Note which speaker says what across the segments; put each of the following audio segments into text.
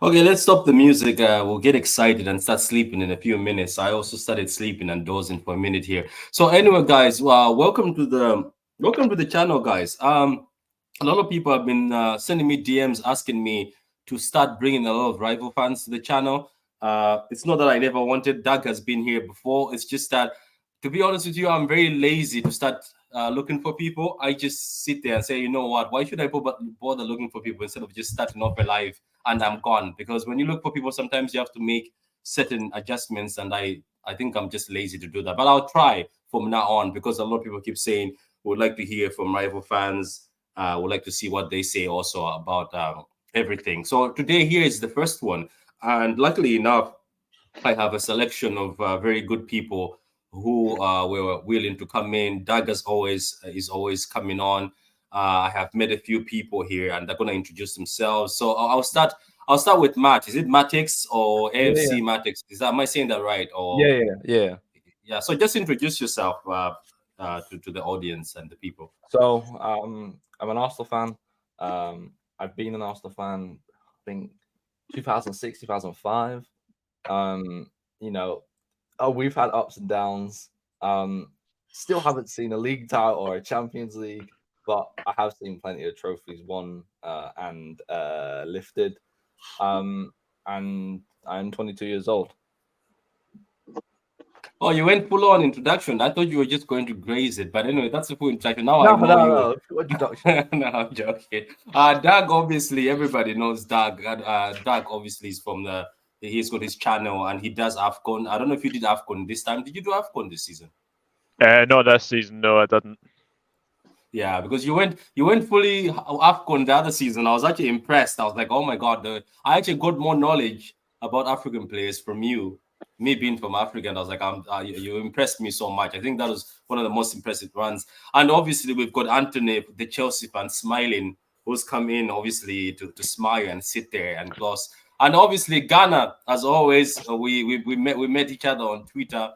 Speaker 1: Okay, let's stop the music. We'll get excited and start sleeping in a few minutes. I also started sleeping and dozing for a minute here. So anyway, guys, welcome to the channel, guys. A lot of people have been sending me DMs asking me to start bringing a lot of rival fans to the channel. It's not that I never wanted. Doug has been here before. It's just that, to be honest with you, I'm very lazy to start looking for people. I just sit there and say, you know what? Why should I bother looking for people instead of just starting off a live and I'm gone? Because when you look for people, sometimes you have to make certain adjustments, and I think I'm just lazy to do that. But I'll try from now on, because a lot of people keep saying would like to hear from rival fans. Would like to see what they say also about everything. So today here is the first one, and luckily enough, I have a selection of very good people who were willing to come in. Doug, as always, is always coming on. I have met a few people here, and they're going to introduce themselves. So I'll start. I'll start with Matt. Is it Matix or
Speaker 2: Yeah,
Speaker 1: AFC Matix? Am I saying that right? Or
Speaker 2: yeah.
Speaker 1: yeah. So just introduce yourself to the audience and the people.
Speaker 2: So, I'm an Arsenal fan. I've been an Arsenal fan, I think 2006, 2005. Um, you know, we've had ups and downs. Still haven't seen a league title or a Champions League, but I have seen plenty of trophies won and lifted. And I'm 22 years old.
Speaker 1: Oh, you went full on introduction. I thought you were just going to graze it, but anyway, that's the full introduction. Now I
Speaker 2: No,
Speaker 1: know
Speaker 2: no,
Speaker 1: you.
Speaker 2: no. What introduction?
Speaker 1: No, I'm joking. Doug, obviously, everybody knows Doug. Doug, obviously, is from the. He's got his channel and he does AFCON. I don't know if you did AFCON this time. Did you do AFCON this season?
Speaker 3: Not this season. No, I didn't.
Speaker 1: Yeah, because you went fully AFCON the other season. I was actually impressed. I was like, oh my god, I actually got more knowledge about African players from you. Me being from Africa, and I was like, you impressed me so much. I think that was one of the most impressive runs. And obviously, we've got Anthony, the Chelsea fan, smiling, who's come in obviously to smile and sit there and close. And obviously, Ghana, as always, we met each other on Twitter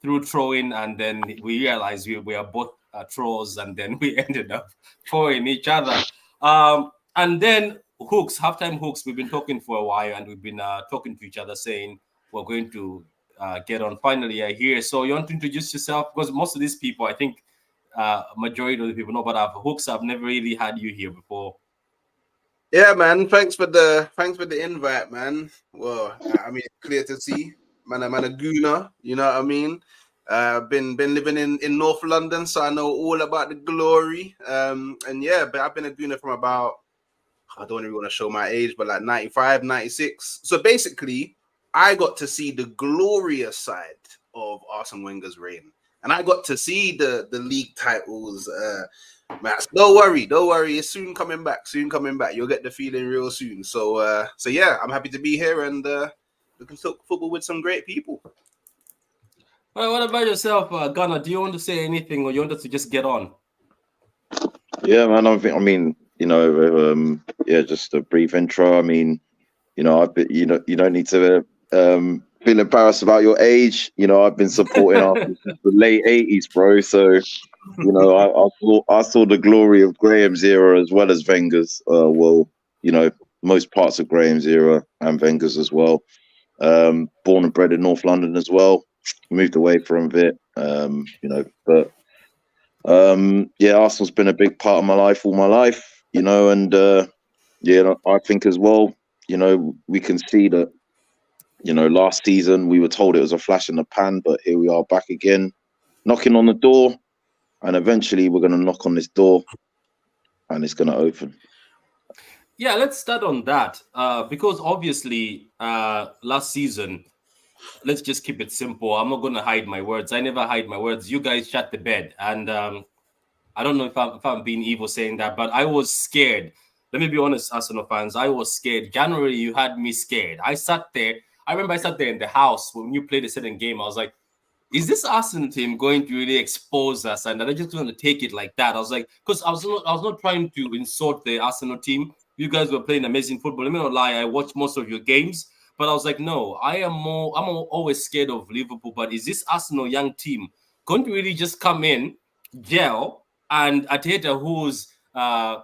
Speaker 1: through throwing, and then we realized we are both trolls, and then we ended up throwing each other. And then hooks, halftime hooks. We've been talking for a while, and we've been talking to each other, saying we're going to get on. Finally, I hear. So you want to introduce yourself, because most of these people, I think, majority of the people know, but hooks, I've never really had you here before.
Speaker 4: Yeah, man. Thanks for the invite, man. Well, I mean, it's clear to see, man. I'm a gooner. You know what I mean? Been living in North London, so I know all about the glory. And yeah, but I've been a gooner from about, I don't really want to show my age, but like 95, 96. So basically, I got to see the glorious side of Arsene Wenger's reign, and I got to see the league titles. Max, don't worry. It's soon coming back. You'll get the feeling real soon. So yeah, I'm happy to be here, and we can talk football with some great people.
Speaker 1: Well, what about yourself, Ghana? Do you want to say anything, or you want us to just get on?
Speaker 5: Yeah, man. I mean, yeah, just a brief intro. I mean, you don't need to feel embarrassed about your age. I've been supporting Arsenal since the late '80s, bro. So, I saw the glory of Graham's era as well as Wenger's. Most parts of Graham's era and Wenger's as well. Born and bred in North London as well. Moved away from it, but yeah, Arsenal's been a big part of my life all my life, and I think as well, we can see that, last season we were told it was a flash in the pan, but here we are back again, knocking on the door, and eventually we're going to knock on this door and it's going to open.
Speaker 1: Yeah, let's start on that, because obviously last season, let's just keep it simple. I'm not going to hide my words. I never hide my words. You guys shut the bed. And I don't know if I'm being evil saying that, but I was scared. Let me be honest, Arsenal fans. I was scared. January, you had me scared. I sat there. I remember I sat there in the house when you played a certain game. I was like, is this Arsenal team going to really expose us? And they're just going to take it like that. I was like, because I was not trying to insult the Arsenal team. You guys were playing amazing football. Let me not lie. I watched most of your games. But I was like, no, I'm always scared of Liverpool. But is this Arsenal young team going to really just come in, gel, and Arteta, who's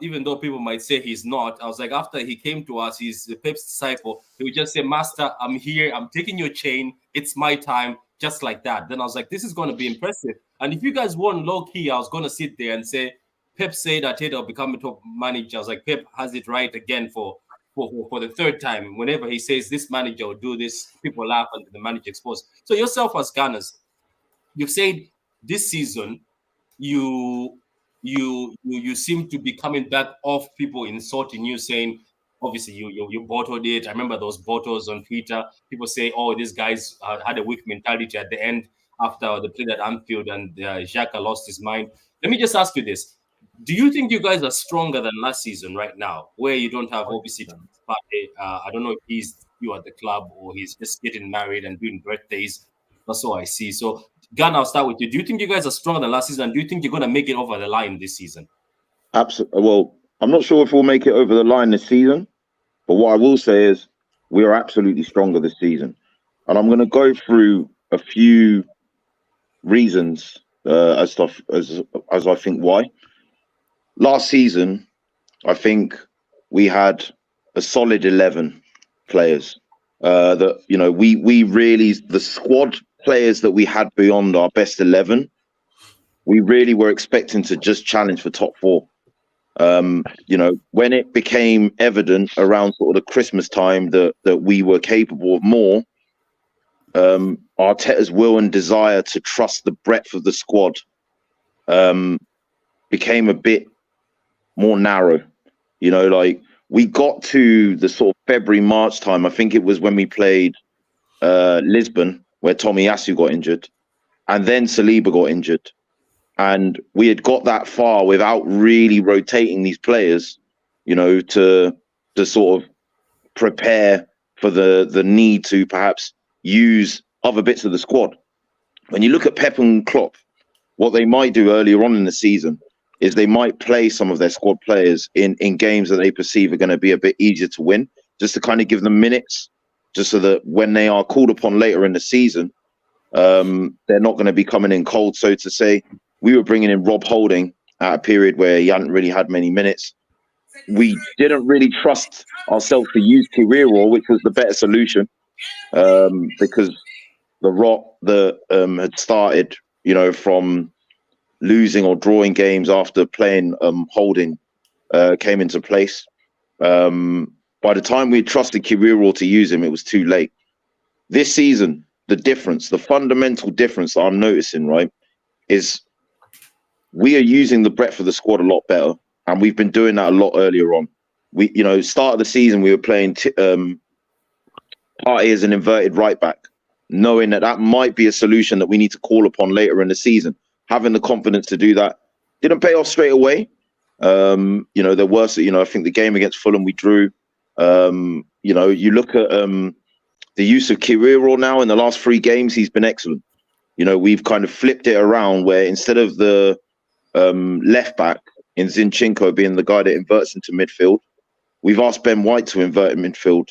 Speaker 1: even though people might say he's not. I was like, after he came to us, he's the Pep's disciple. He would just say, Master, I'm here. I'm taking your chain. It's my time. Just like that. Then I was like, this is going to be impressive. And if you guys won low key, I was going to sit there and say, Pep said Arteta will become a top manager. I was like, Pep has it right again for the third time. Whenever he says this manager will do this, people laugh and the manager exposed. So yourself as Gunners, you've said this season you seem to be coming back off people insulting you, saying obviously you bottled it. I remember those bottles on Twitter. People say, oh, these guys had a weak mentality at the end after the play at Anfield and Xhaka lost his mind. Let me just ask you this. Do you think you guys are stronger than last season right now, where you don't have obviously I don't know if he's you at the club or he's just getting married and doing birthdays. That's all I see. So, Gunn, I'll start with you. Do you think you guys are stronger than last season? And do you think you're going to make it over the line this season?
Speaker 5: Absolutely. Well, I'm not sure if we'll make it over the line this season, but what I will say is we are absolutely stronger this season. And I'm going to go through a few reasons as I think why. Last season, I think we had a solid 11 players. That we really, the squad players that we had beyond our best 11, we really were expecting to just challenge for top 4. When it became evident around sort of the Christmas time that we were capable of more, Arteta's will and desire to trust the breadth of the squad became a bit more narrow. We got to the sort of February, March time. I think it was when we played Lisbon, where Tomiyasu got injured, and then Saliba got injured. And we had got that far without really rotating these players, to sort of prepare for the need to perhaps use other bits of the squad. When you look at Pep and Klopp, what they might do earlier on in the season is they might play some of their squad players in games that they perceive are going to be a bit easier to win, just to kind of give them minutes, just so that when they are called upon later in the season, they're not going to be coming in cold, so to say. We were bringing in Rob Holding at a period where he hadn't really had many minutes. We didn't really trust ourselves to use Kiriro, which was the better solution, because the rot that had started, from losing or drawing games after playing Holding came into place. By the time we trusted Kiriro to use him, it was too late. This season, the fundamental difference that I'm noticing, right, is we are using the breadth of the squad a lot better, and we've been doing that a lot earlier on. We, start of the season, we were playing Partey as an inverted right back, knowing that might be a solution that we need to call upon later in the season. Having the confidence to do that didn't pay off straight away. There were, I think the game against Fulham we drew. You look at the use of Kiriro now in the last 3 games, he's been excellent. We've kind of flipped it around where instead of the left back in Zinchenko being the guy that inverts into midfield, we've asked Ben White to invert in midfield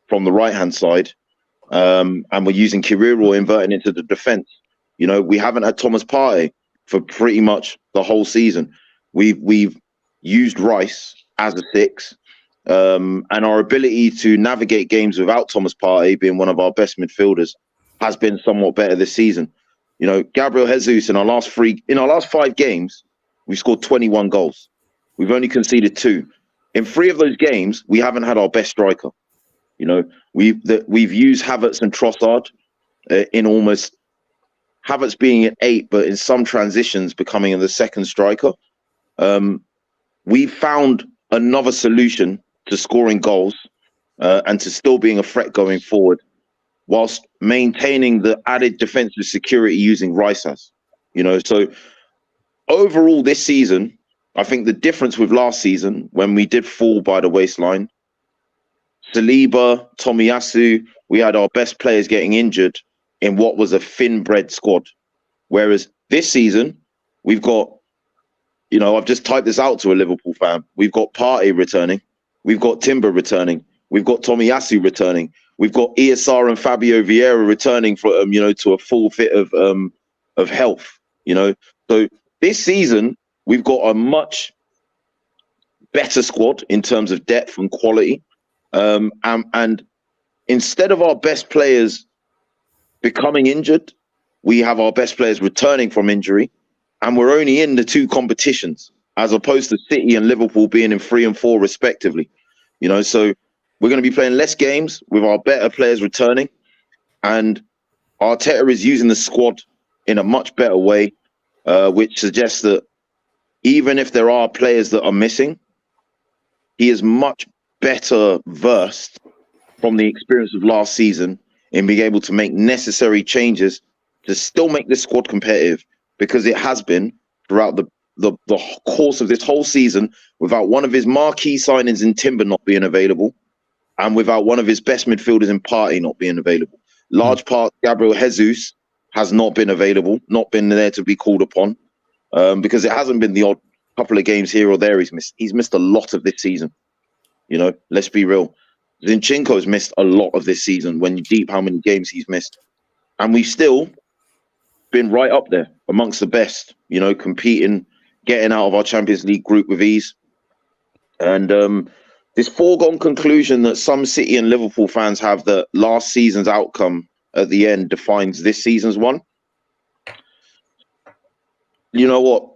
Speaker 5: from the right-hand side. And we're using Kiriro inverting into the defence. We haven't had Thomas Partey for pretty much the whole season. We've used Rice as a 6. And our ability to navigate games without Thomas Partey being one of our best midfielders has been somewhat better this season. Gabriel Jesus in our last 5 games, we scored 21 goals. We've only conceded 2. In 3 of those games, we haven't had our best striker. We've used Havertz and Trossard in almost Havertz being at 8, but in some transitions becoming the second striker. We found another solution to scoring goals and to still being a threat going forward, whilst maintaining the added defensive security using Rice as. So overall this season, I think the difference with last season, when we did fall by the waistline, Saliba, Tomiyasu, we had our best players getting injured in what was a thin-bred squad. Whereas this season, we've got, I've just typed this out to a Liverpool fan. We've got Partey returning. We've got Timber returning. We've got Tomiyasu returning. We've got ESR and Fabio Vieira returning for to a full fit of health. So this season we've got a much better squad in terms of depth and quality. And instead of our best players becoming injured, we have our best players returning from injury, and we're only in the 2 competitions, as opposed to City and Liverpool being in 3 and 4 respectively. So we're going to be playing less games with our better players returning, and Arteta is using the squad in a much better way, which suggests that even if there are players that are missing, he is much better versed from the experience of last season in being able to make necessary changes to still make this squad competitive, because it has been throughout the course of this whole season, without one of his marquee signings in Timber not being available, and without one of his best midfielders in Partey not being available. Large part, Gabriel Jesus has not been available, not been there to be called upon, because it hasn't been the odd couple of games here or there he's missed. He's missed a lot of this season. Let's be real. Zinchenko's missed a lot of this season when you deep how many games he's missed. And we've still been right up there amongst the best, competing, getting out of our Champions League group with ease. And this foregone conclusion that some City and Liverpool fans have that last season's outcome at the end defines this season's one. You know what?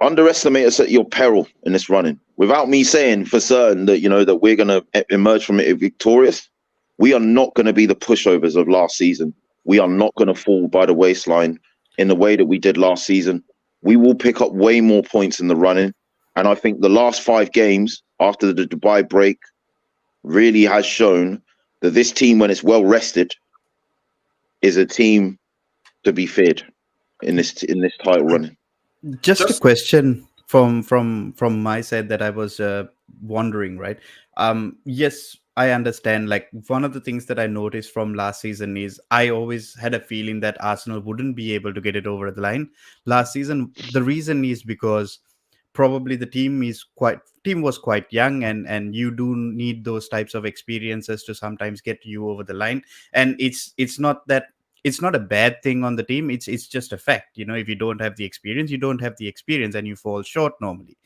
Speaker 5: Underestimate us at your peril in this running. Without me saying for certain that, that we're going to emerge from it victorious, we are not going to be the pushovers of last season. We are not going to fall by the waistline in the way that we did last season. We will pick up way more points in the running. And I think the last 5 games after the Dubai break really has shown that this team, when it's well rested, is a team to be feared in this title running.
Speaker 6: Just a question from my side that I was wondering, right? Yes, I understand. Like, one of the things that I noticed from last season is I always had a feeling that Arsenal wouldn't be able to get it over the line last season. The reason is because probably the team was quite young, and you do need those types of experiences to sometimes get you over the line. And it's not a bad thing on the team. It's just a fact. If you don't have the experience, you don't have the experience, and you fall short normally.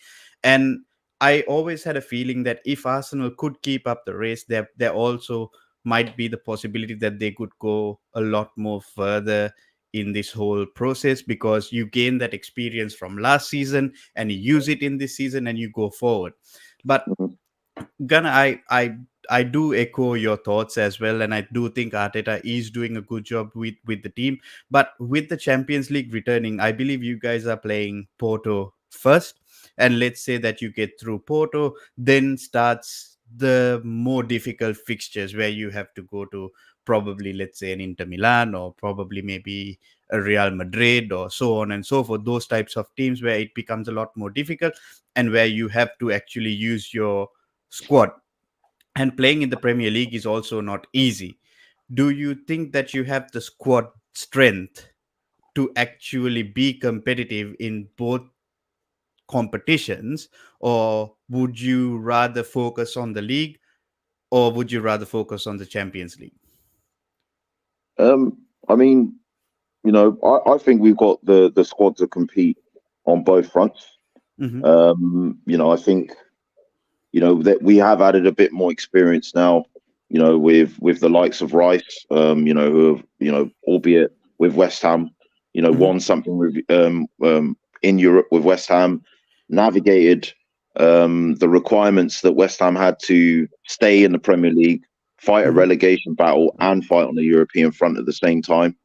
Speaker 6: And I always had a feeling that if Arsenal could keep up the race, there also might be the possibility that they could go a lot more further in this whole process, because you gain that experience from last season and you use it in this season and you go forward. But Gunnar, I do echo your thoughts as well, and I do think Arteta is doing a good job with the team. But with the Champions League returning, I believe you guys are playing Porto first. And let's say that you get through Porto, then starts the more difficult fixtures where you have to go to probably, let's say, an Inter Milan, or probably maybe a Real Madrid, or so on and so forth. Those types of teams where it becomes a lot more difficult, and where you have to actually use your squad. And playing in the Premier League is also not easy. Do you think that you have the squad strength to actually be competitive in both competitions, or would you rather focus on the league, or would you rather focus on the Champions League?
Speaker 5: I mean, I think we've got the squad to compete on both fronts. I think that we have added a bit more experience now, with the likes of Rice, who have, albeit with West Ham, won something with in Europe with West Ham, navigated the requirements that West Ham had to stay in the Premier League, fight a relegation battle, and fight on the European front at the same time.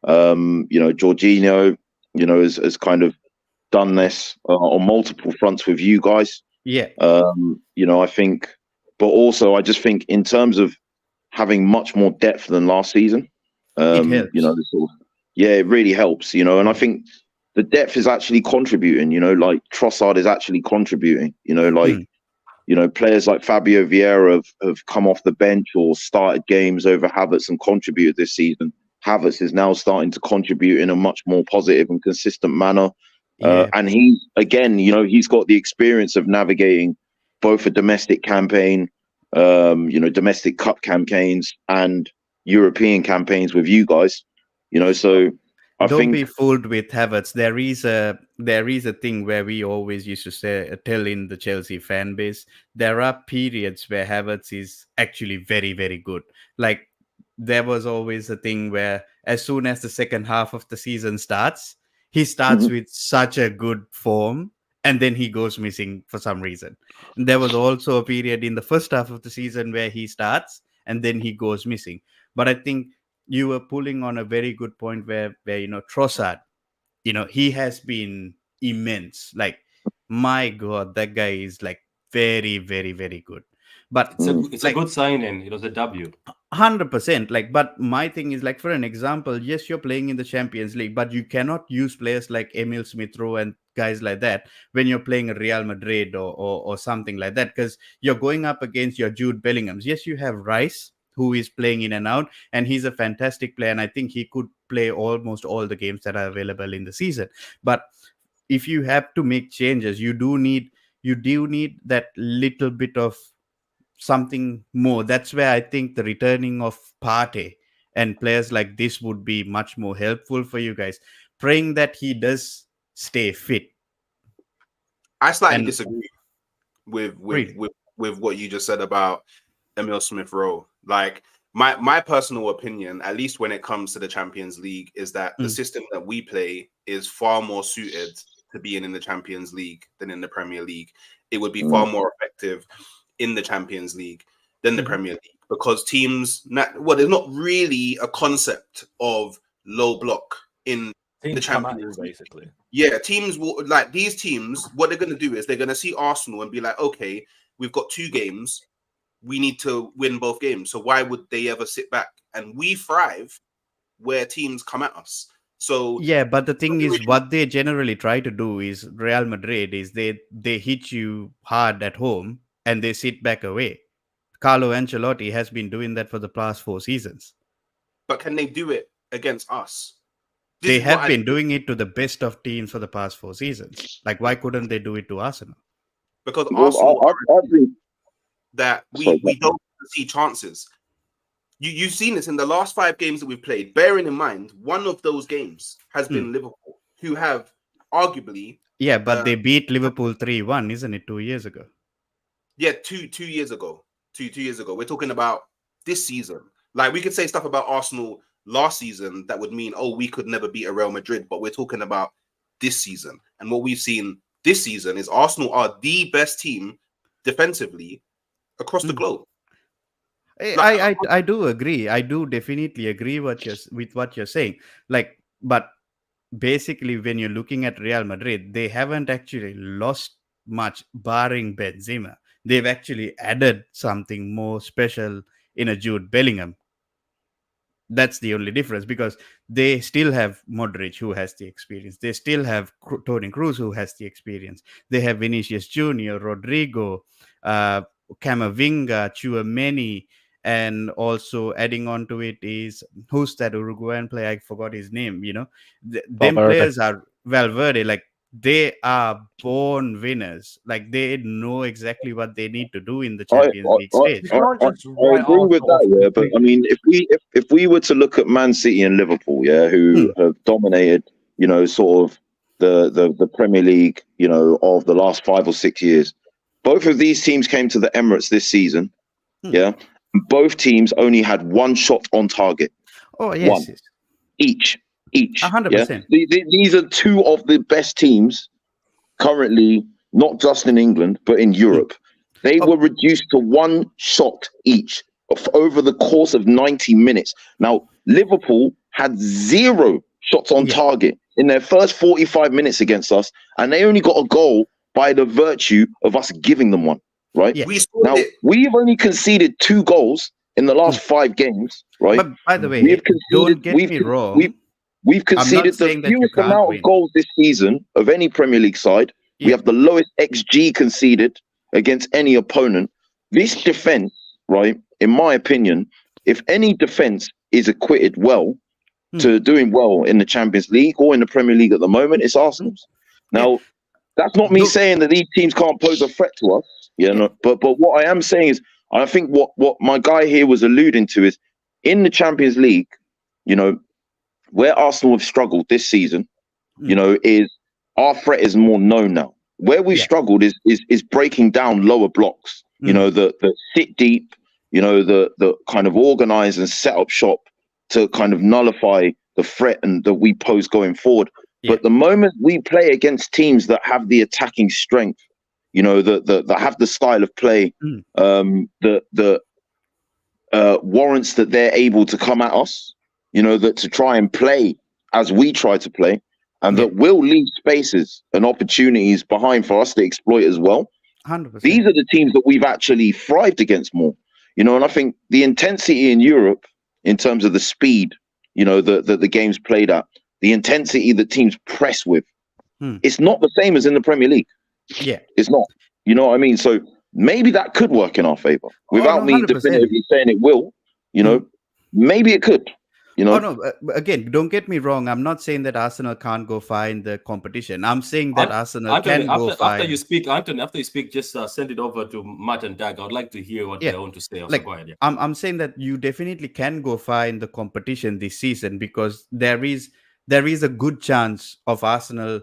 Speaker 5: Jorginho, has kind of done this on multiple fronts with you guys.
Speaker 6: Yeah.
Speaker 5: I think, but also I just think in terms of having much more depth than last season,
Speaker 6: it helps.
Speaker 5: It really helps, and I think the depth is actually contributing, like Trossard is actually contributing, players like Fabio Vieira have come off the bench or started games over Havertz and contributed this season. Havertz is now starting to contribute in a much more positive and consistent manner. And he, again, he's got the experience of navigating both a domestic campaign, domestic cup campaigns and European campaigns with you guys, so I
Speaker 6: Don't
Speaker 5: think
Speaker 6: be fooled with Havertz. There is a thing where we always used to say tell in the Chelsea fan base. There are periods where Havertz is actually very, very good. Like there was always a thing where as soon as the second half of the season starts, he starts
Speaker 5: Mhm.
Speaker 6: with such a good form and then he goes missing for some reason. And there was also a period in the first half of the season where he starts and then he goes missing. But I think you were pulling on a very good point where Trossard, he has been immense. Like my God, that guy is like very, very, very good. But
Speaker 1: It's a
Speaker 6: like
Speaker 1: good signing. It was a W.
Speaker 6: 100%, like, but my thing is like, for an example, yes, you're playing in the Champions League, but you cannot use players like Emil Smith Rowe and guys like that when you're playing at Real Madrid or something like that, because you're going up against your Jude Bellinghams. Yes, you have Rice, who is playing in and out, and he's a fantastic player, and I think he could play almost all the games that are available in the season. But if you have to make changes, you do need that little bit of something more. That's where I think the returning of Partey and players like this would be much more helpful for you guys. Praying that he does stay fit.
Speaker 4: I slightly
Speaker 6: And
Speaker 4: disagree with with
Speaker 6: really,
Speaker 4: with with what you just said about Emil Smith Rowe. Like my personal opinion, at least when it comes to the Champions League, is that the
Speaker 6: Mm.
Speaker 4: system that we play is far more suited to being in the Champions League than in the Premier League. It would be far more effective in the Champions League than the
Speaker 6: Mhm.
Speaker 4: Premier League because there's not really a concept of low block in the
Speaker 2: Teams come at you
Speaker 4: Champions League.
Speaker 2: basically.
Speaker 4: Yeah, teams will like these teams. What they're going to do is they're going to see Arsenal and be like, okay, we've got 2 games. We need to win both games. So why would they ever sit back? And we thrive where teams come at us. So
Speaker 6: Yeah, but the thing is, what they generally try to do is Real Madrid is they hit you hard at home and they sit back away. Carlo Ancelotti has been doing that for the past 4 seasons.
Speaker 4: but can they do it against us? This
Speaker 6: They
Speaker 4: is what
Speaker 6: have
Speaker 4: I
Speaker 6: been doing it to the best of teams for the past 4 seasons. Like, why couldn't they do it to Arsenal?
Speaker 4: because
Speaker 5: well,
Speaker 4: Arsenal
Speaker 5: I think
Speaker 4: that
Speaker 5: sorry.
Speaker 4: we don't see chances. You've seen this in the last 5 games that we've played. Bearing in mind, one of those games has been Liverpool, who have arguably
Speaker 6: Yeah, but they beat Liverpool 3-1, isn't it, 2 years ago?
Speaker 4: yeah, two years ago. Two years ago. We're talking about this season. Like we could say stuff about Arsenal last season that would mean, oh, we could never beat a Real Madrid, but we're talking about this season. And what we've seen this season is Arsenal are the best team defensively across the globe.
Speaker 6: I do agree. I do definitely agree with what you're saying. Like, but basically, when you're looking at Real Madrid, they haven't actually lost much, barring Benzema. They've actually added something more special in a Jude Bellingham. That's the only difference, because they still have Modric, who has the experience. They still have Toni Kroos, who has the experience. They have Vinicius Junior, Rodrigo, Camavinga, Chouameni, and also adding on to it is, who's that Uruguayan player? I forgot his name. Them
Speaker 3: Valverde.
Speaker 6: players are Valverde. Like, they are born winners. Like, they know exactly what they need to do in the Champions League stage.
Speaker 2: You can't just
Speaker 5: I
Speaker 2: write
Speaker 5: agree with
Speaker 2: Arsenal off
Speaker 5: that, yeah. But I
Speaker 2: completely.
Speaker 5: mean, if we were to look at Man City and Liverpool, yeah, who have dominated, sort of the Premier League, of the last 5 or 6 years, both of these teams came to the Emirates this season, yeah. Both teams only had 1 shot on target.
Speaker 6: Oh yes,
Speaker 5: One. Each.
Speaker 6: 100%.
Speaker 5: Yeah? These are 2 of the best teams currently, not just in England, but in Europe. They were reduced to 1 shot each over the course of 90 minutes. Now, Liverpool had 0 shots on target in their first 45 minutes against us, and they only got a goal by the virtue of us giving them one, right?
Speaker 6: Yeah.
Speaker 5: Now, we've only conceded 2 goals in the last 5 games, right?
Speaker 6: But by the way,
Speaker 5: We've conceded,
Speaker 6: don't get me wrong.
Speaker 5: We've conceded the
Speaker 6: saying that you
Speaker 5: fewest
Speaker 6: can't
Speaker 5: amount
Speaker 6: win.
Speaker 5: of goals this season of any Premier League side. We have the lowest XG conceded against any opponent. This defense, right, in my opinion, if any defense is acquitted well to doing well in the Champions League or in the Premier League at the moment, it's Arsenal's. Now, that's not me saying that these teams can't pose a threat to us. But what I am saying is, I think what my guy here was alluding to is, in the Champions League, where Arsenal have struggled this season, you know, is our threat is more known now. Where we struggled is breaking down lower blocks. You know, the sit deep. You know, the kind of organize and set up shop to kind of nullify the threat and that we pose going forward. But the moment we play against teams that have the attacking strength, you know, that have the style of play, that warrants that they're able to come at us, you know, that to try and play as we try to play, and that will leave spaces and opportunities behind for us to exploit as well.
Speaker 6: 100%.
Speaker 5: These are the teams that we've actually thrived against more, you know, and I think the intensity in Europe in terms of the speed, you know, the game's played at, the intensity that teams press with, it's not the same as in the Premier League.
Speaker 6: Yeah.
Speaker 5: It's not. You know what I mean? So maybe that could work in our favor without me
Speaker 6: 100%.
Speaker 5: definitively saying it will, you know, maybe it could. You know?
Speaker 6: Oh no! Again, don't get me wrong. I'm not saying that Arsenal can't go far in the competition. I'm saying that Arsenal
Speaker 1: Anthony,
Speaker 6: can go far.
Speaker 1: After you speak, Anthony, after you speak, just send it over to Matt and Dag. I'd like to hear what they want to say.
Speaker 6: Like, I'm saying that you definitely can go far in the competition this season, because there is a good chance of Arsenal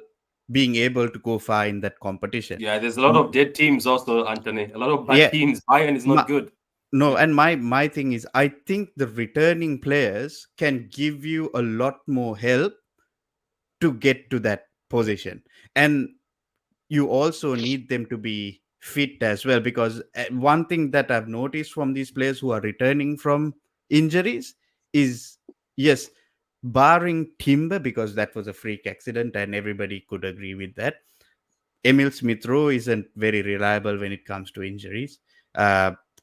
Speaker 6: being able to go far in that competition.
Speaker 1: Yeah, there's a lot of dead teams also, Anthony. A lot of bad teams. Bayern is not good.
Speaker 6: No, and my thing is, I think the returning players can give you a lot more help to get to that position. And you also need them to be fit as well, because one thing that I've noticed from these players who are returning from injuries is, yes, barring Timber, because that was a freak accident and everybody could agree with that, Emil Smith-Rowe isn't very reliable when it comes to injuries.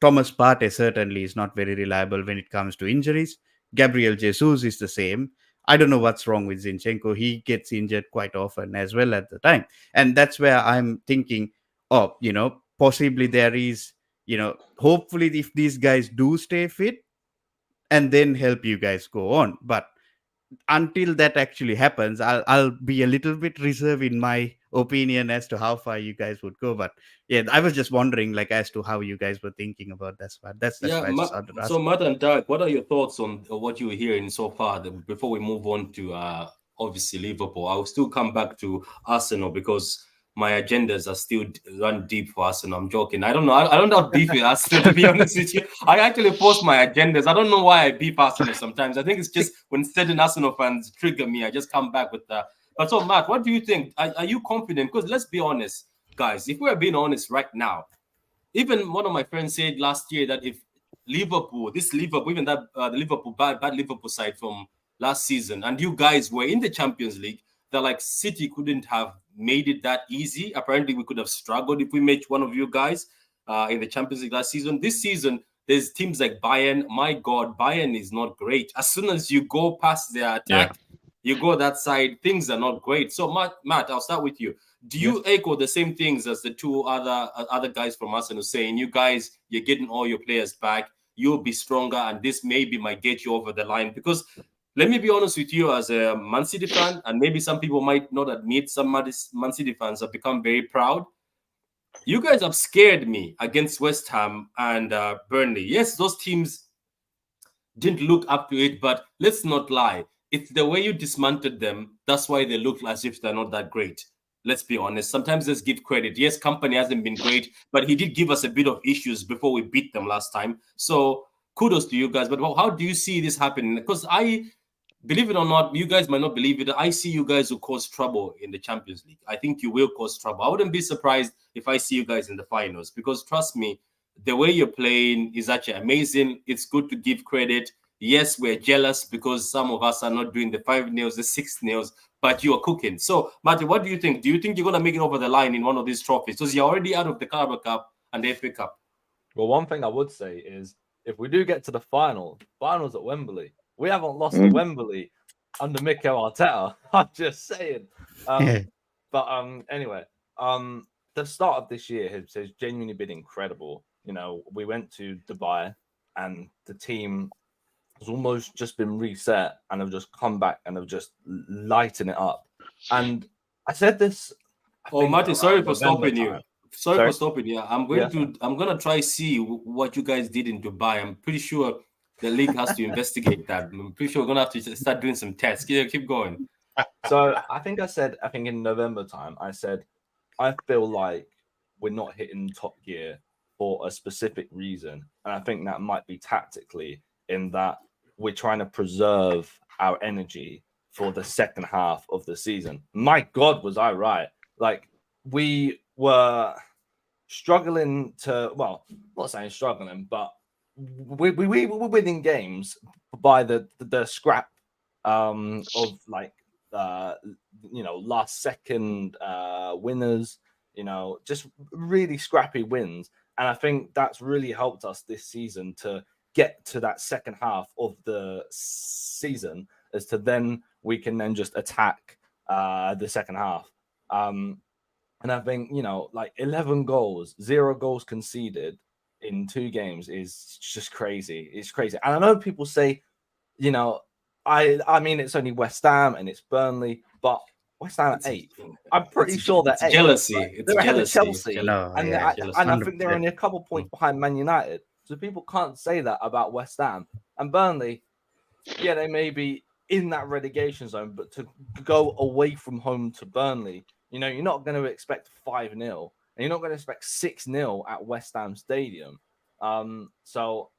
Speaker 6: Thomas Partey certainly is not very reliable when it comes to injuries. Gabriel Jesus is the same. I don't know what's wrong with Zinchenko. He gets injured quite often as well at the time. And that's where I'm thinking, you know, possibly there is, you know, hopefully if these guys do stay fit and then help you guys go on. But until that actually happens, I'll be a little bit reserved in my opinion as to how far you guys would go. But yeah, I was just wondering, like, as to how you guys were thinking about that. That's why I just started asking.
Speaker 1: So Matt and Doug, what are your thoughts on what you were hearing so far? Before we move on to obviously Liverpool, I'll still come back to Arsenal because my agendas are still run deep for Arsenal. I'm joking. I don't know. I don't have beef with Arsenal, to be honest with you. I actually post my agendas. I don't know why I beef Arsenal sometimes. I think it's just when certain Arsenal fans trigger me, I just come back with that. But so, Matt, what do you think? Are you confident? Because let's be honest, guys. If we're being honest right now, even one of my friends said last year that if Liverpool, even that the Liverpool bad Liverpool side from last season, and you guys were in the Champions League, that like City couldn't have made it that easy. Apparently, we could have struggled if we met one of you guys in the Champions League last season. This season, there's teams like Bayern. My God, Bayern is not great. As soon as you go past their attack, you go that side, things are not great. So, Matt, I'll start with you. Do you echo the same things as the two other guys from Arsenal saying, you guys, you're getting all your players back, you'll be stronger, and this maybe might get you over the line? Because let me be honest with you, as a Man City fan, and maybe some people might not admit, some Man City fans have become very proud. You guys have scared me against West Ham and Burnley. Yes, those teams didn't look up to it, but let's not lie. It's the way you dismantled them. That's why they look as if they're not that great. Let's be honest. Sometimes let's give credit. Yes, Company hasn't been great, but he did give us a bit of issues before we beat them last time. So kudos to you guys. But how do you see this happening? Because believe it or not, you guys might not believe it, I see you guys will cause trouble in the Champions League. I think you will cause trouble. I wouldn't be surprised if I see you guys in the finals, because trust me, the way you're playing is actually amazing. It's good to give credit. Yes, we're jealous because some of us are not doing the 5-0, the 6-0, but you are cooking. So, Martin, what do you think? Do you think you're going to make it over the line in one of these trophies? Because you're already out of the Carabao Cup and the FA Cup.
Speaker 2: Well, one thing I would say is if we do get to the finals at Wembley, we haven't lost at Wembley under Mikel Arteta. I'm just saying. Anyway, the start of this year has genuinely been incredible. You know, we went to Dubai and the team has almost just been reset and have just come back and have just lightened it up. And I said this.
Speaker 1: Martin, sorry for stopping you. Sorry for stopping you. I'm gonna try see what you guys did in Dubai. I'm pretty sure the league has to investigate that. I'm pretty sure we're gonna have to start doing some tests. Yeah, keep going.
Speaker 2: So I think in November time, I said, I feel like we're not hitting top gear for a specific reason. And I think that might be tactically, in that we're trying to preserve our energy for the second half of the season. My God, was I right? Like, we were struggling to, well, not saying struggling, but we were winning games by the scrap of like last second winners, just really scrappy wins. And I think that's really helped us this season to get to that second half of the season, as to then we can then just attack the second half. And I think, like 11 goals, 0 goals conceded in 2 games is just crazy. It's crazy. And I know people say, I mean, it's only West Ham and it's Burnley, but West Ham at 8th. I'm pretty sure that
Speaker 1: it's jealousy. It's
Speaker 2: they're ahead of
Speaker 1: jealousy.
Speaker 2: Chelsea,
Speaker 6: No,
Speaker 2: and
Speaker 6: yeah,
Speaker 2: I think they're only a couple points behind Man United. So people can't say that about West Ham and Burnley. Yeah, they may be in that relegation zone, but to go away from home to Burnley, you're not going to expect 5-0, and you're not going to expect 6-0 at West Ham Stadium. So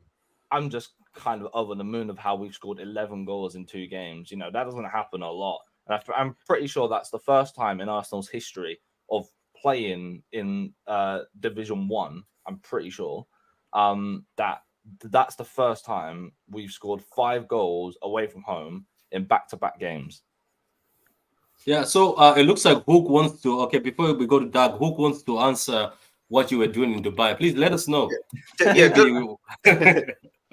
Speaker 2: I'm just kind of over the moon of how we've scored 11 goals in 2 games. That doesn't happen a lot. And I'm pretty sure that's the first time in Arsenal's history of playing in Division 1. I'm pretty sure that's the first time we've scored 5 goals away from home in back-to-back games.
Speaker 1: Yeah, so it looks like Hook wants to. Okay, before we go to Doug, Hook wants to answer what you were doing in Dubai. Please let us know.
Speaker 4: Yeah,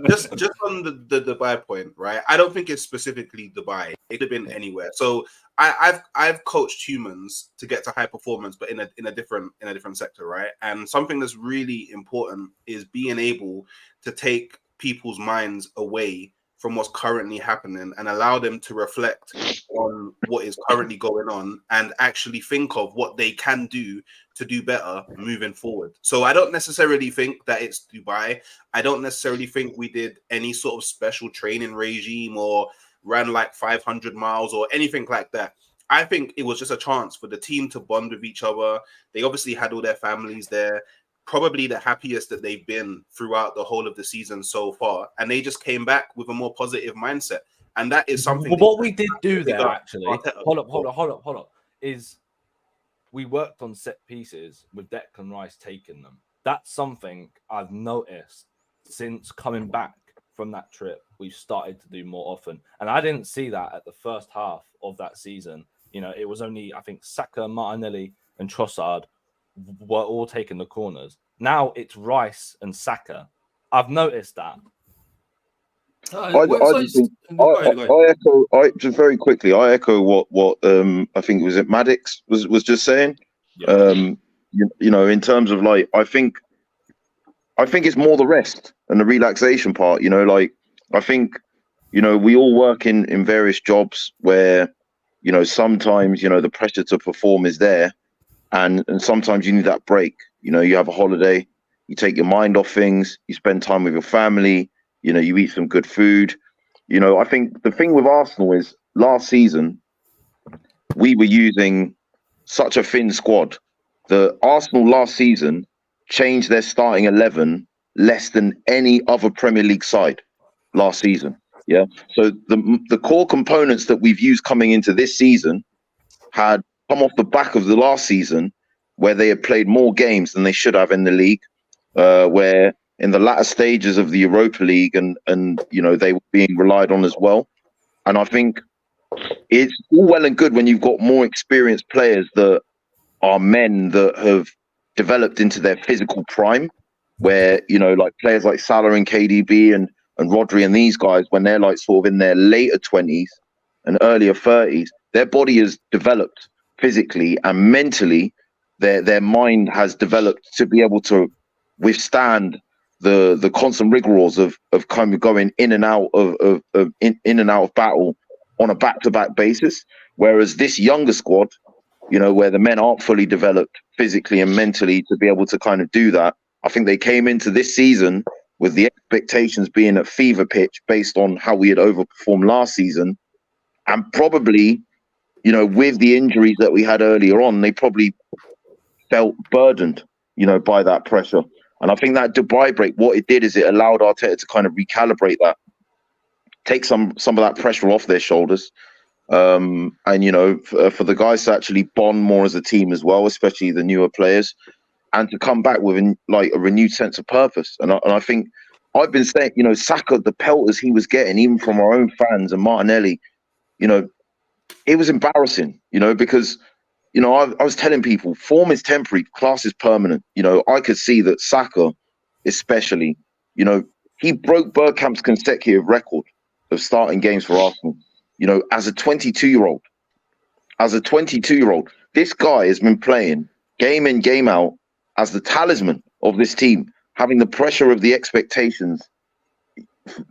Speaker 4: just on the Dubai point, right? I don't think it's specifically Dubai. It could have been anywhere. So I've coached humans to get to high performance, but in a different sector, right? And something that's really important is being able to take people's minds away from what's currently happening and allow them to reflect on what is currently going on and actually think of what they can do to do better moving forward. So I don't necessarily think that it's Dubai. I don't necessarily think we did any sort of special training regime or ran like 500 miles or anything like that. I think it was just a chance for the team to bond with each other. They obviously had all their families there. Probably the happiest that they've been throughout the whole of the season so far, and they just came back with a more positive mindset, and that is something.
Speaker 2: Well, what we did do there, actually, hold up, is we worked on set pieces with Declan Rice taking them. That's something I've noticed since coming back from that trip. We've started to do more often, and I didn't see that at the first half of that season. It was only, I think, Saka, Martinelli, and Trossard were all taking the corners. Now it's Rice and Saka. I've noticed that.
Speaker 5: I just very quickly. I echo what I think was it Maddox was just saying. Yeah. In terms of like, I think it's more the rest and the relaxation part. I think we all work in various jobs where sometimes the pressure to perform is there. And sometimes you need that break. You have a holiday, you take your mind off things, you spend time with your family, you eat some good food. I think the thing with Arsenal is last season, we were using such a thin squad. The Arsenal last season changed their starting 11 less than any other Premier League side last season. Yeah. So the core components that we've used coming into this season had come off the back of the last season, where they had played more games than they should have in the league, where in the latter stages of the Europa League and they were being relied on as well. And I think it's all well and good when you've got more experienced players that are men that have developed into their physical prime, where like players like Salah and KDB and Rodri and these guys, when they're like sort of in their later 20s and earlier 30s, their body has developed physically and mentally. Their mind has developed to be able to withstand the constant rigors of kind of going in and out of in and out of battle on a back-to-back basis. Whereas this younger squad, where the men aren't fully developed physically and mentally to be able to kind of do that, I think they came into this season with the expectations being at fever pitch based on how we had overperformed last season, and probably, you know, with the injuries that we had earlier on, they probably felt burdened, you know, by that pressure. And I think that Dubai break, what it did is it allowed Arteta to kind of recalibrate that, take some of that pressure off their shoulders. And, you know, for the guys to actually bond more as a team as well, especially the newer players, and to come back with a renewed sense of purpose. And I think I've been saying, you know, Saka, the pelters he was getting, even from our own fans, and Martinelli, you know, it was embarrassing, you know, because, you know, I was telling people form is temporary, class is permanent. You know, I could see that Saka, especially, you know, he broke Bergkamp's consecutive record of starting games for Arsenal, you know, as a 22-year-old. As a 22-year-old, this guy has been playing game in, game out as the talisman of this team, having the pressure of the expectations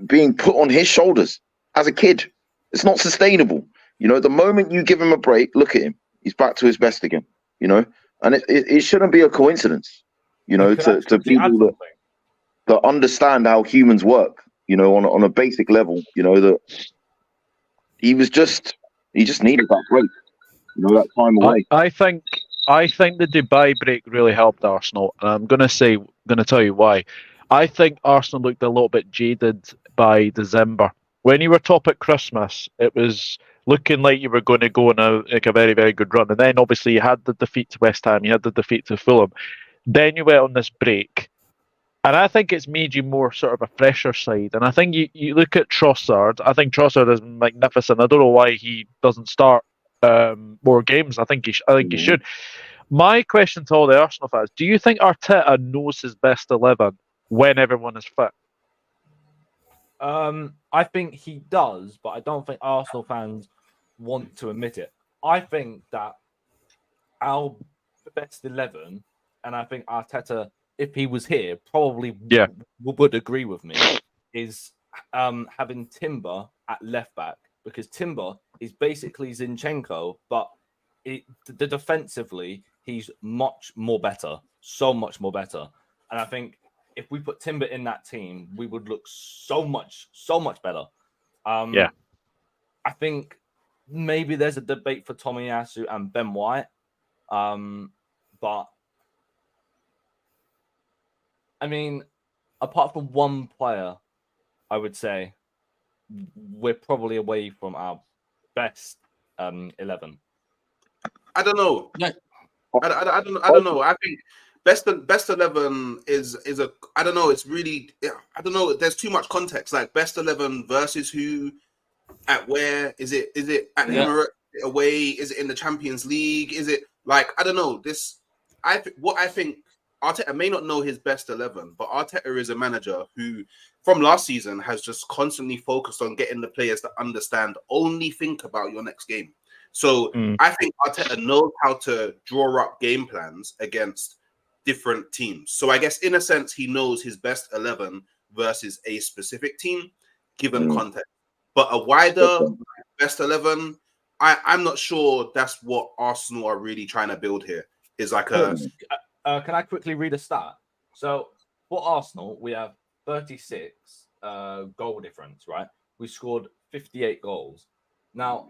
Speaker 5: being put on his shoulders as a kid. It's not sustainable. You know, the moment you give him a break, look at him. He's back to his best again, you know? And it shouldn't be a coincidence, you know, to people that understand how humans work, you know, on a basic level, you know, that he just needed that break, you know, that time away.
Speaker 3: I think the Dubai break really helped Arsenal, and I'm going to tell you why. I think Arsenal looked a little bit jaded by December. When you were top at Christmas, it was looking like you were going to go on a very, very good run. And then obviously you had the defeat to West Ham, you had the defeat to Fulham. Then you went on this break. And I think it's made you more sort of a fresher side. And I think you look at Trossard. I think Trossard is magnificent. I don't know why he doesn't start more games. I think he should. My question to all the Arsenal fans, do you think Arteta knows his best 11 when everyone is fit?
Speaker 2: I think he does, but I don't think Arsenal fans want to admit it. I think that our best 11, and I think Arteta, if he was here, probably would agree with me, is having Timber at left back, because Timber is basically Zinchenko, but the defensively, he's much more better, so much more better. And I think if we put Timber in that team, we would look so much better. I think maybe there's a debate for Tomiyasu and Ben White, but I mean, apart from one player, I would say we're probably away from our best 11.
Speaker 4: I don't know. Yeah. I don't know. I think best 11 is a, I don't know. It's really, I don't know. There's too much context. Like best 11 versus who, at where is it? Is it at Emirates, away? Is it in the Champions League? Is it like, I don't know. I think Arteta may not know his best 11, but Arteta is a manager who, from last season, has just constantly focused on getting the players to understand. Only think about your next game. So I think Arteta knows how to draw up game plans against different teams. So I guess in a sense, he knows his best 11 versus a specific team, given context. But a wider best 11, I'm not sure that's what Arsenal are really trying to build here. Is like a.
Speaker 2: Can I quickly read a stat? So for Arsenal, we have 36 goal difference, right? We scored 58 goals. Now,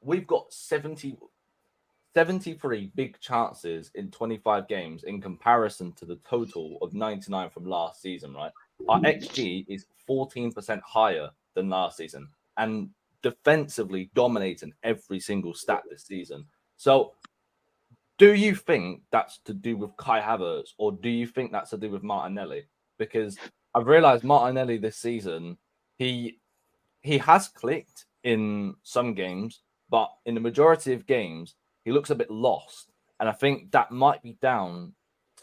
Speaker 2: we've got 73 big chances in 25 games in comparison to the total of 99 from last season, right? Our XG is 14% higher than last season and defensively dominating every single stat this season. So do you think that's to do with Kai Havertz, or do you think that's to do with Martinelli? Because I've realized Martinelli this season, he has clicked in some games, but in the majority of games, he looks a bit lost. And I think that might be down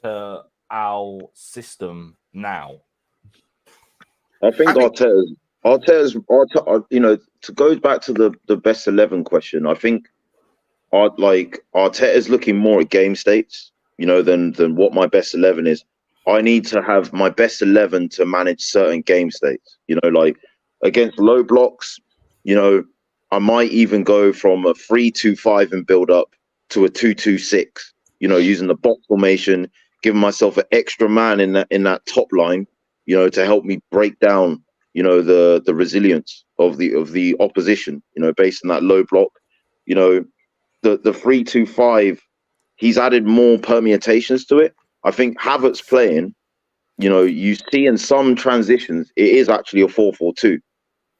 Speaker 2: to our system now.
Speaker 5: I think Arteta's, you know, to go back to the best 11 question, I think Arteta's looking more at game states, you know, than what my best 11 is. I need to have my best 11 to manage certain game states, you know, like against low blocks, you know, I might even go from a 3-2-5 and build up to a 2-2-6, you know, using the box formation, giving myself an extra man in that top line you know, to help me break down, you know, the resilience of the opposition, you know, based on that low block. You know, the 3-2-5, he's added more permutations to it. I think Havertz playing, you know, you see in some transitions, it is actually a 4-4-2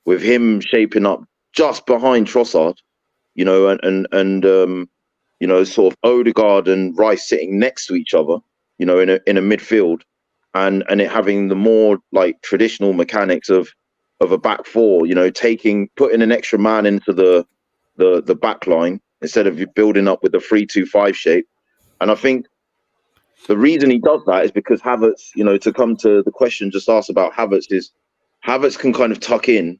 Speaker 5: with him shaping up just behind Trossard, you know, and you know, sort of Odegaard and Rice sitting next to each other, you know, in a midfield, and it having the more like traditional mechanics of a back four, you know, putting an extra man into the back line instead of you building up with the 3-2-5 shape. And I think the reason he does that is because Havertz, you know, to come to the question just asked about Havertz, is Havertz can kind of tuck in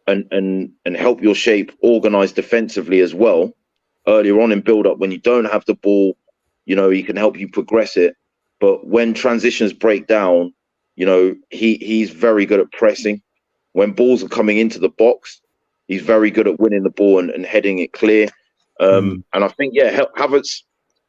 Speaker 5: and help your shape organize defensively as well earlier on in build up when you don't have the ball. You know, he can help you progress it, but when transitions break down, you know, he's very good at pressing. When balls are coming into the box, he's very good at winning the ball and heading it clear. And I think, yeah, Havertz,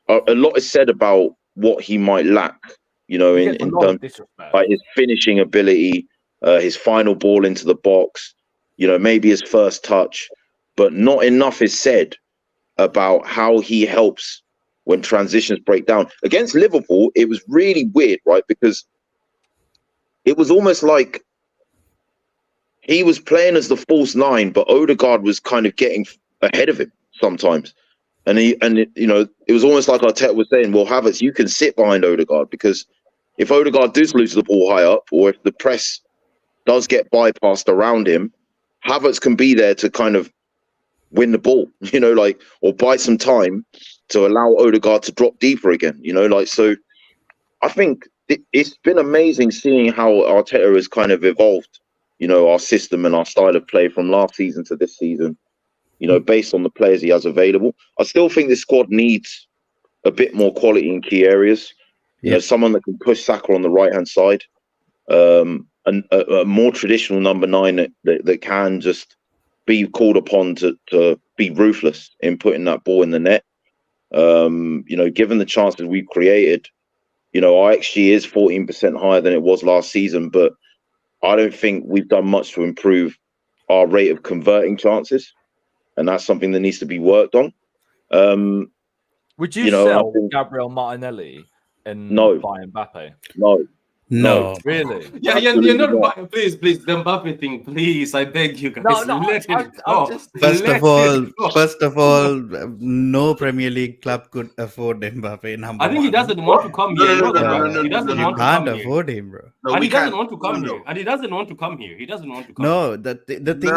Speaker 5: a lot is said about what he might lack, you know, in terms of like his finishing ability, his final ball into the box, you know, maybe his first touch, but not enough is said about how he helps when transitions break down. Against Liverpool, it was really weird, right? Because it was almost like he was playing as the false nine, but Odegaard was kind of getting ahead of him sometimes. And you know, it was almost like Arteta was saying, well, Havertz, you can sit behind Odegaard, because if Odegaard does lose the ball high up, or if the press does get bypassed around him, Havertz can be there to kind of win the ball, you know, like, or buy some time to allow Odegaard to drop deeper again, you know, like, so I think it's been amazing seeing how Arteta has kind of evolved, you know, our system and our style of play from last season to this season, you know, based on the players he has available. I still think this squad needs a bit more quality in key areas. You know, someone that can push Saka on the right-hand side, and a more traditional number 9 that can just be called upon to be ruthless in putting that ball in the net. You know, given the chances we've created, you know, our XG is 14% higher than it was last season, but I don't think we've done much to improve our rate of converting chances, and that's something that needs to be worked on.
Speaker 2: Would you,
Speaker 5: you know,
Speaker 2: sell Gabriel Martinelli and buy Mbappe?
Speaker 5: No.
Speaker 2: Really?
Speaker 1: Yeah, you're not. Please, the Mbappe thing, please. I beg you guys.
Speaker 2: No,
Speaker 1: let it go.
Speaker 6: First of all, no Premier League club could afford Mbappe.
Speaker 1: I think he doesn't want to come here. You know that, right? He doesn't want to come here.
Speaker 6: Can't afford him, bro.
Speaker 1: And he doesn't want to come here. And he doesn't want to come here. He doesn't want to come.
Speaker 6: No, the thing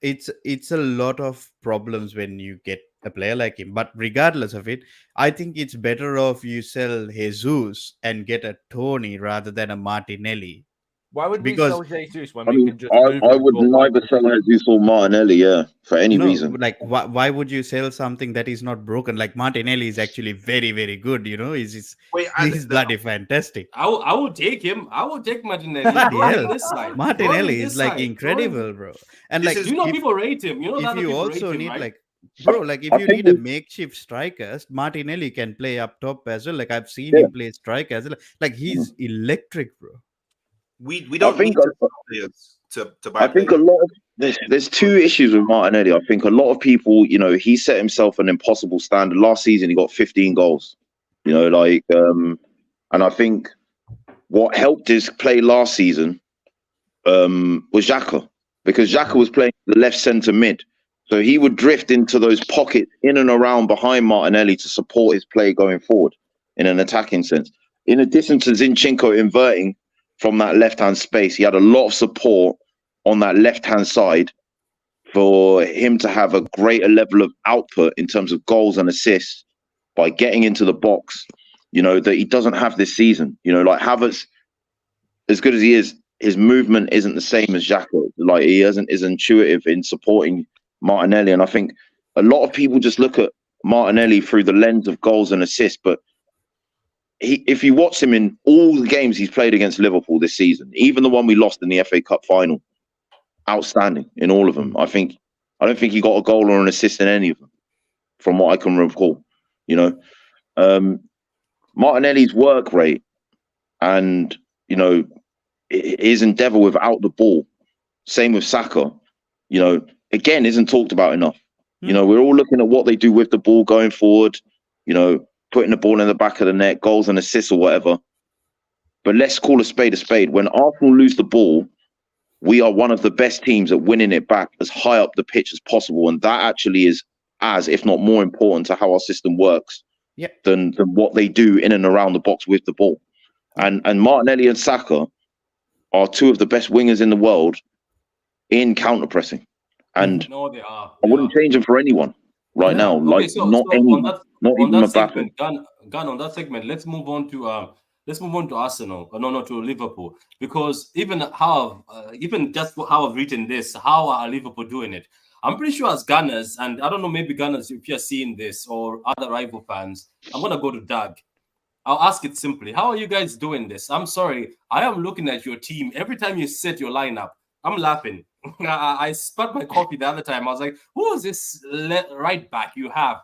Speaker 6: is, it's a lot of problems when you get a player like him. But regardless of it, I think it's better off you sell Jesus and get a Tony rather than a Martinelli.
Speaker 2: Why would we sell Jesus when
Speaker 5: we
Speaker 2: can just
Speaker 5: I would neither sell Jesus or Martinelli, for any reason.
Speaker 6: Like, why would you sell something that is not broken? Like, Martinelli is actually very, very good, you know. He's bloody fantastic.
Speaker 1: I would take him. I would take Martinelli. This side.
Speaker 6: Martinelli is like incredible, bro. And like,
Speaker 1: you know, people rate him. You know,
Speaker 6: if you also need,
Speaker 1: right?
Speaker 6: like, bro, like, if you need a makeshift striker, Martinelli can play up top as well. Like, I've seen him play striker as well. Like, he's electric, bro.
Speaker 4: We don't need players to buy.
Speaker 5: I think a lot of there's two issues with Martinelli. I think a lot of people, you know, he set himself an impossible standard. Last season, he got 15 goals. You know, like, and I think what helped his play last season was Xhaka, because Xhaka was playing the left centre mid. So he would drift into those pockets in and around behind Martinelli to support his play going forward in an attacking sense. In addition to Zinchenko inverting from that left-hand space, he had a lot of support on that left-hand side for him to have a greater level of output in terms of goals and assists by getting into the box, you know, that he doesn't have this season. You know, like Havertz, as good as he is, his movement isn't the same as Xhaka. Like, he isn't as intuitive in supporting Martinelli. And I think a lot of people just look at Martinelli through the lens of goals and assists, but if you watch him in all the games he's played against Liverpool this season, even the one we lost in the FA Cup final, outstanding in all of them. I don't think he got a goal or an assist in any of them, from what I can recall. You know, Martinelli's work rate and you know, his endeavour without the ball. Same with Saka. You know, again, isn't talked about enough. You know, we're all looking at what they do with the ball going forward. You know, putting the ball in the back of the net, goals and assists or whatever. But let's call a spade a spade. When Arsenal lose the ball, we are one of the best teams at winning it back as high up the pitch as possible. And that actually is as, if not more important to how our system works than what they do in and around the box with the ball. And Martinelli and Saka are two of the best wingers in the world in counter pressing. And
Speaker 1: no, they are.
Speaker 5: I wouldn't change them for anyone right now.
Speaker 1: Okay,
Speaker 5: like not anyone, not even Mbappe.
Speaker 1: Segment, Gun, on that segment, let's move on to Arsenal. No, to Liverpool, because even just how I've written this, how are Liverpool doing it? I'm pretty sure as Gunners, and I don't know, maybe Gunners, if you're seeing this or other rival fans, I'm gonna go to Doug. I'll ask it simply. How are you guys doing this? I'm sorry. I am looking at your team. Every time you set your lineup, I'm laughing. I spat my coffee the other time. I was like, who is this right back you have?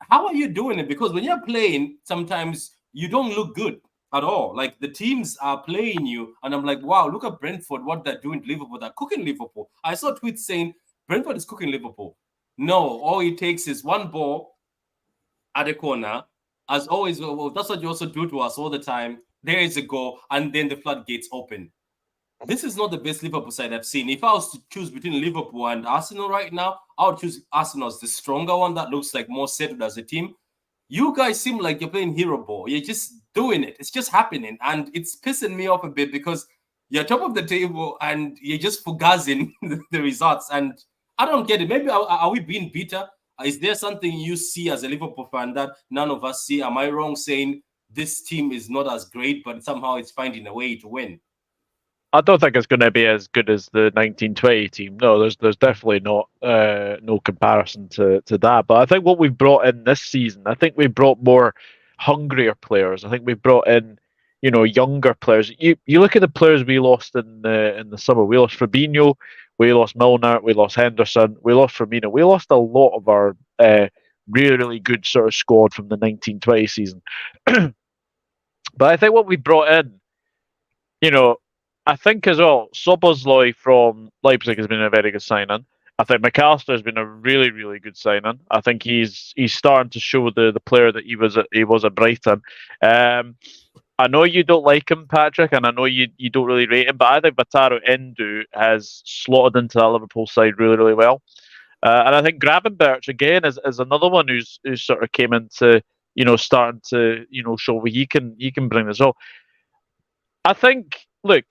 Speaker 1: How are you doing it? Because when you're playing, sometimes you don't look good at all. Like the teams are playing you, and I'm like, wow, look at Brentford, what they're doing to Liverpool. They're cooking Liverpool. I saw tweets saying Brentford is cooking Liverpool. No, all it takes is one ball at the corner. As always, well, that's what you also do to us all the time. There is a goal, and then the floodgates open. This is not the best Liverpool side I've seen. If I was to choose between Liverpool and Arsenal right now, I would choose Arsenal as the stronger one that looks like more settled as a team. You guys seem like you're playing hero ball. You're just doing it. It's just happening, and it's pissing me off a bit because you're top of the table and you're just fugazzing the results. And I don't get it. Maybe are we being bitter? Is there something you see as a Liverpool fan that none of us see? Am I wrong saying this team is not as great, but somehow it's finding a way to win?
Speaker 3: I don't think it's going to be as good as the 1920 team. No, there's definitely not no comparison to that. But I think what we've brought in this season, I think we've brought more hungrier players. I think we've brought in, younger players. You look at the players we lost in the summer. We lost Fabinho, we lost Milner, we lost Henderson, we lost Firmino. We lost a lot of our really, really good sort of squad from the 1920 season. But I think what we brought in, I think as well, Szoboszlai from Leipzig has been a very good signing. I think McAllister has been a really, really good signing. I think he's starting to show the player that he was at Brighton. I know you don't like him, Patrick, and I know you don't really rate him, but I think Wataru Endo has slotted into that Liverpool side really, really well. And I think Gravenberch again is another one who's sort of came into starting to show what he can bring as well. I think, look,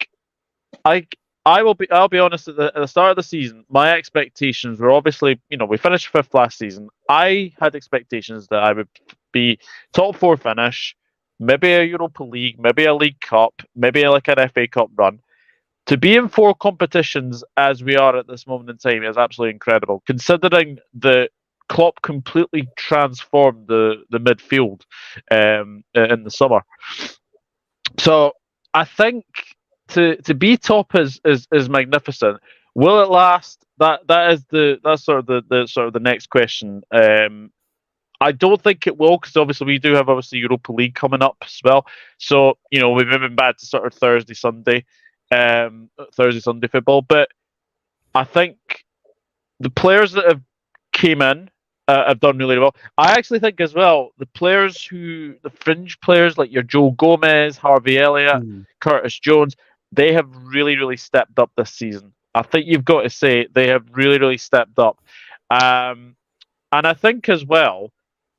Speaker 3: I'll be honest, at the start of the season, my expectations were obviously, we finished 5th last season. I had expectations that I would be top 4 finish, maybe a Europa League, maybe a League Cup, maybe like an FA Cup run. To be in 4 competitions as we are at this moment in time is absolutely incredible, considering the Klopp completely transformed the midfield in the summer. So I think to be top is magnificent. Will it last? That's sort of the next question. I don't think it will, because obviously we do have Europa League coming up as well. So we've been back to sort of Thursday Sunday football. But I think the players that have came in have done really well. I actually think as well the fringe players like your Joe Gomez, Harvey Elliott, Curtis Jones, they have really, really stepped up this season. I think you've got to say they have really, really stepped up. And I think as well,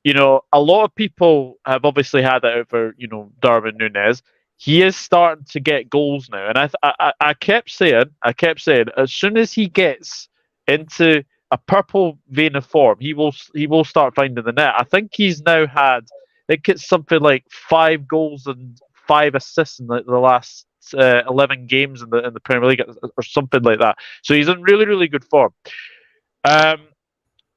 Speaker 3: a lot of people have obviously had it over, Darwin Núñez. He is starting to get goals now. And I kept saying, as soon as he gets into a purple vein of form, he will start finding the net. I think he's now had, I think it's something like 5 goals and 5 assists in the last 11 games in the Premier League or something like that. So he's in really, really good form.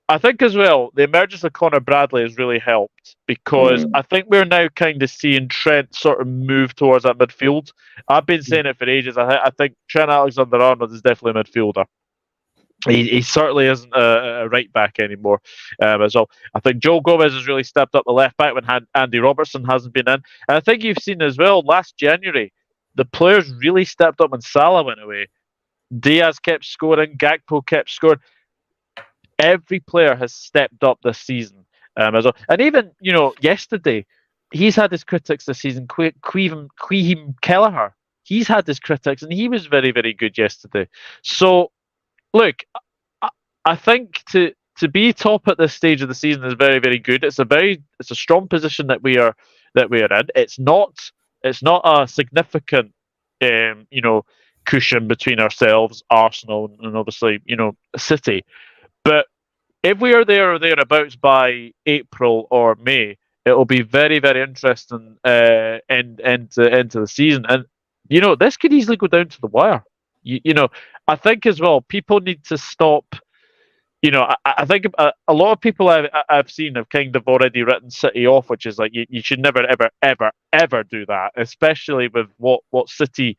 Speaker 3: I think as well, the emergence of Connor Bradley has really helped, because I think we're now kind of seeing Trent sort of move towards that midfield. I've been saying it for ages. I think Trent Alexander-Arnold is definitely a midfielder. He certainly isn't a right back anymore. As well, I think Joe Gomez has really stepped up the left back when Andy Robertson hasn't been in. And I think you've seen as well last January, the players really stepped up when Salah went away. Diaz kept scoring, Gakpo kept scoring. Every player has stepped up this season. As well. And even, yesterday, he's had his critics this season. Queeham Kelleher, he's had his critics, and he was very, very good yesterday. So, look, I think to be top at this stage of the season is very, very good. It's a strong position that we are in. It's not a significant cushion between ourselves, Arsenal, and obviously City. But if we are there or thereabouts by April or May, it'll be very, very interesting into the season. And this could easily go down to the wire. I think as well, people need to stop. I think a lot of people I've seen have kind of already written City off, which is like you should never, ever, ever, ever do that, especially with what City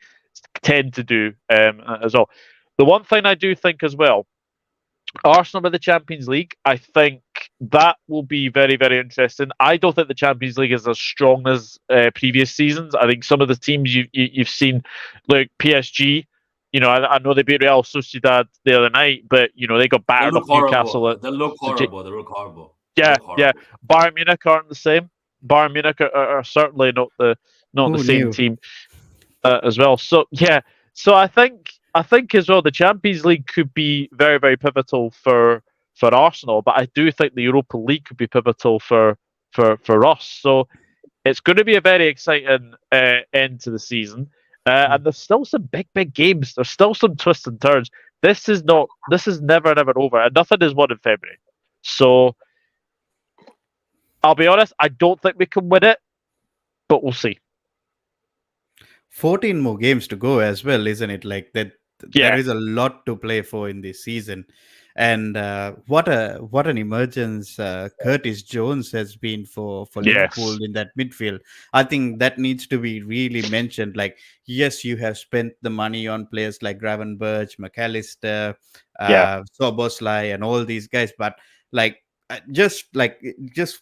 Speaker 3: tend to do as well. The one thing I do think as well, Arsenal with the Champions League, I think that will be very, very interesting. I don't think the Champions League is as strong as previous seasons. I think some of the teams you've seen, like PSG, I know they beat Real Sociedad the other night, but they got battered off Newcastle.
Speaker 1: They look horrible.
Speaker 3: Yeah. Bayern Munich aren't the same. Bayern Munich are certainly not the same team as well. So yeah, so I think as well the Champions League could be very, very pivotal for Arsenal, but I do think the Europa League could be pivotal for us. So it's going to be a very exciting end to the season. And there's still some big games. There's still some twists and turns. This is never over, and nothing is won in February. So I'll be honest, I don't think we can win it, but we'll see.
Speaker 6: 14 more games to go as well, isn't it? Like that,
Speaker 3: Yeah.
Speaker 6: there is a lot to play for in this season. And what an emergence Curtis Jones has been for Liverpool in that midfield. I think that needs to be really mentioned. Like, yes, you have spent the money on players like Gravenberch, McAllister, Soboslai, and all these guys, but just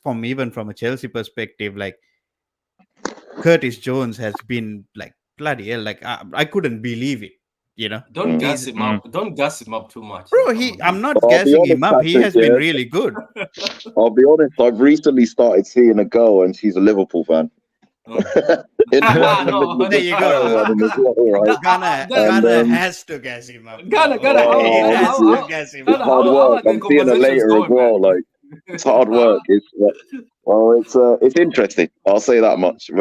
Speaker 6: from a Chelsea perspective, like Curtis Jones has been like bloody hell. Like I couldn't believe it.
Speaker 1: Don't gas him up. Don't gas him up too much.
Speaker 6: Bro, I'm not gassing him up. He has been really good.
Speaker 5: I'll be honest. I've recently started seeing a girl, and she's a Liverpool fan.
Speaker 6: There you go. Ghana has to gas him up.
Speaker 1: Ghana
Speaker 5: has to gas him up. Hard work. I'm seeing her later as well. Like, it's hard work. It's interesting. I'll say that much.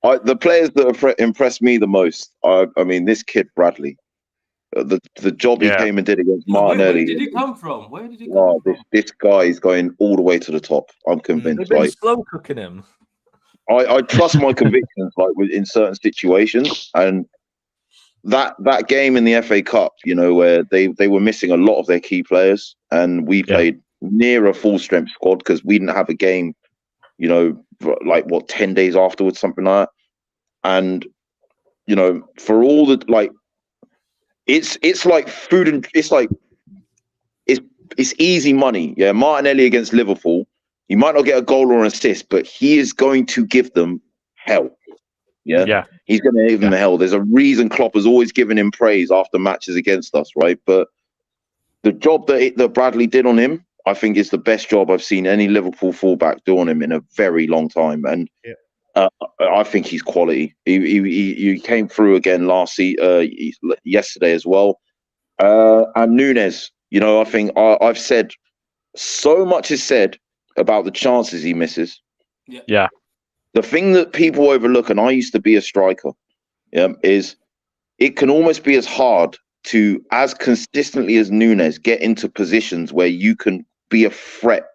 Speaker 5: But the players that have impressed me the most, I mean, this kid Bradley, the job he came and did against Martinelli.
Speaker 1: Where did he come from?
Speaker 5: This guy is going all the way to the top. I'm convinced.
Speaker 2: They've been slow cooking him.
Speaker 5: I trust my convictions, in certain situations, and that game in the FA Cup, where they were missing a lot of their key players, and we played near a full strength squad because we didn't have a game. 10 days afterwards, something like that. And, for all the, it's like food and it's easy money. Yeah. Martinelli against Liverpool, he might not get a goal or an assist, but he is going to give them hell. Yeah.
Speaker 3: Yeah.
Speaker 5: He's going to give them hell. There's a reason Klopp has always given him praise after matches against us. Right. But the job that Bradley did on him, I think it's the best job I've seen any Liverpool fullback do on him in a very long time, and I think he's quality. He came through again yesterday as well, and Nunes. I think I've said so much is said about the chances he misses.
Speaker 3: Yeah.
Speaker 5: The thing that people overlook, and I used to be a striker, is it can almost be as hard to, as consistently as Nunes, get into positions where you can be a threat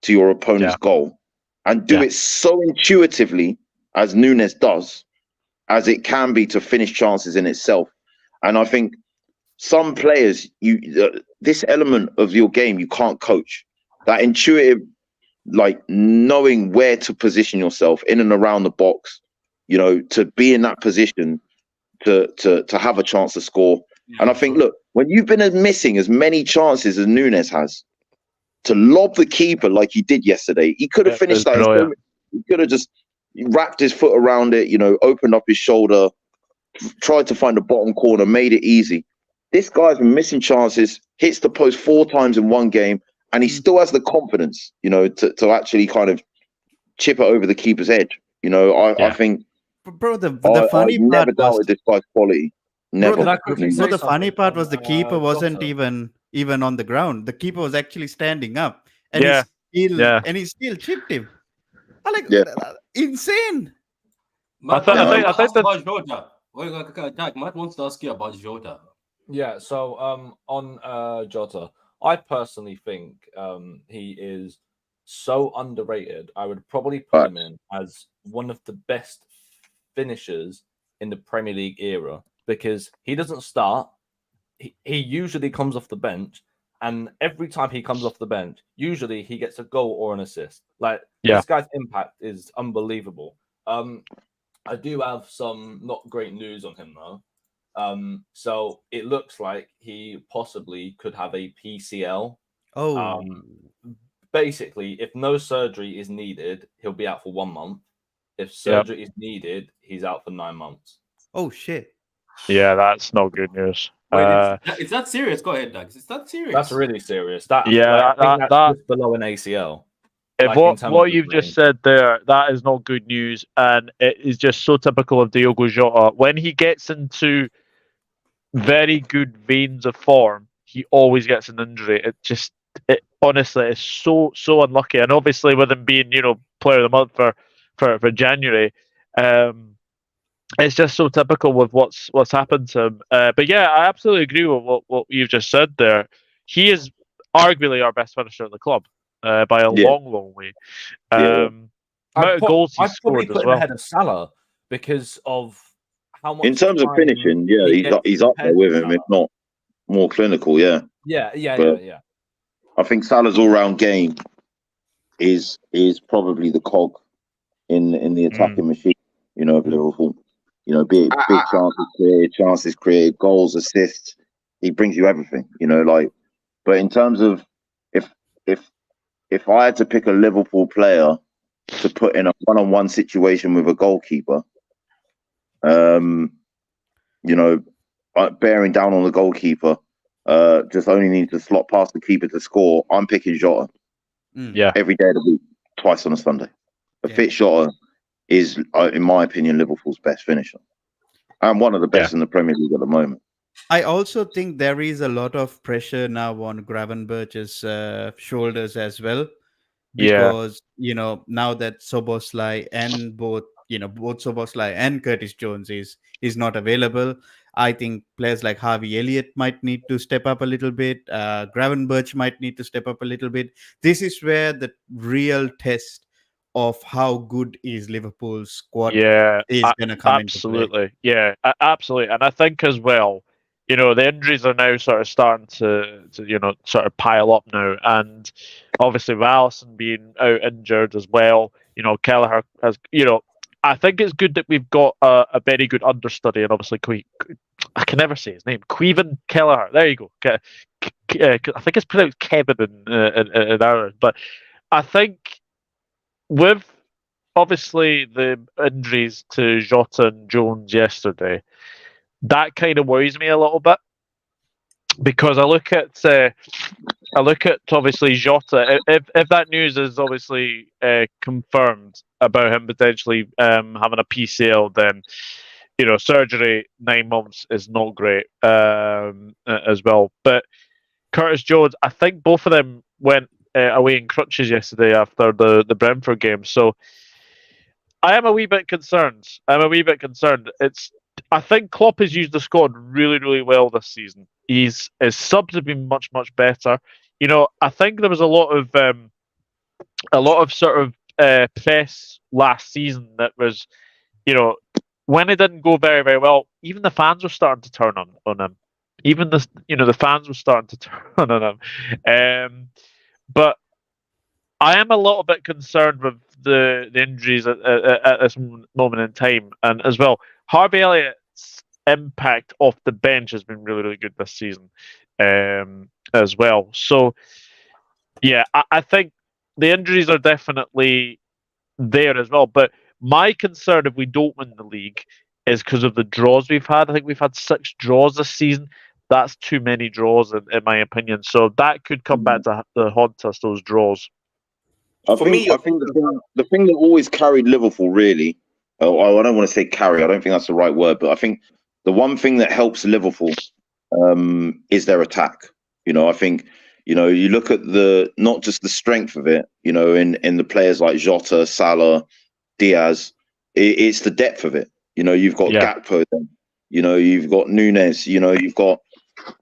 Speaker 5: to your opponent's goal and do it so intuitively as Nunes does, as it can be to finish chances in itself. And I think some players, this element of your game, you can't coach. That intuitive, knowing where to position yourself in and around the box, to be in that position to have a chance to score. And I think, look, when you've been missing as many chances as Nunes has, to lob the keeper like he did yesterday, he could have finished that. He could have just wrapped his foot around it, opened up his shoulder, tried to find the bottom corner, made it easy. This guy's been missing chances, hits the post 4 times in one game, and he still has the confidence, to actually kind of chip it over the keeper's head. I think,
Speaker 6: Bro, the
Speaker 5: I've
Speaker 6: funny part
Speaker 5: never
Speaker 6: was,
Speaker 5: doubted this guy's quality. Never.
Speaker 6: bro,
Speaker 2: Can I quickly say
Speaker 6: the funny
Speaker 2: something
Speaker 6: part
Speaker 2: on,
Speaker 6: was the keeper wasn't
Speaker 2: Jota?
Speaker 6: even on the ground. The keeper was actually standing up, and
Speaker 3: Yeah.
Speaker 6: he still chipped him. I'm like,
Speaker 5: Yeah.
Speaker 6: insane.
Speaker 1: Matt,
Speaker 3: I
Speaker 5: think
Speaker 1: ask
Speaker 3: that-
Speaker 1: about Jota. Jack, Matt wants to ask you about Jota.
Speaker 2: Yeah, so on Jota, I personally think he is so underrated. I would probably put him in as one of the best finishers in the Premier League era because he doesn't start. He usually comes off the bench, and every time he comes off the bench, usually he gets a goal or an assist. Like this guy's impact is unbelievable. I do have some not great news on him though. So it looks like he possibly could have a PCL.
Speaker 6: Oh,
Speaker 2: Basically, if no surgery is needed, he'll be out for 1 month. If surgery is needed, he's out for 9 months.
Speaker 6: oh shit.
Speaker 3: Yeah, that's not good news.
Speaker 1: Wait, it's that serious? Go ahead, Doug. It's that serious.
Speaker 2: That's really serious. I
Speaker 3: Yeah,
Speaker 2: think that's
Speaker 3: that-
Speaker 2: just below an ACL.
Speaker 3: If
Speaker 2: Like, in terms
Speaker 3: what
Speaker 2: of
Speaker 3: you've
Speaker 2: brain.
Speaker 3: just said there, that is not good news, and it is just so typical of Diogo Jota. When he gets into very good veins of form, he always gets an injury. It honestly is so unlucky, and obviously with him being player of the month for January, it's just so typical with what's happened to him. But yeah, I absolutely agree with what you've just said there. He is arguably our best finisher at the club by a long way. Amount of goals he's
Speaker 2: I'd probably
Speaker 3: scored
Speaker 2: put
Speaker 3: as
Speaker 2: him
Speaker 3: well.
Speaker 2: ahead of Salah because of how much.
Speaker 5: In terms of
Speaker 2: time
Speaker 5: finishing, yeah,
Speaker 2: he gets
Speaker 5: he's up there
Speaker 2: compared
Speaker 5: with
Speaker 2: to
Speaker 5: him, if
Speaker 2: Salah.
Speaker 5: not more clinical. Yeah, But-
Speaker 2: yeah.
Speaker 5: I think Salah's all-round game is probably the cog in the attacking machine. Of Liverpool. Be it big chances created, goals, assists. He brings you everything. But in terms of if I had to pick a Liverpool player to put in a one-on-one situation with a goalkeeper, bearing down on the goalkeeper, just only needs to slot past the keeper to score. I'm picking Jota.
Speaker 3: Yeah.
Speaker 5: Every day of the week, twice on a Sunday. A fit Jota is, in my opinion, Liverpool's best finisher, and one of the best in the Premier League at the moment.
Speaker 6: I also think there is a lot of pressure now on Gravenberch's shoulders as well, because now that Soboslai and both Soboslai and Curtis Jones is not available. I think players like Harvey Elliott might need to step up a little bit. Gravenberch might need to step up a little bit. This is where the real test of how good is Liverpool's squad is going to come into play.
Speaker 3: Yeah, absolutely. And I think as well, the injuries are now sort of starting to sort of pile up now, and obviously with Alisson being out injured as well, Kelleher has, I think it's good that we've got a very good understudy, and obviously I can never say his name, Caoimhin Kelleher. There you go. I think it's pronounced Kevin in ours, but I think with obviously the injuries to Jota and Jones yesterday, that kind of worries me a little bit, because I look at obviously Jota. If that news is obviously confirmed about him potentially having a PCL, then surgery 9 months is not great as well. But Curtis Jones, I think both of them went away in crutches yesterday after the Brentford game, so I am a wee bit concerned. I think Klopp has used the squad really, really well this season. His subs have been much, much better. I think there was a lot of sort of press last season that was, when it didn't go very, very well, even the fans were starting to turn on him. Even the fans were starting to turn on him. But I am a little bit concerned with the injuries at this moment in time, and as well, Harvey Elliott's impact off the bench has been really, really good this season, as well. So, yeah, I think the injuries are definitely there as well. But my concern, if we don't win the league, is because of the draws we've had. I think we've had 6 draws this season. That's too many draws, in my opinion. So that could come back to haunt us, those draws.
Speaker 5: I think the thing that always carried Liverpool, really, I don't want to say carry, I don't think that's the right word, but I think the one thing that helps Liverpool is their attack. I think, you look at not just the strength of it, in the players like Jota, Salah, Diaz, it's the depth of it. You've got Gakpo, then, you've got Nunes, you've got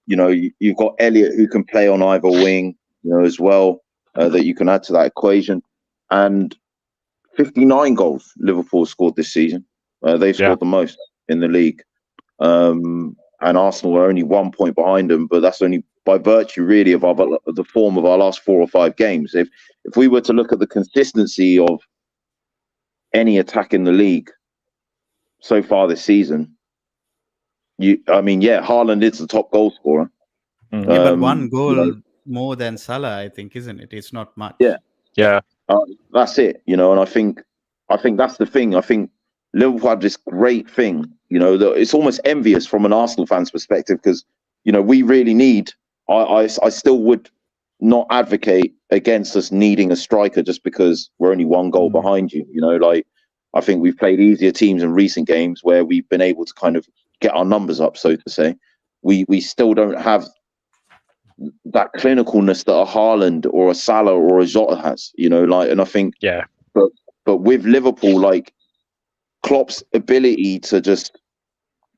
Speaker 5: Elliott, who can play on either wing, as well, that you can add to that equation. And 59 goals Liverpool scored this season. They've scored the most in the league. And Arsenal are only 1 point behind them, but that's only by virtue, really, of the form of our last 4 or 5 games. If we were to look at the consistency of any attack in the league so far this season, Haaland is the top goal scorer.
Speaker 6: But 1 goal more than Salah, I think, isn't it? It's not much.
Speaker 3: Yeah.
Speaker 5: That's it, and I think that's the thing. I think Liverpool have this great thing, that it's almost envious from an Arsenal fan's perspective, because we really need. I still would not advocate against us needing a striker just because we're only 1 goal behind you. I think we've played easier teams in recent games where we've been able to kind of get our numbers up, so to say. We still don't have that clinicalness that a Haaland or a Salah or a Jota has, and I think, but with Liverpool, Klopp's ability to just,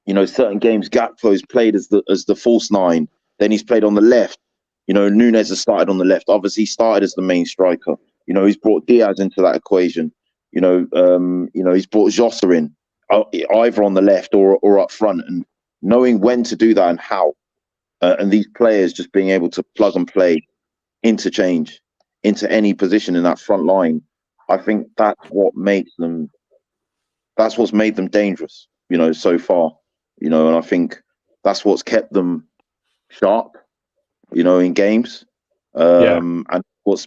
Speaker 5: certain games, Gakpo's played as the false 9, then he's played on the left. Nunes has started on the left. Obviously, he started as the main striker. He's brought Diaz into that equation. He's brought Jota in, either on the left or up front, and knowing when to do that and how. And these players just being able to plug and play, interchange into any position in that front line. I think that's what's made them dangerous, so far, and I think that's what's kept them sharp, in games, and what's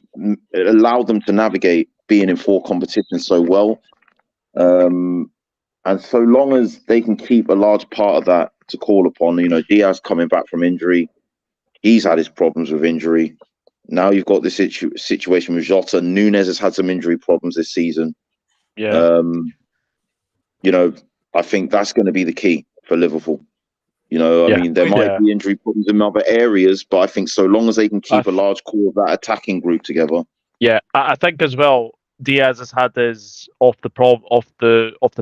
Speaker 5: allowed them to navigate being in 4 competitions so well. And so long as they can keep a large part of that to call upon, Diaz coming back from injury, he's had his problems with injury. Now you've got this situation with Jota. Nunes has had some injury problems this season. I think that's going to be the key for Liverpool. I mean, there might be injury problems in other areas, but I think so long as they can keep a large core of that attacking group together.
Speaker 3: Yeah, I think as well, Diaz has had his off the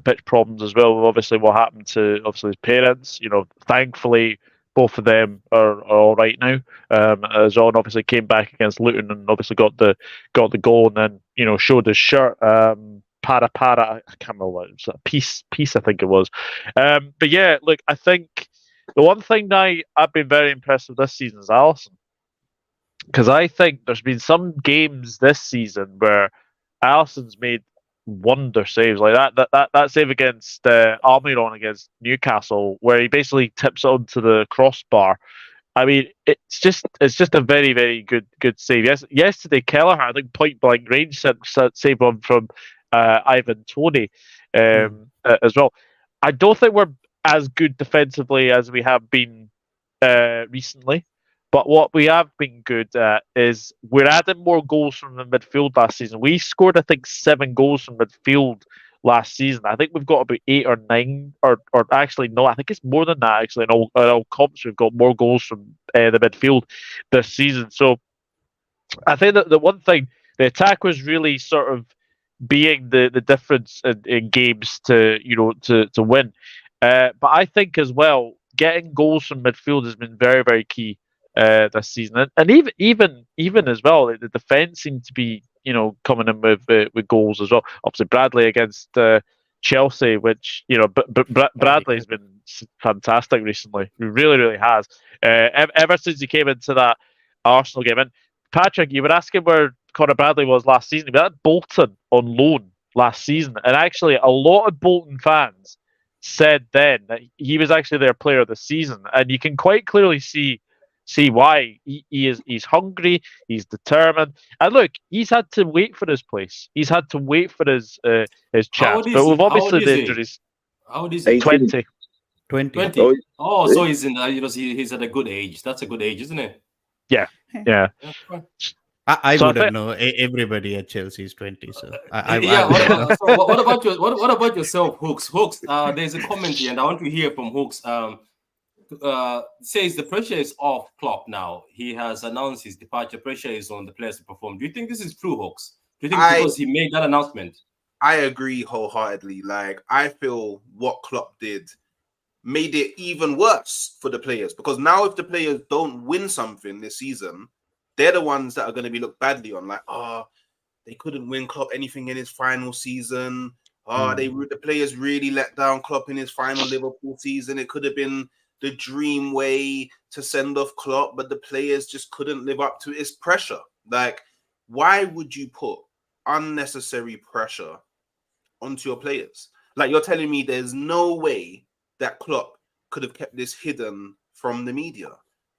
Speaker 3: pitch problems as well. Obviously, what happened to his parents. Thankfully, both of them are all right now. Zon obviously came back against Luton and obviously got the goal, and then showed his shirt. Para, I can't remember what it was. Peace, I think it was. But yeah, look, I think the one thing I've been very impressed with this season is Alisson, because I think there's been some games this season where Alisson's made wonder saves, like that save against Almiron against Newcastle, where he basically tips it onto the crossbar. I mean, it's just a very, very good save. Yesterday, Kelleher, I think, point blank range save one from Ivan Toney as well. I don't think we're as good defensively as we have been recently. But what we have been good at is we're adding more goals from the midfield last season. We scored, I think, 7 goals from midfield last season. I think we've got about 8 or 9, or actually no, I think it's more than that. Actually, in all comps, we've got more goals from the midfield this season. So I think that the one thing, the attack was really sort of being the difference in games to win. But I think as well, getting goals from midfield has been very, very key this season, and even as well, the defense seemed to be coming in with goals as well. Obviously, Bradley against Chelsea, which Bradley's been fantastic recently. He really, really has. Ever since he came into that Arsenal game. And Patrick, you were asking where Conor Bradley was last season. He was at Bolton on loan last season, and actually, a lot of Bolton fans said then that he was actually their player of the season, and you can quite clearly see why. He's hungry, he's determined, and look, he's had to wait for his place. He's had to wait for his chance. But with obviously the injuries,
Speaker 1: How old is he?
Speaker 5: 18.
Speaker 3: 20.
Speaker 6: 20.
Speaker 1: 20. Oh, so
Speaker 5: really?
Speaker 1: he's in. He's at a good age. That's a good age, isn't it?
Speaker 3: Yeah.
Speaker 1: Yeah, fine.
Speaker 6: I
Speaker 3: So I
Speaker 6: wouldn't
Speaker 3: think-
Speaker 6: know. Everybody at Chelsea is 20, so I
Speaker 1: Yeah.
Speaker 6: wouldn't know.
Speaker 1: What about what about yourself, Hooks? Hooks. There's a comment here, and I want to hear from Hooks. Says the pressure is off Klopp now. He has announced his departure. Pressure is on the players to perform. Do you think this is true, Hooks? Do you think because he made that announcement?
Speaker 4: I agree wholeheartedly. Like, I feel what Klopp did made it even worse for the players, because now if the players don't win something this season, they're the ones that are going to be looked badly on. Like, oh, they couldn't win Klopp anything in his final season. Oh, the players really let down Klopp in his final Liverpool season. It could have been the dream way to send off Klopp, but the players just couldn't live up to it. It's pressure. Like, why would you put unnecessary pressure onto your players? Like, you're telling me there's no way that Klopp could have kept this hidden from the media?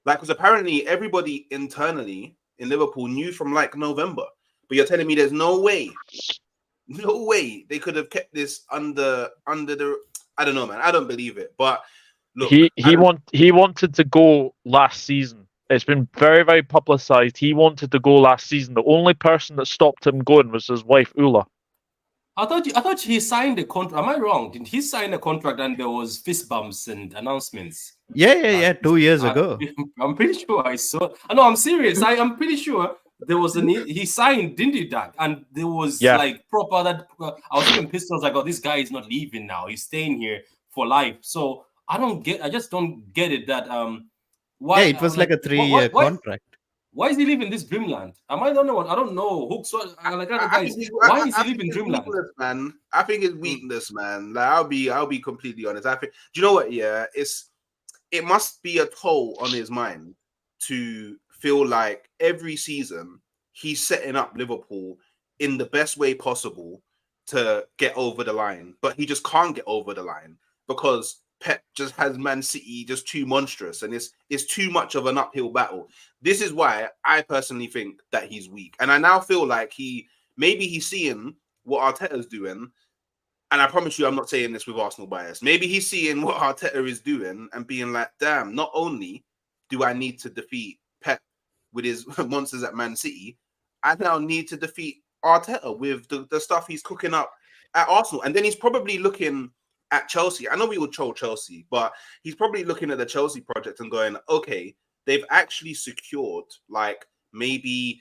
Speaker 4: Like, because apparently everybody internally in Liverpool knew from like November, but you're telling me there's no way they could have kept this under the. I don't know, man. I don't believe it. But look,
Speaker 3: he wanted to go last season. It's been very, very publicized. He wanted to go last season. The only person that stopped him going was his wife Ula.
Speaker 1: I thought he signed a contract. Am I wrong? Did he sign a contract and there was fist bumps and announcements?
Speaker 6: Yeah. 2 years ago.
Speaker 1: I'm pretty sure I saw. No, I'm serious. I'm pretty sure there was he signed, didn't he, Doug? And there was like proper that. I was even pissed. I was like, oh, this guy is not leaving now. He's staying here for life. So I just don't get it. That why?
Speaker 6: Yeah, it was like a 3-year contract.
Speaker 1: Why is he leaving this dreamland? Am I the only one? I don't know. Hooks, like other guys. Why is he leaving dreamland?
Speaker 4: Man, I think it's weakness, man. Like, I'll be completely honest. I think. Do you know what? Yeah, it must be a toll on his mind to feel like every season he's setting up Liverpool in the best way possible to get over the line, but he just can't get over the line because Pep just has Man City just too monstrous, and it's too much of an uphill battle. This is why I personally think that he's weak, and I now feel like he's seeing what Arteta's doing, and I promise you, I'm not saying this with Arsenal bias. Maybe he's seeing what Arteta is doing and being like, "Damn! Not only do I need to defeat Pep with his monsters at Man City, I now need to defeat Arteta with the stuff he's cooking up at Arsenal." And then he's probably looking at Chelsea. I know we would troll Chelsea, but he's probably looking at the Chelsea project and going, okay, they've actually secured like maybe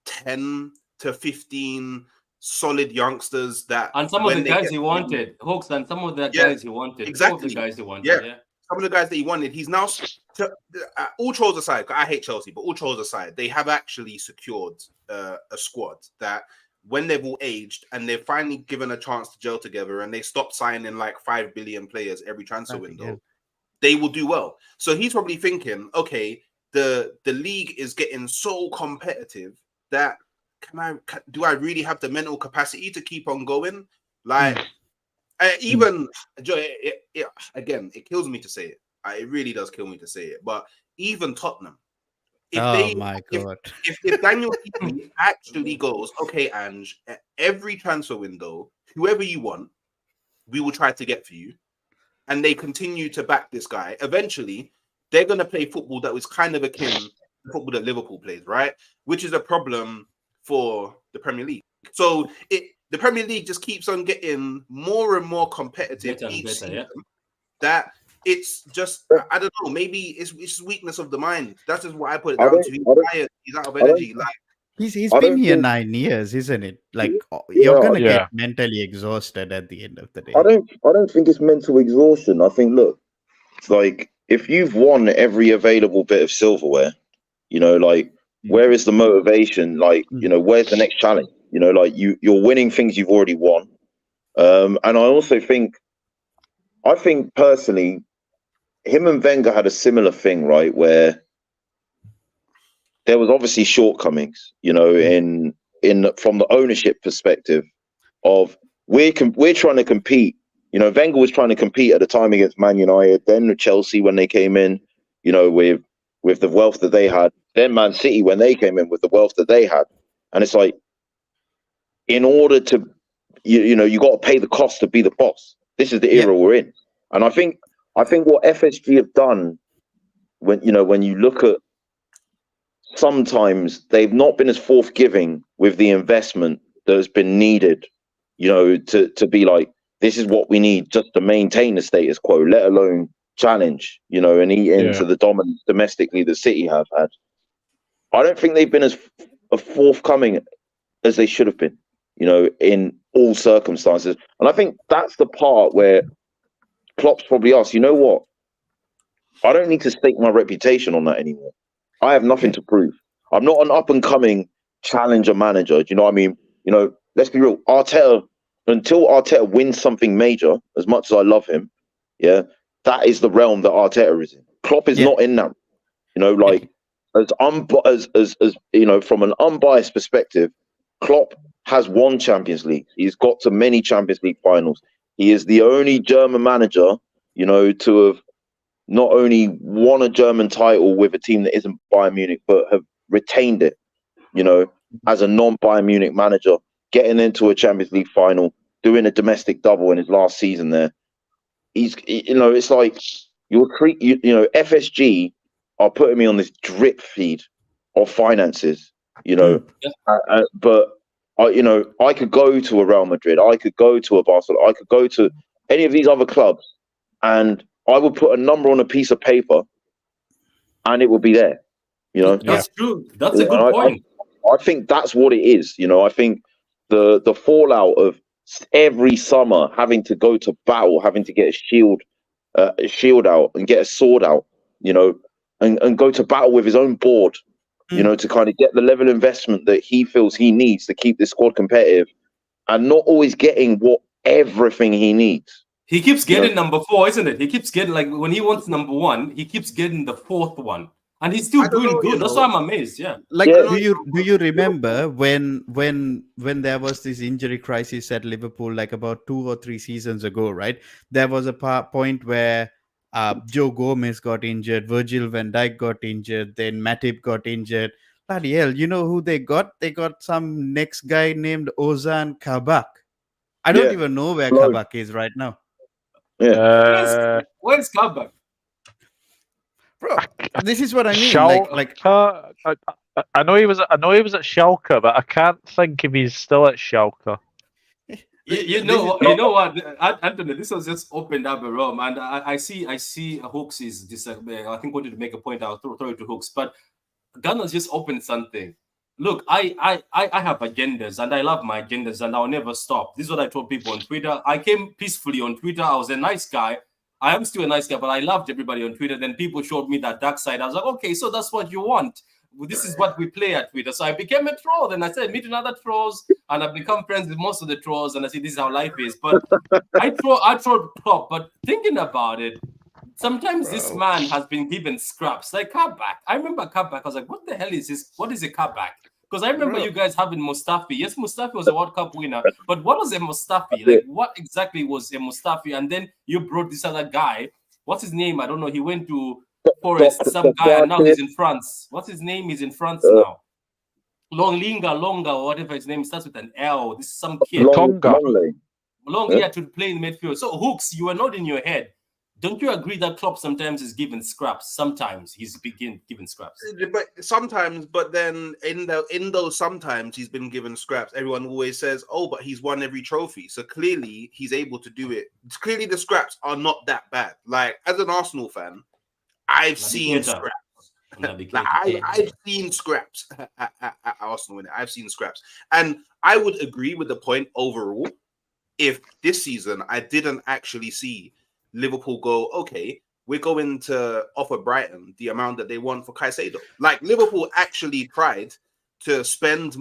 Speaker 4: 10 to 15 solid youngsters that,
Speaker 1: and some of the guys he wanted, Hooks, and some of the guys he wanted,
Speaker 4: exactly.
Speaker 1: Some of the guys he wanted,
Speaker 4: yeah. Some of the guys that he wanted, he's now, all trolls aside, I hate Chelsea, but all trolls aside, they have actually secured a squad that when they've all aged and they've finally given a chance to gel together and they stop signing like 5 billion players every transfer window, they will do well. So he's probably thinking, okay, the league is getting so competitive that do I really have the mental capacity to keep on going? Like, even again, it kills me to say it. It really does kill me to say it. But even Tottenham, if Daniel actually goes, okay, Ange, at every transfer window, whoever you want, we will try to get for you, and they continue to back this guy, eventually they're going to play football that was kind of akin to the football that Liverpool plays, right? Which is a problem for the Premier League. So the Premier League just keeps on getting more and more competitive each season. That it's just, I don't know, maybe it's weakness of the mind. That's just what I put it down to. He's tired, he's out of energy. Like,
Speaker 6: he's been here 9 years, isn't it? Like, you're gonna get mentally exhausted at the end of the day.
Speaker 5: I don't think it's mental exhaustion. I think, look, it's like if you've won every available bit of silverware, you know, like where is the motivation? Like, you know, where's the next challenge? You know, like you're winning things you've already won. And I also think personally, him and Wenger had a similar thing, right? Where there was obviously shortcomings, you know, in from the ownership perspective of we're trying to compete. You know, Wenger was trying to compete at the time against Man United, then Chelsea when they came in, you know, with the wealth that they had, then Man City when they came in with the wealth that they had. And it's like, in order to, you know, you got to pay the cost to be the boss. This is the
Speaker 6: Yep.
Speaker 5: era we're in. And I think what FSG have done, when you look at, sometimes they've not been as forthgiving with the investment that has been needed, to be like, this is what we need just to maintain the status quo, let alone challenge, and eat into the dominance domestically that City have had. I don't think they've been as forthcoming as they should have been, in all circumstances. And I think that's the part where Klopp's probably asked, you know what? I don't need to stake my reputation on that anymore. I have nothing to prove. I'm not an up and coming challenger manager. Do you know what I mean? Let's be real. Arteta, until Arteta wins something major, as much as I love him, that is the realm that Arteta is in. Klopp is not in that. From an unbiased perspective, Klopp has won Champions League. He's got to many Champions League finals. He is the only German manager, to have not only won a German title with a team that isn't Bayern Munich, but have retained it, as a non-Bayern Munich manager, getting into a Champions League final, doing a domestic double in his last season there. It's like FSG are putting me on this drip feed of finances, but I could go to a Real Madrid, I could go to a Barcelona, I could go to any of these other clubs, and I would put a number on a piece of paper, and it would be there.
Speaker 1: That's true. That's a good point.
Speaker 5: I think that's what it is. I think the fallout of every summer having to go to battle, having to get a shield out and get a sword out, and go to battle with his own board, to kind of get the level of investment that he feels he needs to keep this squad competitive, and not always getting everything he needs.
Speaker 1: He keeps getting number 4, isn't it? He keeps getting, like, when he wants number 1, he keeps getting the 4th one, and he's still doing good. That's why I'm amazed. Yeah.
Speaker 6: Like, do you remember when there was this injury crisis at Liverpool, like about 2 or 3 seasons ago, right? There was a point where Joe Gomez got injured, Virgil van Dijk got injured, then Matip got injured. Bloody hell, you know who they got? They got some next guy named Ozan Kabak. I don't even know where Kabak is right now.
Speaker 5: Yeah.
Speaker 1: Where's Kabak?
Speaker 6: Bro, this is what I mean.
Speaker 3: I know he was at Schalke, but I can't think if he's still at Schalke.
Speaker 1: You know what, Anthony? This was just opened up a realm, and I see Hooks is this. I think wanted to make a point. I'll throw it to Hooks, but Ghana's just opened something. Look, I have agendas, and I love my agendas, and I'll never stop. This is what I told people on Twitter. I came peacefully on Twitter. I was a nice guy. I am still a nice guy, but I loved everybody on Twitter. Then people showed me that dark side. I was like, okay, so that's what you want. Well, this is what we play at Twitter. So I became a troll. Then I said, meeting other trolls, and I've become friends with most of the trolls. And I see this is how life is. But I troll Klopp. But thinking about it, sometimes this man has been given scraps, like Kabak. I remember Kabak. I was like, what the hell is this? What is a Kabak? Because I remember you guys having Mustafi. Yes, Mustafi was a World Cup winner. But what was a Mustafi? Like, what exactly was a Mustafi? And then you brought this other guy. What's his name? I don't know. He went to Forest, some guy, and now he's in France. What's his name? He's in France now. Longa, or whatever his name starts with an L. This is some kid. Longa to play in midfield. So, Hooks, you are not in your head. Don't you agree that Klopp sometimes is given scraps? Sometimes he's given scraps.
Speaker 4: But then in those sometimes he's been given scraps. Everyone always says, "Oh, but he's won every trophy." So clearly he's able to do it. Clearly the scraps are not that bad. Like, as an Arsenal fan, I've seen scraps. I've seen scraps at Arsenal. I've seen scraps, and I would agree with the point overall. If this season I didn't actually see Liverpool go, okay, we're going to offer Brighton the amount that they want for Caicedo. Like, Liverpool actually tried to spend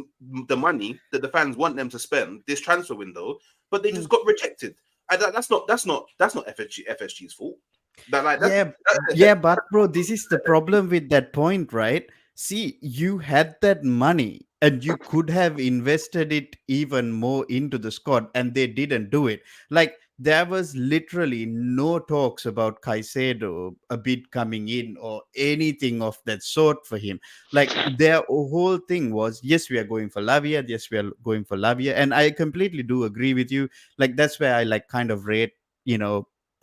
Speaker 4: the money that the fans want them to spend this transfer window, but they just got rejected. That's not FSG's fault.
Speaker 6: But bro, this is the problem with that point, right? See, you had that money and you could have invested it even more into the squad, and they didn't do it. Like, there was literally no talks about Caicedo a bid coming in or anything of that sort for him. Like, their whole thing was, yes, we are going for Lavia. Yes, we are going for Lavia. And I completely do agree with you. Like, that's where I kind of rate,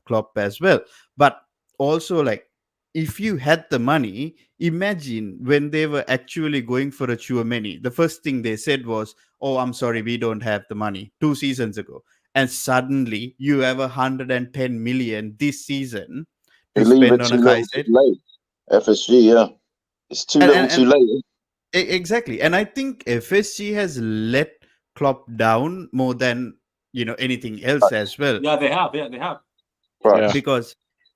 Speaker 6: Klopp as well. But also, like, if you had the money, imagine when they were actually going for a Tchouaméni, the first thing they said was, "Oh, I'm sorry, we don't have the money," 2 seasons ago. And suddenly you have 110 million this season
Speaker 5: They
Speaker 6: to
Speaker 5: leave
Speaker 6: spend
Speaker 5: it
Speaker 6: on
Speaker 5: too
Speaker 6: a
Speaker 5: little too
Speaker 6: Kaiser.
Speaker 5: late. FSG, yeah. It's too
Speaker 6: And,
Speaker 5: little
Speaker 6: and,
Speaker 5: too
Speaker 6: and
Speaker 5: late.
Speaker 6: exactly. And I think FSG has let Klopp down more than anything else as well.
Speaker 1: Yeah, they have. Yeah, they have.
Speaker 3: Yeah.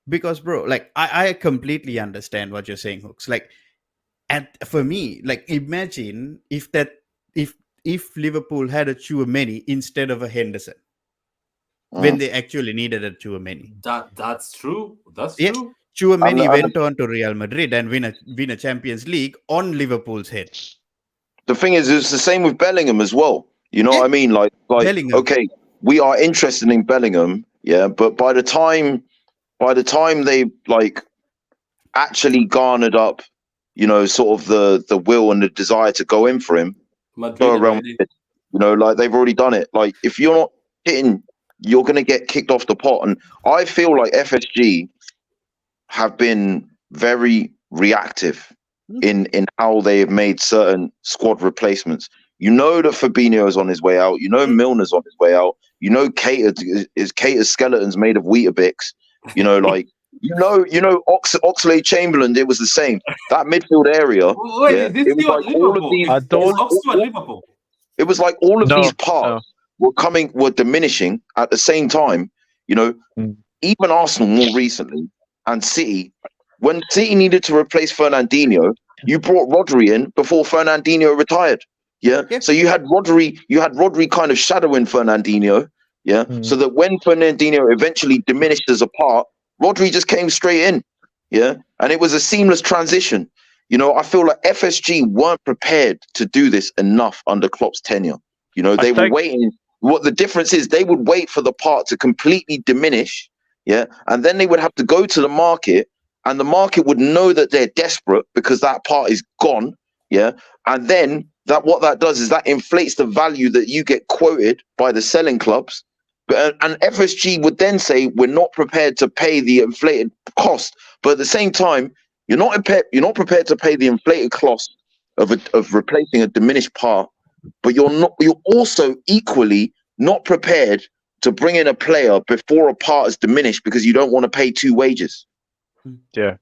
Speaker 6: Because bro, like, I completely understand what you're saying, Hooks. Like, and for me, like, imagine if Liverpool had a Tchouaméni instead of a Henderson when
Speaker 5: Mm.
Speaker 6: they actually needed a Tchouaméni.
Speaker 1: That's true. That's
Speaker 6: Yeah,
Speaker 1: true.
Speaker 6: Tchouaméni
Speaker 5: And
Speaker 6: went on to Real Madrid and win a Champions League on Liverpool's head.
Speaker 5: the thing is, it's the same with Bellingham as well. You know
Speaker 6: Yeah,
Speaker 5: what I mean? Like,
Speaker 6: Bellingham.
Speaker 5: okay, we are interested in Bellingham, yeah, but by the time they like actually garnered up, sort of the will and the desire to go in for him,
Speaker 1: Madrid
Speaker 5: go
Speaker 1: and
Speaker 5: around,
Speaker 1: ready.
Speaker 5: like they've already done it. Like, if you're not hitting, you're gonna get kicked off the pot. And I feel like FSG have been very reactive in how they have made certain squad replacements. You know that Fabinho is on his way out. You know Milner's on his way out. You know Cater's skeleton's made of Weetabix. Like Oxlade Chamberlain. It was the same. That midfield area.
Speaker 1: Wait,
Speaker 5: Yeah,
Speaker 1: is this
Speaker 5: it was
Speaker 1: still at
Speaker 5: like all of
Speaker 1: Liverpool?
Speaker 5: these.
Speaker 3: I don't-
Speaker 1: Is Oxford at Liverpool?
Speaker 5: It was like all of
Speaker 3: No,
Speaker 5: these parts were diminishing at the same time.
Speaker 3: Mm.
Speaker 5: Even Arsenal more recently and City, when City needed to replace Fernandinho, you brought Rodri in before Fernandinho retired. Yeah.
Speaker 6: Yeah.
Speaker 5: So you had Rodri kind of shadowing Fernandinho. Yeah.
Speaker 3: Mm.
Speaker 5: So that when Fernandinho eventually diminished as a part, Rodri just came straight in. Yeah. And it was a seamless transition. I feel like FSG weren't prepared to do this enough under Klopp's tenure. They were waiting. What the difference is, they would wait for the part to completely diminish. Yeah. And then they would have to go to the market, and the market would know that they're desperate because that part is gone. Yeah. And then what that does is that inflates the value that you get quoted by the selling clubs. And FSG would then say, we're not prepared to pay the inflated cost. But at the same time, you're not prepared to pay the inflated cost of replacing a diminished part, but you're also equally not prepared to bring in a player before a part is diminished because you don't want to pay two wages.
Speaker 3: Yeah.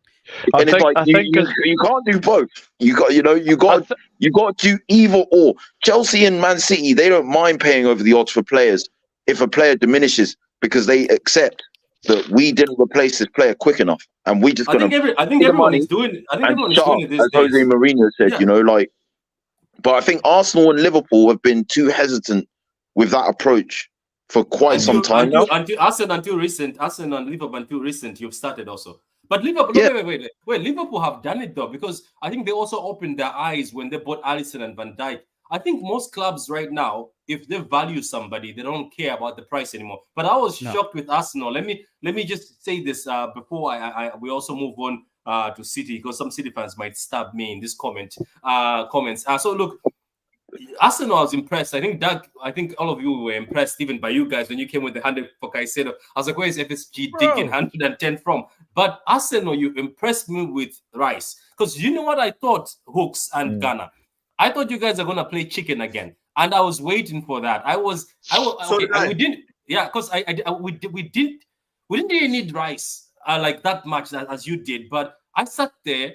Speaker 5: And it's like you can't do both. You got to do either or. Chelsea and Man City, they don't mind paying over the odds for players if a player diminishes because they accept that we didn't replace this player quick enough, and we just
Speaker 1: I think everyone is doing. I think everyone is doing it these
Speaker 5: as Jose
Speaker 1: days.
Speaker 5: Mourinho said,
Speaker 1: Yeah.
Speaker 5: But I think Arsenal and Liverpool have been too hesitant with that approach for quite some time now.
Speaker 1: Until Arsenal and Liverpool until recent, you've started also. But Liverpool,
Speaker 5: Yeah.
Speaker 1: wait, Liverpool have done it though, because I think they also opened their eyes when they bought Alisson and Van Dijk. I think most clubs right now, if they value somebody, they don't care about the price anymore. But I was shocked with Arsenal. Let me just say this before we also move on to City, because some City fans might stab me in this comments. So look, Arsenal was impressed. I think all of you were impressed, even by you guys, when you came with the 100 for Caicedo. I was like, where is FSG digging 110 from? But Arsenal, you impressed me with Rice. Because you know what I thought, Hooks and Ghana? I thought you guys are going to play chicken again. And I was waiting for that. We didn't, because we didn't really need Rice like that much as you did. But I sat there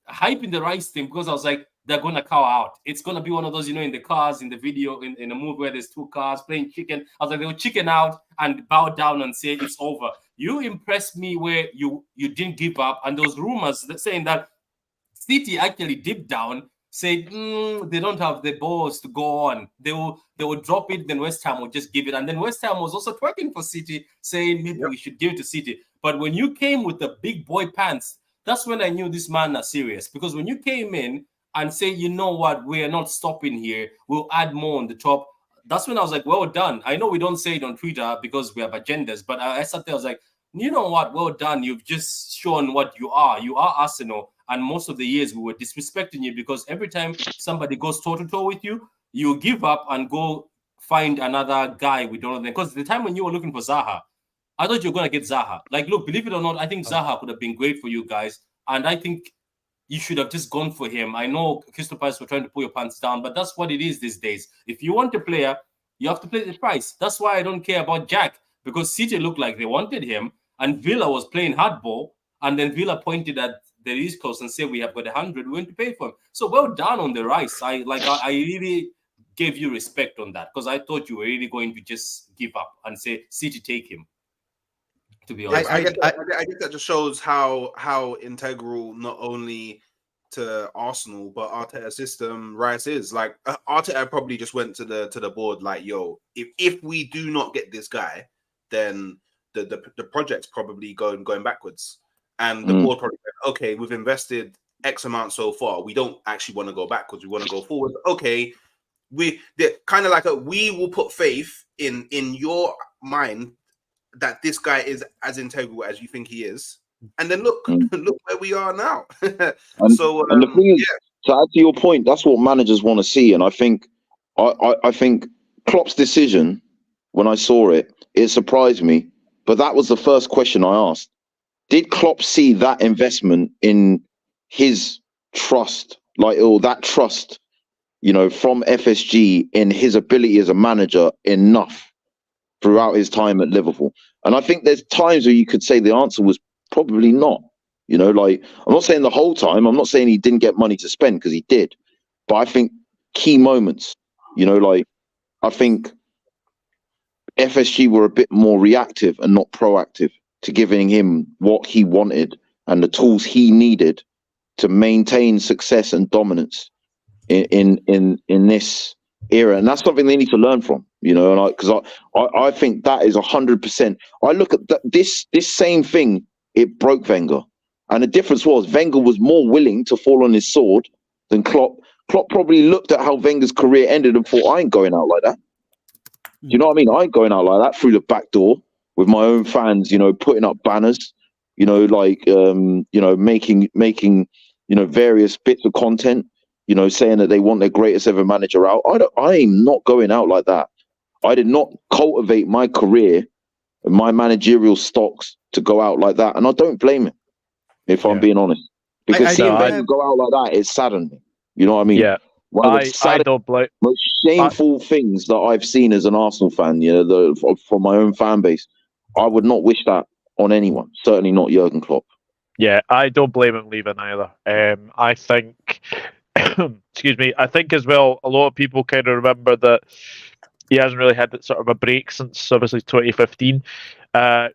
Speaker 1: hyping the Rice team because I was like, they're going to cow out. It's going to be one of those, in the cars, in the video, in a movie where there's two cars playing chicken. I was like, they'll chicken out and bow down and say it's over. You impressed me where you didn't give up. And those rumors saying that City actually deep down said they don't have the balls to go on. They will drop it, then West Ham will just give it. And then West Ham was also twerking for City, saying maybe we should give it to City. But when you came with the big boy pants, that's when I knew this man is serious. Because when you came in and say, you know what, we are not stopping here, we'll add more on the top, that's when I was like, well done. I know we don't say it on Twitter because we have agendas, but I sat there, I was like, you know what, well done. You've just shown what you are. You are Arsenal. And most of the years we were disrespecting you because every time somebody goes toe-to-toe with you, you give up and go find another guy we don't know. Because the time when you were looking for Zaha, I thought you were going to get Zaha. Like, look, believe it or not, I think Zaha could have been great for you guys. And I think you should have just gone for him. I know Crystal Palace were trying to pull your pants down, but that's what it is these days. If you want a player, you have to pay the price. That's why I don't care about Jack, because City looked like they wanted him, and Villa was playing hardball, and then Villa pointed at the East Coast and said, we have got 100, we want to pay for him. So well done on the Rice. I really gave you respect on that, because I thought you were really going to just give up and say, City, take him. To be honest,
Speaker 4: I guess that just shows how integral not only to Arsenal but Arteta's system Rice is. Like Arteta probably just went to the board like, yo, if we do not get this guy, then the project's probably going backwards. And the board probably said, okay, we've invested X amount so far. We don't actually want to go backwards. We want to go forward. Okay, they're kind of like we will put faith in your mind that this guy is as integral as you think he is, and then look where we are now.
Speaker 5: And the thing is, to add to your point, that's what managers want to see. And I think Klopp's decision, when I saw it, it surprised me. But that was the first question I asked: did Klopp see that investment in his trust, that trust, from FSG in his ability as a manager enough throughout his time at Liverpool? And I think there's times where you could say the answer was probably not. I'm not saying the whole time. I'm not saying he didn't get money to spend, because he did. But I think key moments, I think FSG were a bit more reactive and not proactive to giving him what he wanted and the tools he needed to maintain success and dominance in this era. And that's something they need to learn from, because I think that is 100%. I look at this same thing, it broke Wenger. And the difference was Wenger was more willing to fall on his sword than Klopp. Klopp probably looked at how Wenger's career ended and thought, I ain't going out like that. Do you know what I mean? I ain't going out like that through the back door with my own fans, putting up banners, making various bits of content, saying that they want their greatest ever manager out. I am not going out like that. I did not cultivate my career and my managerial stocks to go out like that. And I don't blame him, if I'm being honest. Because seeing them go out like that, it saddened me. You know what I mean?
Speaker 3: Yeah.
Speaker 5: One of the most shameful things that I've seen as an Arsenal fan, from my own fan base. I would not wish that on anyone. Certainly not Jurgen Klopp.
Speaker 3: Yeah, I don't blame him leaving either. I think, excuse me, I think as well, a lot of people kind of remember that he hasn't really had that sort of a break since obviously 2015.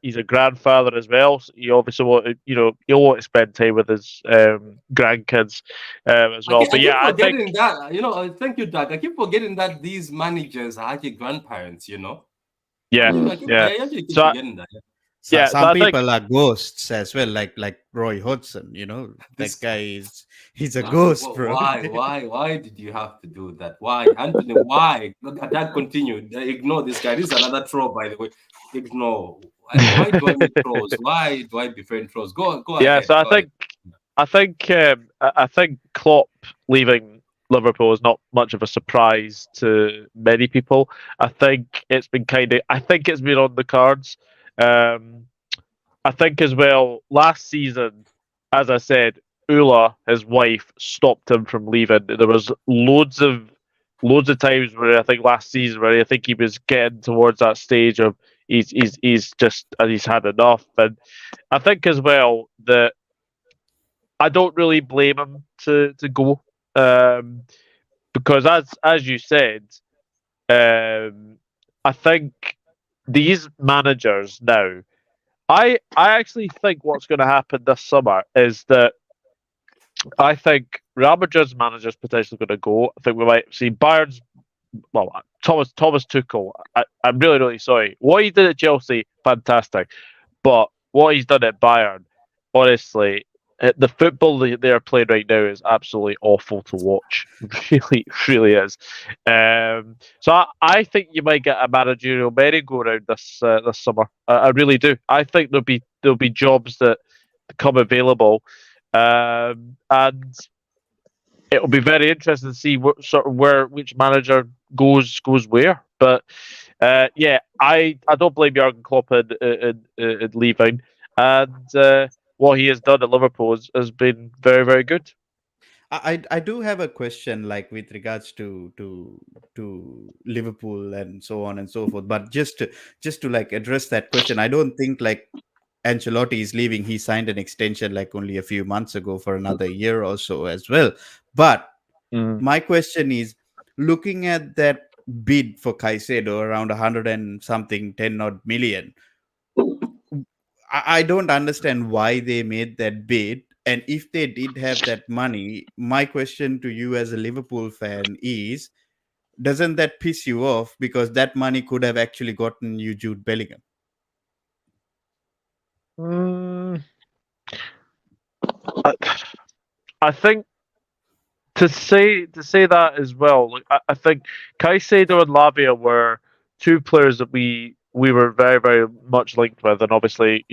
Speaker 3: He's a grandfather as well. So he obviously he'll want to spend time with his grandkids as well. But yeah, I think
Speaker 1: that. Thank you, Doug. I keep forgetting that these managers are actually grandparents.
Speaker 3: Yeah,
Speaker 1: So
Speaker 6: some people are ghosts as well, like Roy Hodgson. This guy he's a ghost, bro.
Speaker 1: Why did you have to do that? Why, Anthony? Why? That continued. Ignore this guy. This is another troll, by the way. Ignore. Why do I need trolls? Why do I befriend trolls? Go
Speaker 3: yeah,
Speaker 1: ahead.
Speaker 3: So I think Klopp leaving Liverpool is not much of a surprise to many people. I think it's been on the cards. I think as well, last season, as I said, Ula, his wife, stopped him from leaving. There was loads of times where I think last season where I think he was getting towards that stage of he's had enough. And I think as well that I don't really blame him to go, because as you said, I think these managers now, I actually think what's going to happen this summer is that I think Real Madrid's manager's potentially going to go. I think we might see Bayern's, Thomas Tuchel. I'm really, really sorry. What he did at Chelsea, fantastic. But what he's done at Bayern, honestly, the football they're playing right now is absolutely awful to watch. Really, really is. So I think you might get a managerial merry-go-round this summer. I really do. I think there'll be jobs that become available, and it'll be very interesting to see which manager goes where. But Yeah, I don't blame Jurgen Klopp in leaving, and what he has done at Liverpool has been very, very good.
Speaker 6: I do have a question, like with regards to Liverpool and so on and so forth. But just to like address that question, I don't think like Ancelotti is leaving. He signed an extension like only a few months ago for another year or so as well. But
Speaker 3: Mm.
Speaker 6: my question is, looking at that bid for Caicedo around 100 and something 10 odd million, I don't understand why they made that bid. And if they did have that money, my question to you as a Liverpool fan is, doesn't that piss you off? Because that money could have actually gotten you Jude Bellingham.
Speaker 3: Mm, I, I think to say that as well. Like, I think Caicedo and Lavia were two players that we were very, very much linked with, and obviously,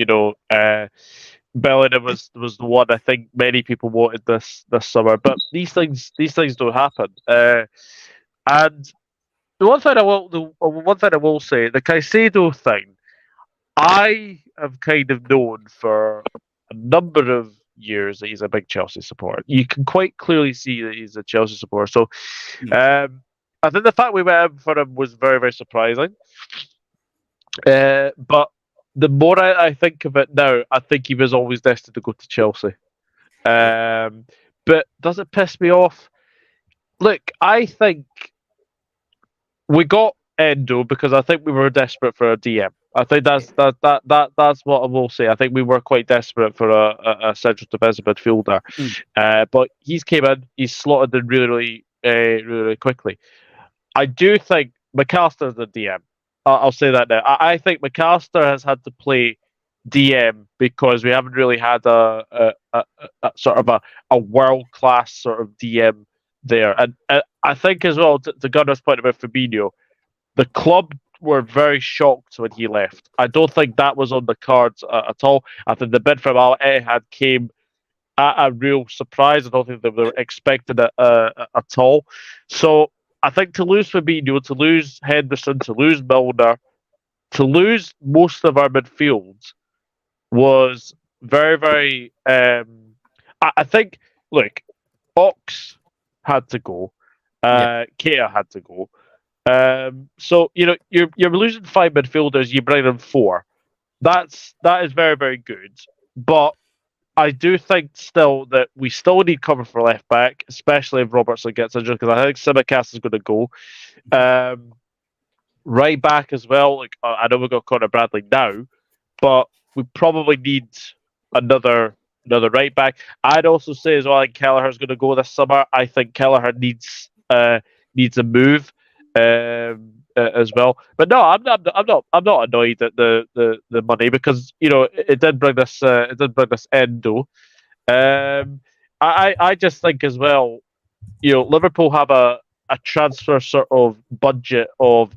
Speaker 3: Bellingham was the one I think many people wanted this summer. But these things don't happen. And the one thing I will say, the Caicedo thing, I have kind of known for a number of years that he's a big Chelsea supporter. You can quite clearly see that he's a Chelsea supporter. So, I think the fact we went in for him was very, very surprising. But the more I think of it now, I think he was always destined to go to Chelsea. But does it piss me off? Look, I think we got Endo because I think we were desperate for a DM. I think that's what I will say. I think we were quite desperate for a central defensive midfielder. But he's came in, he's slotted in really, really, really quickly. I do think McAllister's the DM. I'll say that now. I think McAllister has had to play DM because we haven't really had a sort of a world class sort of DM there. And I think as well, to Gunnar's point about Fabinho, the club were very shocked when he left. I don't think that was on the cards at all. I think the bid from Al Ittihad came at a real surprise. I don't think they were expecting it at all. So I think to lose Fabinho, to lose Henderson, to lose Milner, to lose most of our midfield was very, very. I think, look, Ox had to go. Keita had to go. So you're losing 5 midfielders. You bring in 4. That is very, very good. But I do think still that we still need cover for left back, especially if Robertson gets injured, because I think Simicast is going to go. Right back as well. Like I know we got Conor Bradley now, but we probably need another right back. I'd also say as well, I think Kelleher's going to go this summer. I think Kelleher needs a move as well. But no, I'm not annoyed at the money because it did bring this Endo. I just think as well, Liverpool have a transfer sort of budget of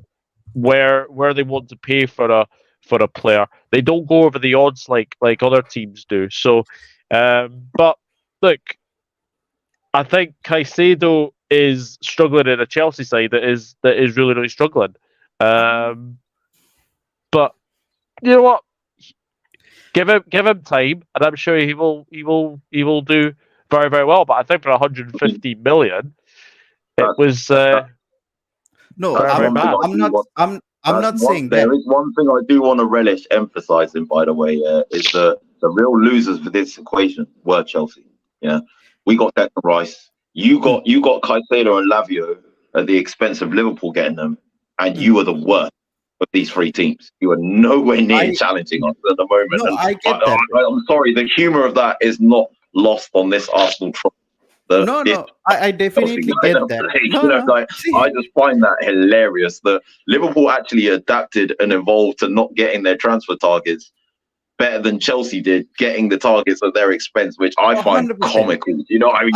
Speaker 3: where they want to pay for a player. They don't go over the odds like other teams do. So, but look, I think Caicedo is struggling in a Chelsea side that is really, really struggling. But you know what? Give him time, and I'm sure he will do very, very well. But I think for 150 million, it was
Speaker 6: no.
Speaker 3: very bad.
Speaker 6: I'm not saying that.
Speaker 5: There is one thing I do want to relish emphasizing, by the way, is the real losers for this equation were Chelsea. Yeah, we got Declan Rice. You got Caicedo and Lavio at the expense of Liverpool getting them, and you are the worst of these 3 teams. You are nowhere near challenging us at the moment.
Speaker 6: No, I get that.
Speaker 5: I'm sorry, the humour of that is not lost on this Arsenal trial.
Speaker 6: I definitely get that.
Speaker 5: I just find that hilarious that Liverpool actually adapted and evolved to not getting their transfer targets better than Chelsea did, getting the targets at their expense, which I find 100%. Comical. You know what I mean?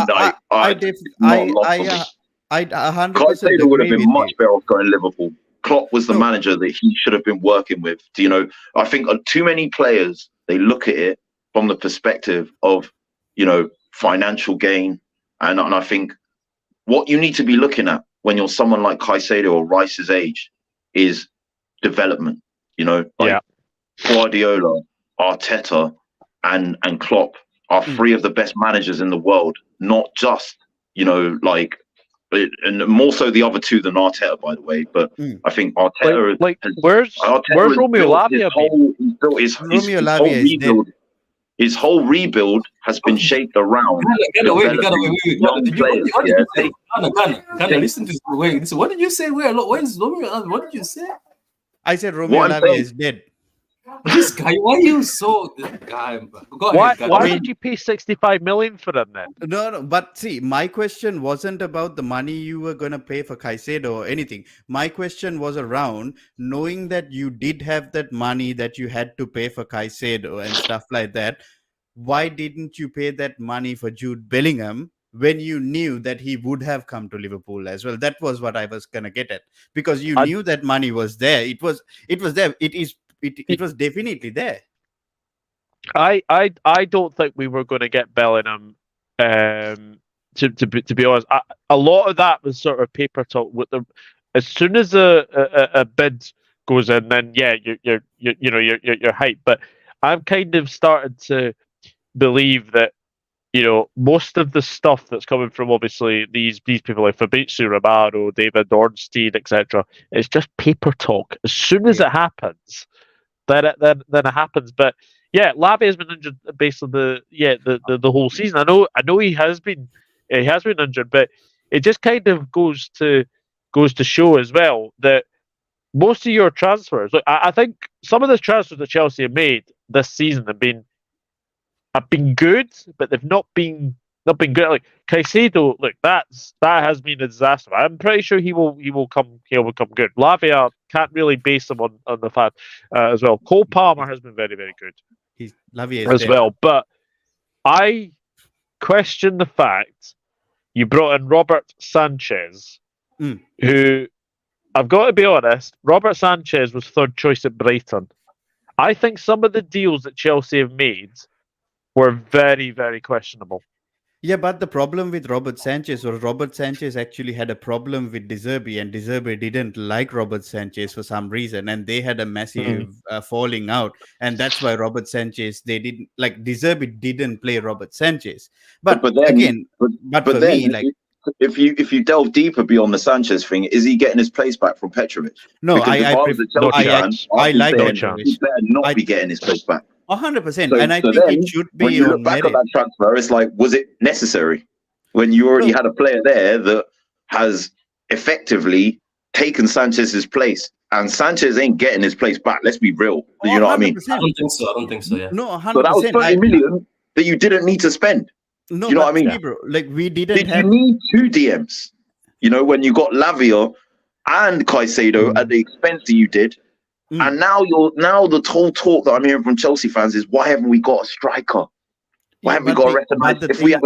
Speaker 5: I
Speaker 6: 100%
Speaker 5: would have been much better off going Liverpool. Klopp was the manager that he should have been working with. I think too many players, they look at it from the perspective of, financial gain. And I think what you need to be looking at when you're someone like Caicedo or Rice's age is development. You know, like
Speaker 3: Yeah.
Speaker 5: Guardiola, Arteta, and Klopp are three of the best managers in the world. Not just, you know, like, and more so the other two than Arteta, by the way. But I think Arteta
Speaker 3: where's
Speaker 5: has
Speaker 3: Romeo
Speaker 5: built
Speaker 3: Lavia
Speaker 6: Romeo
Speaker 5: his whole
Speaker 6: Lavia is dead.
Speaker 5: rebuild. His whole rebuild has been shaped around developing young players.
Speaker 1: Ghana, listen to this. Wait, what did you say? Where's Romeo? What did you say?
Speaker 6: I said Romeo
Speaker 5: I'm
Speaker 6: Lavia
Speaker 5: saying-
Speaker 6: is dead.
Speaker 1: This guy, why are you so this guy? Go
Speaker 3: Why
Speaker 1: ahead, Ghana.
Speaker 3: why did you pay 65 million for him then?
Speaker 6: No, but see, my question wasn't about the money you were going to pay for Caicedo or anything. My question was around knowing that you did have that money that you had to pay for Caicedo and stuff like that. Why didn't you pay that money for Jude Bellingham when you knew that he would have come to Liverpool as well? That was what I was going to get at, because you knew that money was there. It was there. It was definitely there.
Speaker 3: I don't think we were going to get Bellingham. To be honest, a lot of that was sort of paper talk. With the, as soon as a bid goes in, then yeah, you're hyped. But I'm kind of started to believe that, you know, most of the stuff that's coming from obviously these people like Fabrizio Romano, David Ornstein, etc. It's just paper talk. As soon as it happens, then it happens. But yeah, Lavia has been injured basically the whole season. I know he has been injured, but it just kind of goes to show as well that most of your transfers. Look, I think some of the transfers that Chelsea have made this season have been good, but they've not been good. Like Caicedo, look, that has been a disaster. I'm pretty sure he will come good. Lavia can't really base him on the fact as well. Cole Palmer has been very, very good
Speaker 6: Lavia is
Speaker 3: as
Speaker 6: dead.
Speaker 3: well, but I question the fact you brought in Robert Sanchez, who, I've got to be honest, Robert Sanchez was third choice at Brighton. I think some of the deals that Chelsea have made were very, very questionable.
Speaker 6: Yeah, but the problem with Robert Sanchez was Robert Sanchez actually had a problem with De Zerbi, and De Zerbi didn't like Robert Sanchez for some reason, and they had a massive falling out, and that's why Robert Sanchez, they didn't like, De Zerbi didn't play Robert Sanchez. But
Speaker 5: then,
Speaker 6: again,
Speaker 5: but
Speaker 6: for
Speaker 5: then,
Speaker 6: me, like,
Speaker 5: if you delve deeper beyond the Sanchez thing, is he getting his place back from Petrovic?
Speaker 6: no,
Speaker 5: Because if I was a Chelsea fan,
Speaker 6: I like
Speaker 5: Petrovic. He better not be getting his place back.
Speaker 6: 100%, and I think it should be
Speaker 5: when you look
Speaker 6: on
Speaker 5: back
Speaker 6: merit.
Speaker 5: on that transfer, it's like, was it necessary when you already had a player there that has effectively taken Sanchez's place, and Sanchez ain't getting his place back? Let's be real. You know what I mean?
Speaker 1: I don't think so. Yeah.
Speaker 6: No, 100%.
Speaker 5: So that was 30 million that you didn't need to spend.
Speaker 6: No,
Speaker 5: you know what I mean?
Speaker 6: See, bro, like, we didn't
Speaker 5: Did
Speaker 6: have.
Speaker 5: you need two DMs? You know, when you got Lavia and Caicedo at the expense that you did. And now the whole talk that I'm hearing from Chelsea fans is, why haven't we got a striker? Why haven't we got to recognise? If we had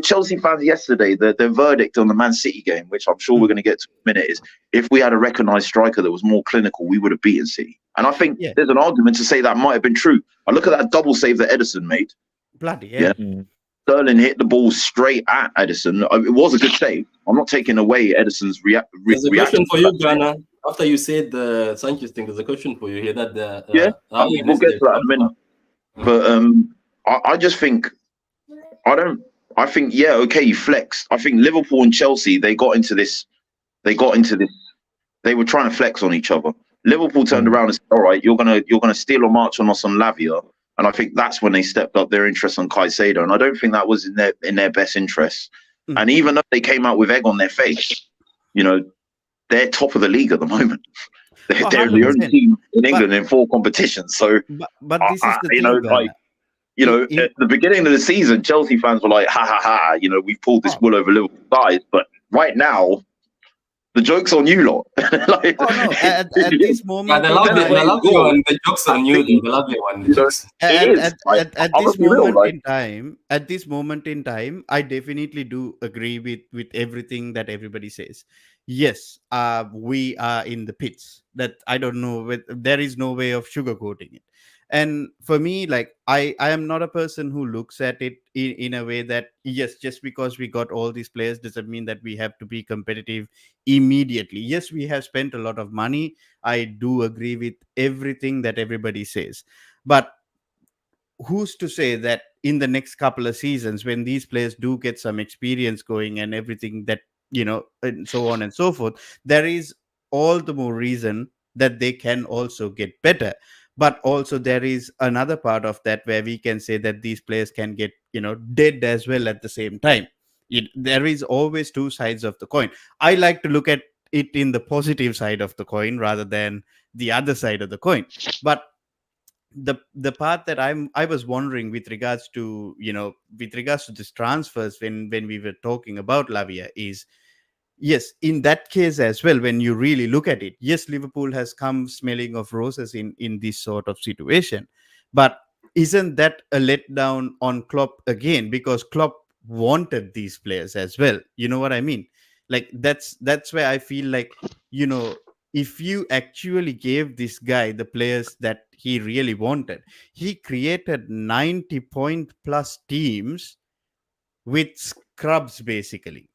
Speaker 5: Chelsea fans yesterday, their verdict on the Man City game, which I'm sure we're going to get to in a minute, is if we had a recognised striker that was more clinical, we would have beaten City. And I think there's an argument to say that might have been true. I look at that double save that Edison made.
Speaker 6: Bloody yeah.
Speaker 5: Sterling hit the ball straight at Edison. It was a good save. I'm not taking away Edison's reaction.
Speaker 1: There's a question for you, Ghana. After you said the Sanchez thing, there's a question for you here. That
Speaker 5: we'll get to that in a minute. But I just think you flex. I think Liverpool and Chelsea, they were trying to flex on each other. Liverpool turned around and said, all right, you're gonna steal or march on us on Lavia. And I think that's when they stepped up their interest on Caicedo. And I don't think that was in their best interest. And even though they came out with egg on their face, you know, they're top of the league at the moment. They're the only team in England in 4 competitions. So,
Speaker 6: but this is the thing,
Speaker 5: at the beginning of the season, Chelsea fans were like, ha ha ha, you know, we've pulled this wool over Liverpool's eyes. But right now, the joke's on you lot.
Speaker 6: At this moment,
Speaker 1: they love you, and the joke's on you. They love you, and the jokes.
Speaker 6: At this moment in time, I definitely do agree with everything that everybody says. Yes, we are in the pits. That I don't know. There is no way of sugarcoating it. And for me, like I am not a person who looks at it in a way that yes, just because we got all these players doesn't mean that we have to be competitive immediately. Yes, we have spent a lot of money. I do agree with everything that everybody says, but who's to say that in the next couple of seasons, when these players do get some experience going and everything that, and so on and so forth, there is all the more reason that they can also get better. But also there is another part of that where we can say that these players can get, dead as well at the same time. There is always two sides of the coin. I like to look at it in the positive side of the coin rather than the other side of the coin. But the part that I was wondering with regards to, this transfers, when we were talking about Lavia, is yes, in that case as well, when you really look at it, yes, Liverpool has come smelling of roses in this sort of situation. But isn't that a letdown on Klopp again? Because Klopp wanted these players as well. You know what I mean? Like that's where I feel like, if you actually gave this guy the players that he really wanted, he created 90 point plus teams with scrubs basically,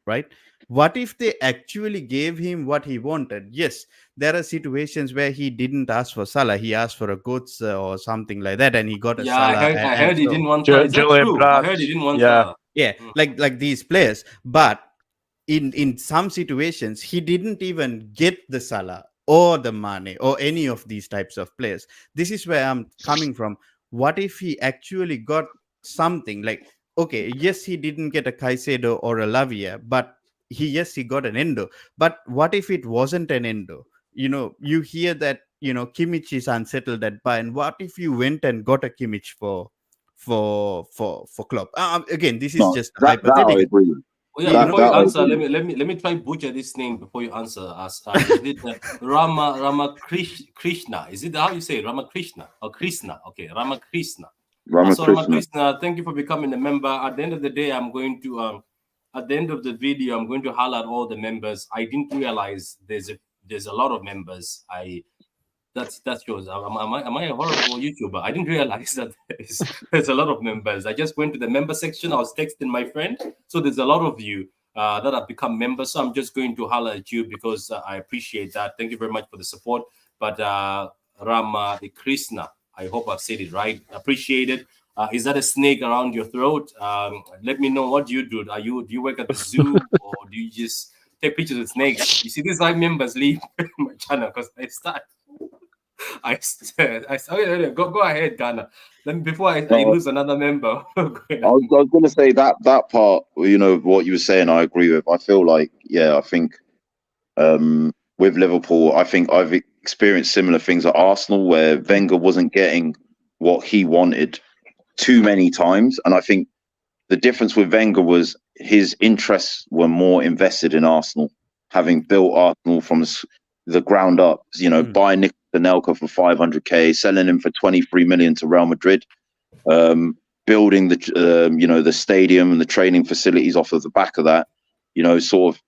Speaker 6: right? What if they actually gave him what he wanted? Yes, there are situations where he didn't ask for Salah, he asked for a Goetze or something like that, and he got a
Speaker 1: Yeah, I
Speaker 6: Salah.
Speaker 1: heard. I
Speaker 6: And
Speaker 1: heard he
Speaker 6: so
Speaker 1: didn't want Salah. Is that
Speaker 3: Julian
Speaker 1: true? I heard
Speaker 3: Brandt.
Speaker 1: he didn't want
Speaker 3: Yeah.
Speaker 1: Salah.
Speaker 6: yeah,
Speaker 1: Mm.
Speaker 6: like these players. But in some situations he didn't even get the Salah or the Mane or any of these types of players. This is where I'm coming from. What if he actually got something like, okay, yes, he didn't get a Caicedo or a Lavia, but he got an Endo. But what if it wasn't an Endo? You hear that, Kimmich is unsettled at Bayern. What if you went and got a Kimmich for Klopp? Again, this is
Speaker 5: No,
Speaker 6: just
Speaker 5: that I
Speaker 6: hypothetical.
Speaker 5: agree with.
Speaker 1: Oh, yeah,
Speaker 6: You
Speaker 5: That
Speaker 6: know,
Speaker 1: before you
Speaker 5: that I
Speaker 1: answer,
Speaker 5: agree.
Speaker 1: let me try butcher this name before you answer us. Is it Krishna? Is it how you say it? Ramakrishna or Krishna? Okay, Ramakrishna. So
Speaker 5: Ramakrishna.
Speaker 1: Ramakrishna, thank you for becoming a member. At the end of the day, I'm going to at the end of the video, I'm going to highlight all the members. I didn't realize there's a lot of members. That shows. Am I a horrible YouTuber? I didn't realize that there's a lot of members. I just went to the member section. I was texting my friend, so there's a lot of you that have become members. So I'm just going to holler at you because I appreciate that. Thank you very much for the support. But Rama Krishna, I hope I've said it right. Appreciate it. Is that a snake around your throat? Let me know. What do you do? Do you work at the zoo or do you just take pictures with snakes? You see, these like members leave my channel because I start. I said, okay, go ahead, Ghana. Then before I lose another member.
Speaker 5: I was going to say that part, what you were saying, I agree with. I feel like, I think with Liverpool, I think I've experienced similar things at Arsenal where Wenger wasn't getting what he wanted too many times. And I think the difference with Wenger was his interests were more invested in Arsenal, having built Arsenal from the ground up, buying Nick Anelka for 500k, selling him for 23 million to Real Madrid, building the stadium and the training facilities off of the back of that, sort of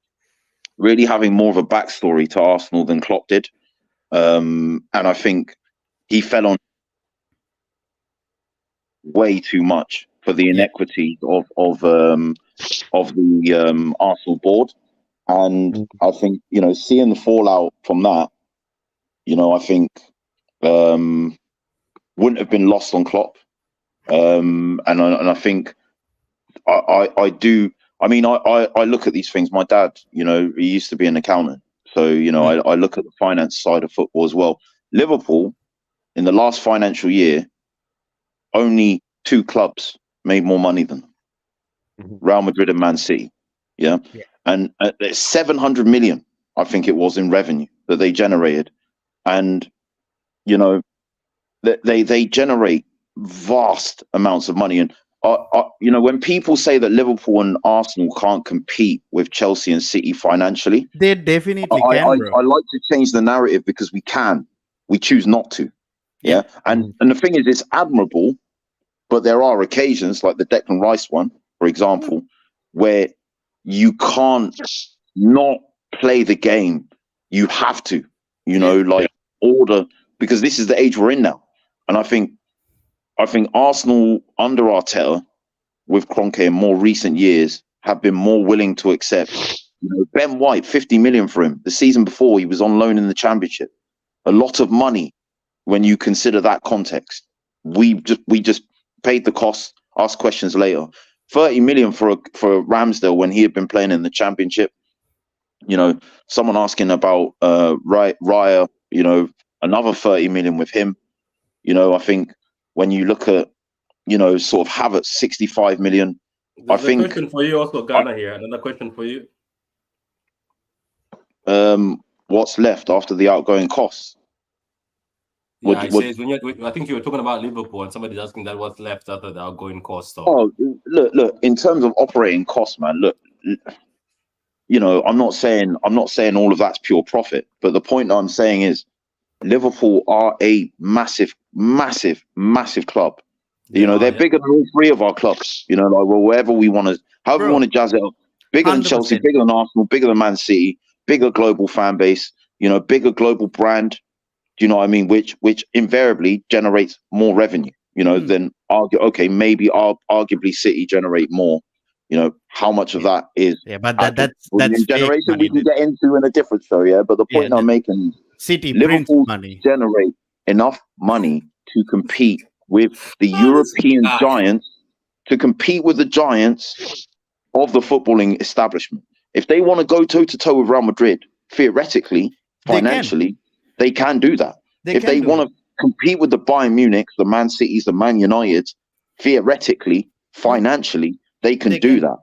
Speaker 5: really having more of a backstory to Arsenal than Klopp did. And I think he fell on way too much for the inequity of the Arsenal board. And I think, seeing the fallout from that, I think wouldn't have been lost on Klopp. And I think I do. I mean, I look at these things. My dad, he used to be an accountant. So, I look at the finance side of football as well. Liverpool, in the last financial year, only 2 clubs made more money than them. Real Madrid and Man City. Yeah. And 700 million, I think it was, in revenue that they generated. And, they generate vast amounts of money. And, when people say that Liverpool and Arsenal can't compete with Chelsea and City financially,
Speaker 6: they definitely
Speaker 5: I
Speaker 6: can, bro.
Speaker 5: I like to change the narrative because we can. We choose not to. Yeah. And the thing is, it's admirable, but there are occasions like the Declan Rice one, for example, where you can't not play the game. You have to, order, because this is the age we're in now. And I think Arsenal under Arteta with Kroenke in more recent years have been more willing to accept. Ben White, 50 million for him. The season before, he was on loan in the Championship. A lot of money when you consider that context. We just paid the cost, asked questions later. 30 million for Ramsdale when he had been playing in the Championship. Someone asking about Raya, another 30 million with him. I think when you look at, sort of Havertz, 65 million.
Speaker 1: There's a question for you also, Ghana here. Another question for you.
Speaker 5: What's left after the outgoing costs?
Speaker 1: Yeah, I think you were talking about Liverpool, and somebody's asking that what's left after the outgoing costs. So.
Speaker 5: Oh, look. In terms of operating costs, man. Look, I'm not saying all of that's pure profit, but the point I'm saying is Liverpool are a massive, massive, massive club. They're bigger than all three of our clubs. Wherever we want to, however we want to jazz it up. Bigger 100%. Than Chelsea, bigger than Arsenal, bigger than Man City, bigger global fan base. Bigger global brand. Do you know what I mean? Which invariably generates more revenue. Than maybe arguably City generate more. How much of that is
Speaker 6: but that's
Speaker 5: generation
Speaker 6: money,
Speaker 5: we can get into in a different show. Yeah, but the point I'm making is
Speaker 6: City
Speaker 5: Liverpool
Speaker 6: money
Speaker 5: generate enough money to compete with the European giants, to compete with the giants of the footballing establishment. If they want to go toe to toe with Real Madrid, theoretically, financially, they can do that. If they want to compete with the Bayern Munich, the Man Cities, the Man United, theoretically, financially, they can do that.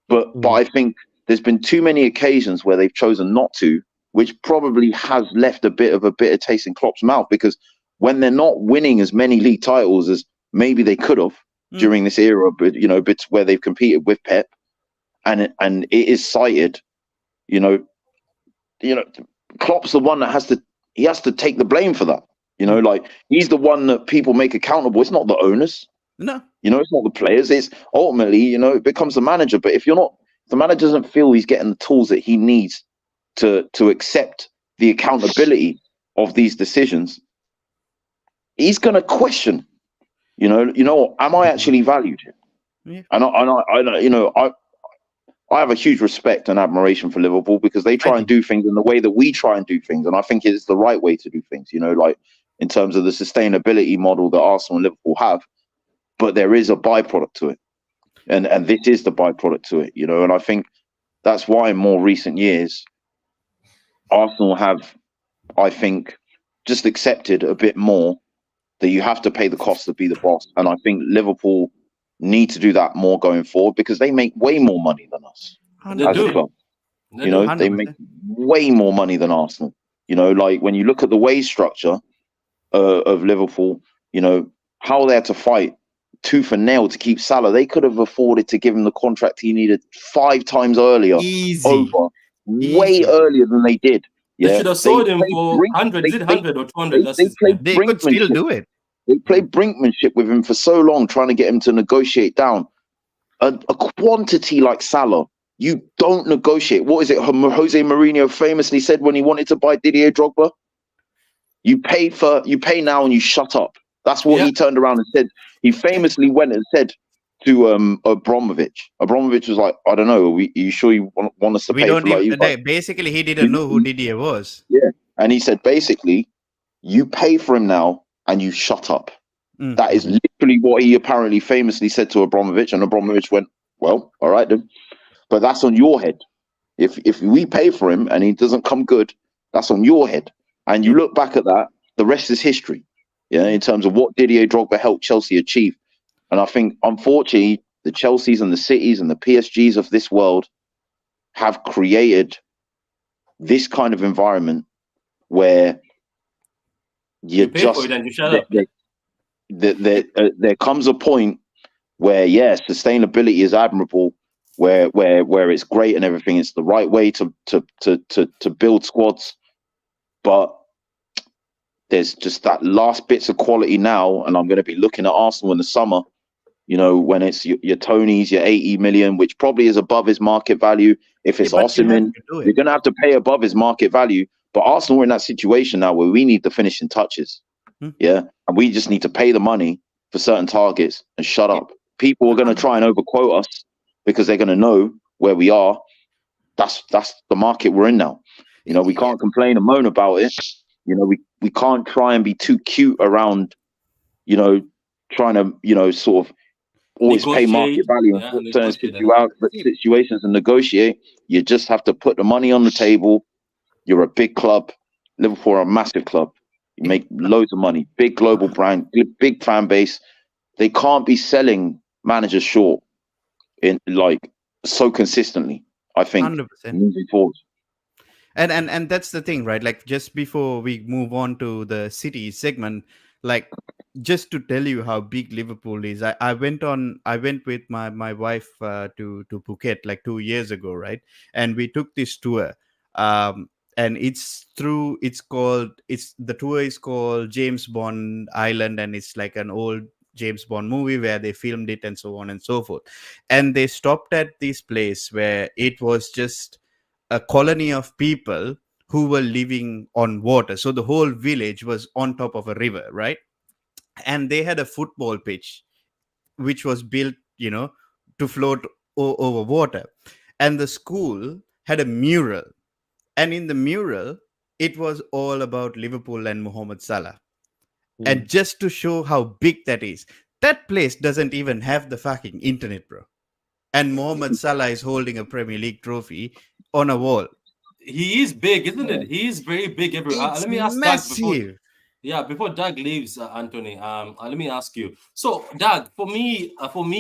Speaker 5: But I think there's been too many occasions where they've chosen not to, which probably has left a bit of a bitter taste in Klopp's mouth, because when they're not winning as many league titles as maybe they could have during this era, but bits where they've competed with Pep, and it is cited, Klopp's the one that has to take the blame for that. Like he's the one that people make accountable. It's not the owners.
Speaker 6: No.
Speaker 5: It's not the players. It's ultimately, it becomes the manager. But if the manager doesn't feel he's getting the tools that he needs to accept the accountability of these decisions, he's going to question, am I actually valued? Yeah. And I have a huge respect and admiration for Liverpool, because they try and do things in the way that we try and do things. And I think it's the right way to do things, like in terms of the sustainability model that Arsenal and Liverpool have. But there is a byproduct to it. And this is the byproduct to it, and I think that's why in more recent years, Arsenal have, I think, just accepted a bit more that you have to pay the cost to be the boss. And I think Liverpool need to do that more going forward, because they make way more money than us as a club. They make way more money than Arsenal. Like when you look at the wage structure of Liverpool, how they had to fight tooth and nail to keep Salah. They could have afforded to give him the contract he needed 5 times earlier. Way earlier than they did. Yeah?
Speaker 1: They should have sold him for 100 or 200.
Speaker 6: They could still do it.
Speaker 5: They played brinkmanship with him for so long, trying to get him to negotiate down. A quantity like Salah, you don't negotiate. What is it? Jose Mourinho famously said when he wanted to buy Didier Drogba, you pay now and you shut up. That's what he turned around and said. He famously went and said to Abramovich. Abramovich was like, I don't know, are you sure you want us to pay for
Speaker 6: basically, he didn't know who Didier was.
Speaker 5: Yeah. And he said, basically, you pay for him now and you shut up. That is literally what he apparently famously said to Abramovich. And Abramovich went, well, all right then. But that's on your head. If we pay for him and he doesn't come good, that's on your head. And you look back at that, the rest is history. Yeah, in terms of what Didier Drogba helped Chelsea achieve. And I think, unfortunately, the Chelseas and the Cities and the PSGs of this world have created this kind of environment where there comes a point where, yes, sustainability is admirable, where it's great and everything. It's the right way to build squads, but there's just that last bits of quality now, and I'm going to be looking at Arsenal in the summer, when it's your Tonys, your 80 million, which probably is above his market value. If it's Arseanl, you're going to have to pay above his market value. But Arsenal are in that situation now where we need the finishing touches. Yeah, and we just need to pay the money for certain targets and shut up. People are going to try and overquote us because they're going to know where we are. That's the market we're in now. You know, we can't complain and moan about it. You know, we can't try and be too cute around, you know, trying to, you know, sort of always pay market value in certain situations and negotiate. You just have to put the money on the table. You're a big club. Liverpool are a massive club. You make loads of money. Big global brand, big fan base. They can't be selling managers short in like so consistently. I think
Speaker 6: 100%.
Speaker 5: moving forward.
Speaker 6: And that's the thing, right? Like, just before we move on to the City segment, like, just to tell you how big Liverpool is, I went with my wife to Phuket like 2 years ago, right? And we took this tour. And the tour is called James Bond Island, and it's like an old James Bond movie where they filmed it and so on and so forth. And they stopped at this place where it was just a colony of people who were living on water. So the whole village was on top of a river, right? And they had a football pitch, which was built, to float over water. And the school had a mural. And in the mural, it was all about Liverpool and Mohamed Salah. And just to show how big that is, that place doesn't even have the fucking internet, bro. And Mohamed Salah is holding a Premier League trophy on a wall.
Speaker 1: He is big, isn't it? He is very big. Let me ask
Speaker 6: massive.
Speaker 1: Doug before Doug leaves, Anthony. Let me ask you. So, Doug, for me,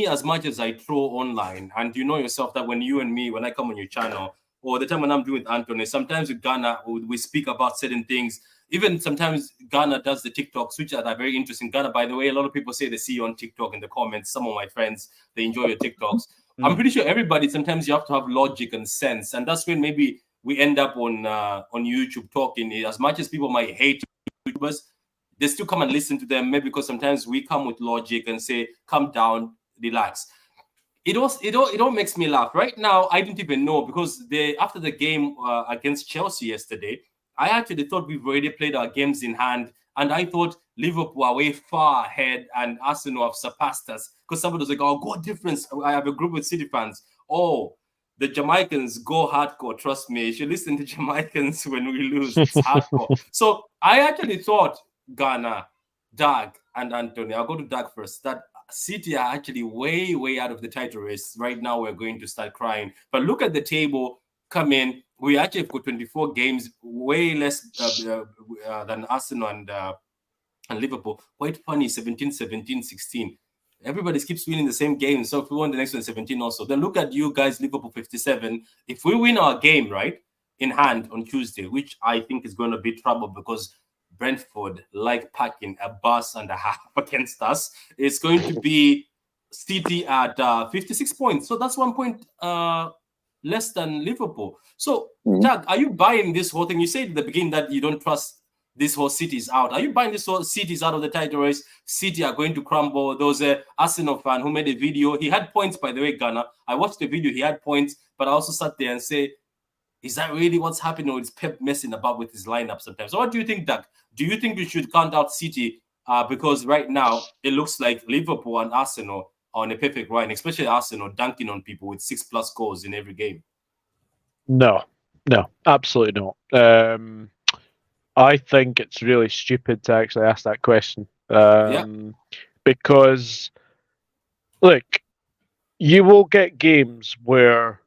Speaker 1: as much as I throw online, and you know yourself that when you and me, when I come on your channel, or the time when I'm doing with Anthony, sometimes with Ghana, we speak about certain things. Even sometimes Ghana does the TikToks, which are very interesting. Ghana, by the way, a lot of people say they see you on TikTok in the comments. Some of my friends, they enjoy your TikToks. I'm pretty sure everybody, sometimes you have to have logic and sense. And that's when maybe we end up on YouTube talking. As much as people might hate YouTubers, they still come and listen to them, maybe because sometimes we come with logic and say, calm down, relax. It all makes me laugh. Right now, I didn't even know, because after the game against Chelsea yesterday, I actually thought we've already played our games in hand, and I thought Liverpool are way far ahead and Arsenal have surpassed us, because somebody was like, oh, goal difference. I have a group with City fans. Oh, the Jamaicans go hardcore. Trust me, you should listen to Jamaicans when we lose. It's hardcore. So I actually thought, Ghana, Doug, and Anthony, I'll go to Doug first, that City are actually way, way out of the title race. Right now, we're going to start crying. But look at the table. Come in. We actually have got 24 games, way less than Arsenal and Liverpool. Quite funny, 17, 16. Everybody keeps winning the same game. So if we won the next one, 17 also. Then look at you guys, Liverpool 57. If we win our game, right, in hand on Tuesday, which I think is going to be trouble because Brentford like packing a bus and a half against us, it's going to be City at 56 points. So that's 1 point less than Liverpool. So, Doug, are you buying this whole thing? You said at the beginning that you don't trust this whole City's out. Are you buying this whole City's out of the title race? City are going to crumble. There was a Arsenal fan who made a video. He had points, by the way, Ghana. I watched the video. He had points, but I also sat there and say, is that really what's happening, or is Pep messing about with his lineup sometimes? So what do you think, Doug? Do you think we should count out City because right now it looks like Liverpool and Arsenal are on a perfect run, especially Arsenal dunking on people with 6+ goals in every game?
Speaker 3: No, absolutely not. I think it's really stupid to actually ask that question. Because, look, you will get games where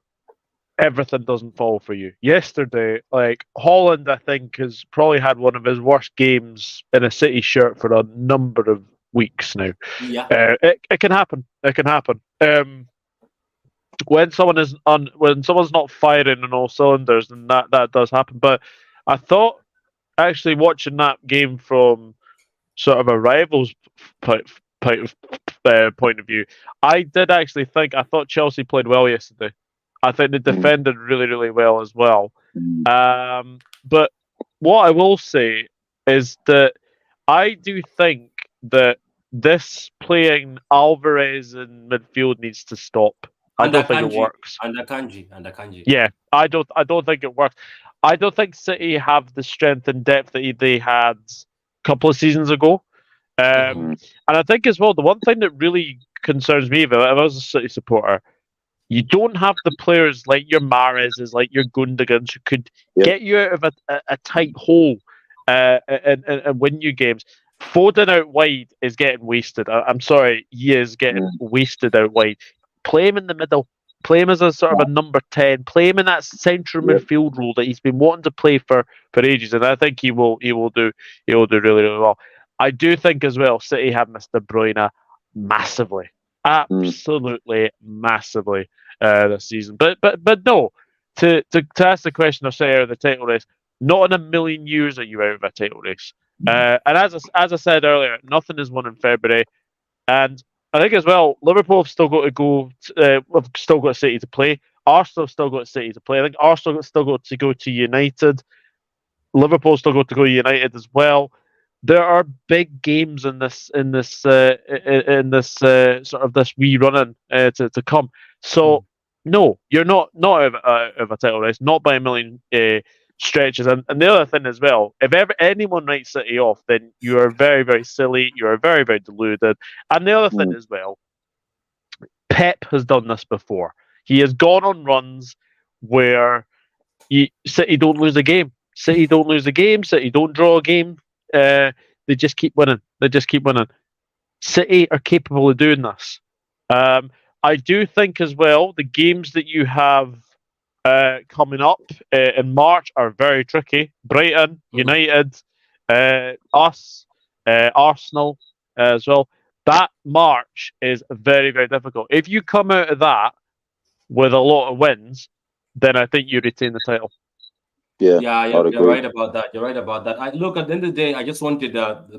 Speaker 3: everything doesn't fall for you. Yesterday, like, Holland, I think, has probably had one of his worst games in a City shirt for a number of weeks now.
Speaker 1: Yeah,
Speaker 3: it can happen. It can happen. When someone's not firing on all cylinders, then that does happen. But I thought, actually, watching that game from sort of a rival's point of view, I thought Chelsea played well yesterday. I think they defended really, really well as well. But what I will say is that I do think that this playing Alvarez in midfield needs to stop. I don't think it works.
Speaker 1: Under Kanji.
Speaker 3: Yeah, I don't think it works. I don't think City have the strength and depth that they had couple of seasons ago. And I think as well, the one thing that really concerns me, if I was a City supporter, you don't have the players like your Mahrez's, like your Gundogan's, who could get you out of a tight hole and win you games. Foden out wide is getting wasted. I'm sorry, he is getting wasted out wide. Play him in the middle. Play him as a sort of a number 10. Play him in that central midfield role that he's been wanting to play for ages, and I think he will do really, really well. I do think as well, City have missed De Bruyne massively, absolutely massively this season. But no, to ask the question of City out of the title race, not in a million years are you out of a title race. And as I said earlier, nothing is won in February, and I think as well, Liverpool have still got to go. We've still got City to play. Arsenal have still got City to play. I think Arsenal have still got to go to United. Liverpool still got to go to United as well. There are big games in this sort of this wee running to come. So no, you're not out of a title race, not by a million stretches. And the other thing as well, if ever anyone writes City off, then you are very, very silly. You are very, very deluded. And the other thing as well, Pep has done this before. He has gone on runs where City don't lose a game. City don't lose a game. City don't draw a game. They just keep winning. City are capable of doing this. I do think as well the games that you have coming up in March are very tricky. Brighton, United, us, Arsenal as well. That March is very, very difficult. If you come out of that with a lot of wins, then I think you retain the title.
Speaker 1: You're right about that. You're right about that. Look, at the end of the day, I just wanted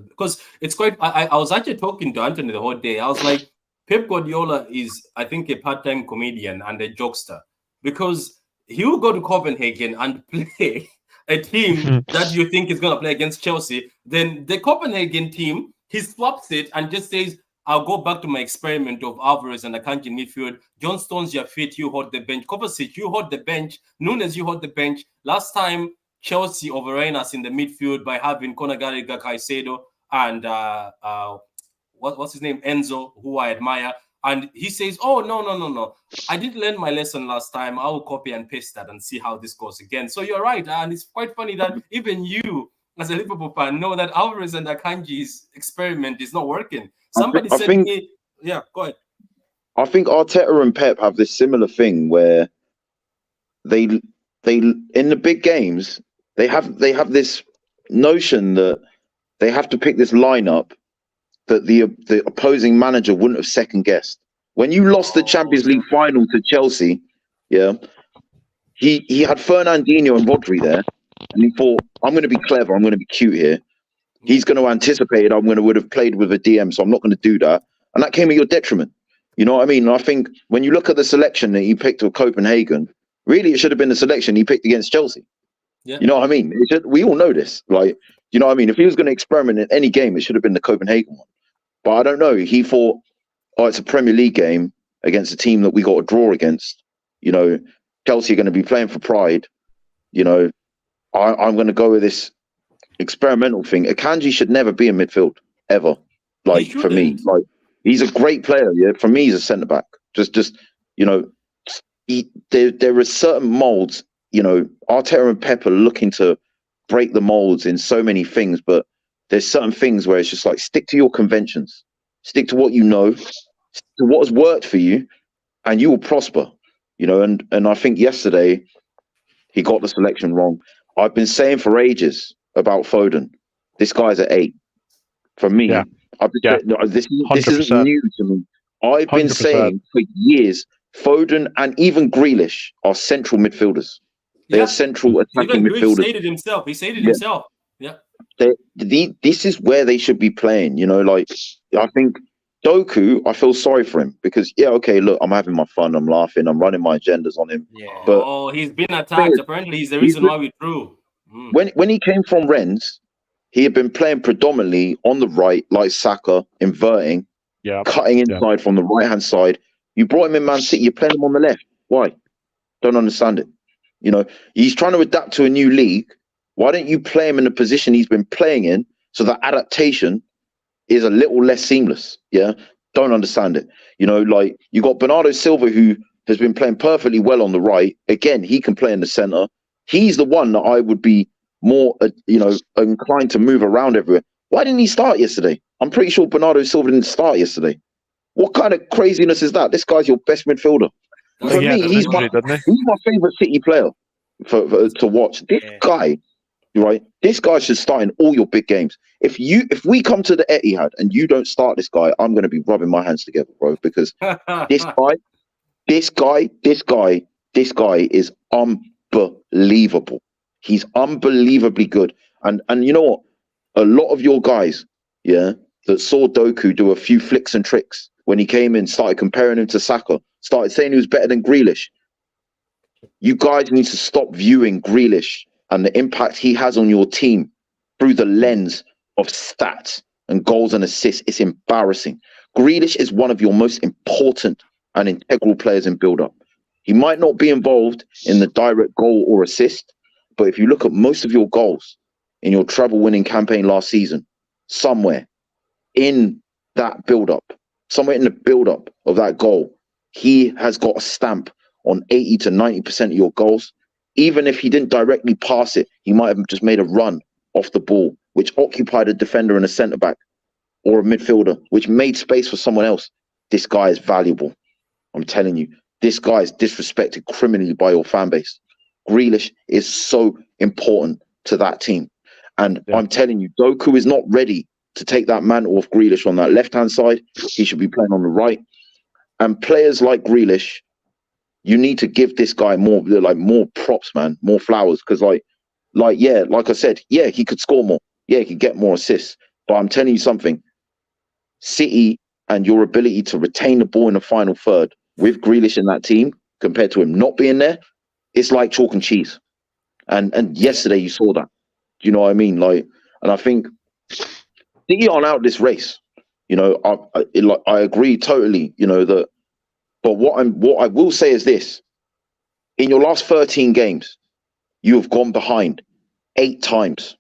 Speaker 1: because it's quite. I was actually talking to Anthony the whole day. I was like, Pep Guardiola is, I think, a part-time comedian and a jokester, because he will go to Copenhagen and play a team that you think is going to play against Chelsea. Then the Copenhagen team, he swaps it and just says, I'll go back to my experiment of Alvarez and Akanji midfield. John Stones, your feet, you hold the bench. Kovacic, you hold the bench. Nunes, you hold the bench. Last time, Chelsea overran us in the midfield by having Conor Gallagher, Caicedo, and what's his name? Enzo, who I admire. And he says, oh, no. I didn't learn my lesson last time. I will copy and paste that and see how this goes again. So you're right. And it's quite funny that even you, as a Liverpool fan, know that Alvarez and Akanji's experiment is not working. Somebody said to me, yeah, go ahead.
Speaker 5: I think Arteta and Pep have this similar thing where they in the big games, they have this notion that they have to pick this lineup that the opposing manager wouldn't have second guessed. When you lost the Champions League final to Chelsea, he had Fernandinho and Rodri there, and he thought, I'm going to be clever, I'm going to be cute here. He's going to anticipate would have played with a DM, so I'm not going to do that. And that came at your detriment. You know what I mean? And I think when you look at the selection that he picked with Copenhagen, really it should have been the selection he picked against Chelsea. Yeah. You know what I mean? We all know this. Like, you know what I mean? If he was going to experiment in any game, it should have been the Copenhagen one. But I don't know. He thought, it's a Premier League game against a team that we got to draw against. You know, Chelsea are going to be playing for pride. You know, I'm going to go with this experimental thing. Akanji should never be in midfield ever. Like, for me, like, he's a great player. Yeah, for me, he's a centre back. Just you know, there are certain molds. You know, Arteta and Pep are looking to break the molds in so many things, but there's certain things where it's just like, stick to your conventions, stick to what you know, to what has worked for you, and you will prosper. You know, and I think yesterday he got the selection wrong. I've been saying for ages about Foden, this guy's at 8. For me, this isn't new to me. I've been 100%. Saying for years, Foden and even Grealish are central midfielders. They are central attacking midfielders.
Speaker 1: He said it himself. Yeah.
Speaker 5: This is where they should be playing. You know, like, I think Doku, I feel sorry for him because, look, I'm having my fun. I'm laughing. I'm running my agendas on him.
Speaker 1: Yeah. But he's been attacked. Apparently, he's the reason why we drew.
Speaker 5: When he came from Rennes, he had been playing predominantly on the right, like Saka, inverting, cutting inside from the right-hand side. You brought him in Man City, you're playing him on the left. Why? Don't understand it. You know, he's trying to adapt to a new league. Why don't you play him in the position he's been playing in So the adaptation is a little less seamless. Yeah, don't understand it. Like you got Bernardo Silva, who has been playing perfectly well on the right. Again, he can play in the center. He's the one that I would be more, inclined to move around everywhere. Why didn't he start yesterday? I'm pretty sure Bernardo Silva didn't start yesterday. What kind of craziness is that? This guy's your best midfielder. For
Speaker 3: He had
Speaker 5: me,
Speaker 3: an
Speaker 5: he's
Speaker 3: injury, didn't
Speaker 5: my favorite City player to watch. This guy, right? This guy should start in all your big games. If we come to the Etihad and you don't start this guy, I'm going to be rubbing my hands together, bro. Because this guy is unbelievable. He's unbelievably good. And you know what? A lot of your guys, that saw Doku do a few flicks and tricks when he came in, started comparing him to Saka, started saying he was better than Grealish. You guys need to stop viewing Grealish and the impact he has on your team through the lens of stats and goals and assists. It's embarrassing. Grealish is one of your most important and integral players in build-up. He might not be involved in the direct goal or assist, but if you look at most of your goals in your treble-winning campaign last season, somewhere in that build-up, somewhere in the build-up of that goal, he has got a stamp on 80 to 90% of your goals. Even if he didn't directly pass it, he might have just made a run off the ball, which occupied a defender and a centre-back or a midfielder, which made space for someone else. This guy is valuable. I'm telling you, this guy is disrespected criminally by your fan base. Grealish is so important to that team. And I'm telling you, Doku is not ready to take that mantle off Grealish on that left-hand side. He should be playing on the right. And players like Grealish, you need to give this guy more props, man, more flowers. Because like I said, he could score more. Yeah, he could get more assists. But I'm telling you something, City and your ability to retain the ball in the final third with Grealish in that team compared to him not being there, it's like chalk and cheese. And yesterday you saw that. Do you know what I mean? Like, and I think City aren't out this race. I agree totally. That. But what I will say is this: in your last 13 games, you have gone behind 8 times.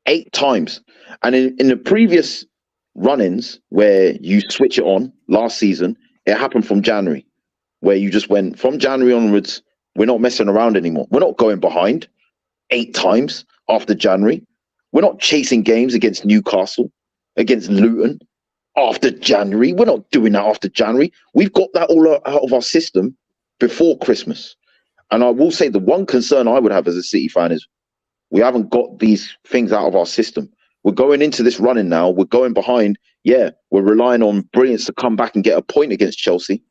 Speaker 5: 8 times. And in the previous run-ins where you switch it on last season, it happened from January, where you just went from January onwards, we're not messing around anymore. We're not going behind 8 times after January. We're not chasing games against Newcastle, against Luton after January. We're not doing that after January. We've got that all out of our system before Christmas. And I will say the one concern I would have as a City fan is we haven't got these things out of our system. We're going into this running now. We're going behind. Yeah, we're relying on brilliance to come back and get a point against Chelsea.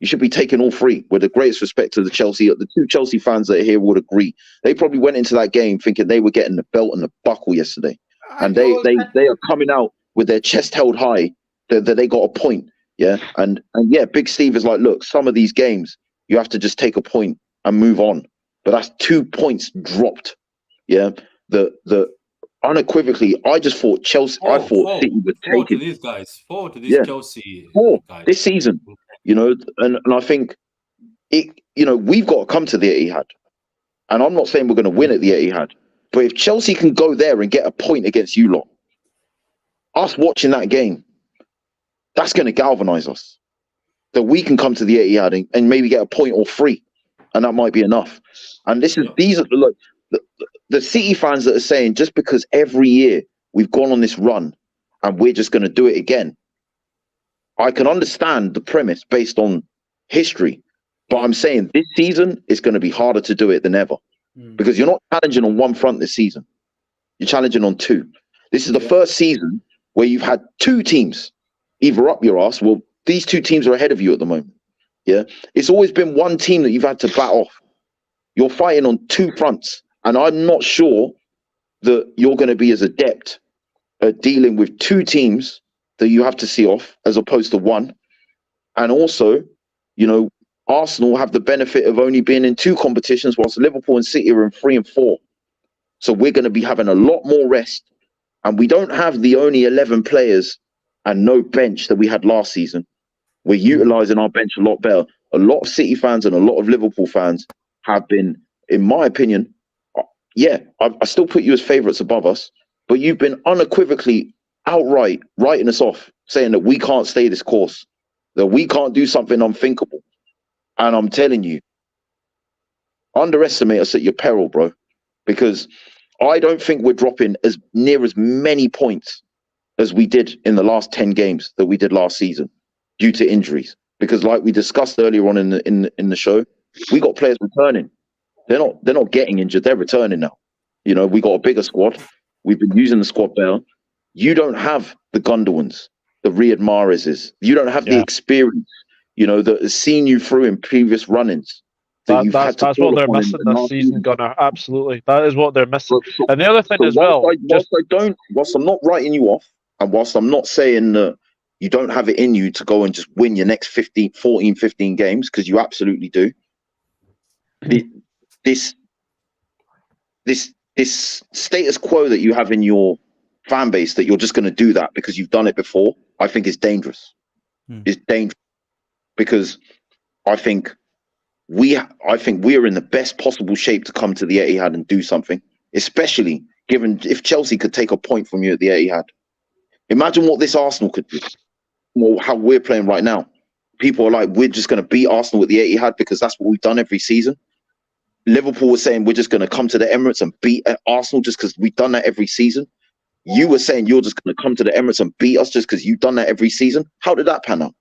Speaker 5: You should be taking all 3 with the greatest respect to the 2 Chelsea fans that are here would agree. They probably went into that game thinking they were getting the belt and the buckle yesterday. And they are coming out with their chest held high that they got a point. Yeah. And Big Steve is like, look, some of these games you have to just take a point and move on. But that's 2 points dropped. Yeah. The unequivocally, I just thought Chelsea. I thought City would take it.
Speaker 1: To these guys. 4 to these Chelsea
Speaker 5: 4
Speaker 1: guys
Speaker 5: this season. And I think it. We've got to come to the Etihad, and I'm not saying we're going to win at the Etihad, but if Chelsea can go there and get a point against you lot, us watching that game, that's going to galvanise us. That we can come to the Etihad and maybe get a point or 3, and that might be enough. And these are the City fans that are saying just because every year we've gone on this run and we're just going to do it again. I can understand the premise based on history, but I'm saying this season is going to be harder to do it than ever because you're not challenging on one front this season. You're challenging on 2. This is the first season where you've had 2 teams either up your ass. Well, these 2 teams are ahead of you at the moment. Yeah. It's always been one team that you've had to bat off. You're fighting on 2 fronts. And I'm not sure that you're going to be as adept at dealing with 2 teams that you have to see off as opposed to 1. And also, Arsenal have the benefit of only being in 2 competitions whilst Liverpool and City are in 3 and 4. So we're going to be having a lot more rest. And we don't have the only 11 players and no bench that we had last season. We're utilising our bench a lot better. A lot of City fans and a lot of Liverpool fans have been, in my opinion, I still put you as favourites above us. but you've been unequivocally outright writing us off, saying that we can't stay this course, that we can't do something unthinkable. And I'm telling you, underestimate us at your peril, bro, because I don't think we're dropping as near as many points as we did in the last 10 games that we did last season due to injuries. Because like we discussed earlier on in the show, we got players returning. They're not getting injured, they're returning now. You know, we got a bigger squad. We've been using the squad better. You don't have the Gundogan's, the Riyad Mahrez's. You don't have the experience, you know, that has seen you through in previous run-ins.
Speaker 3: That's what they're missing this season, Gunnar. Absolutely, that is what they're missing. And the other thing as well,
Speaker 5: whilst I'm not writing you off, and whilst I'm not saying that you don't have it in you to go and just win your next 15 games, because you absolutely do. This status quo that you have in your fan base, that you're just going to do that because you've done it before, I think is dangerous. It's dangerous because I think we are in the best possible shape to come to the Etihad and do something, especially given if Chelsea could take a point from you at the Etihad. Imagine what this Arsenal could do, or how we're playing right now. People are like, we're just going to beat Arsenal at the Etihad because that's what we've done every season. Liverpool was saying we're just going to come to the Emirates and beat Arsenal just because we've done that every season. You were saying you're just going to come to the Emirates and beat us just because you've done that every season. How did that pan out?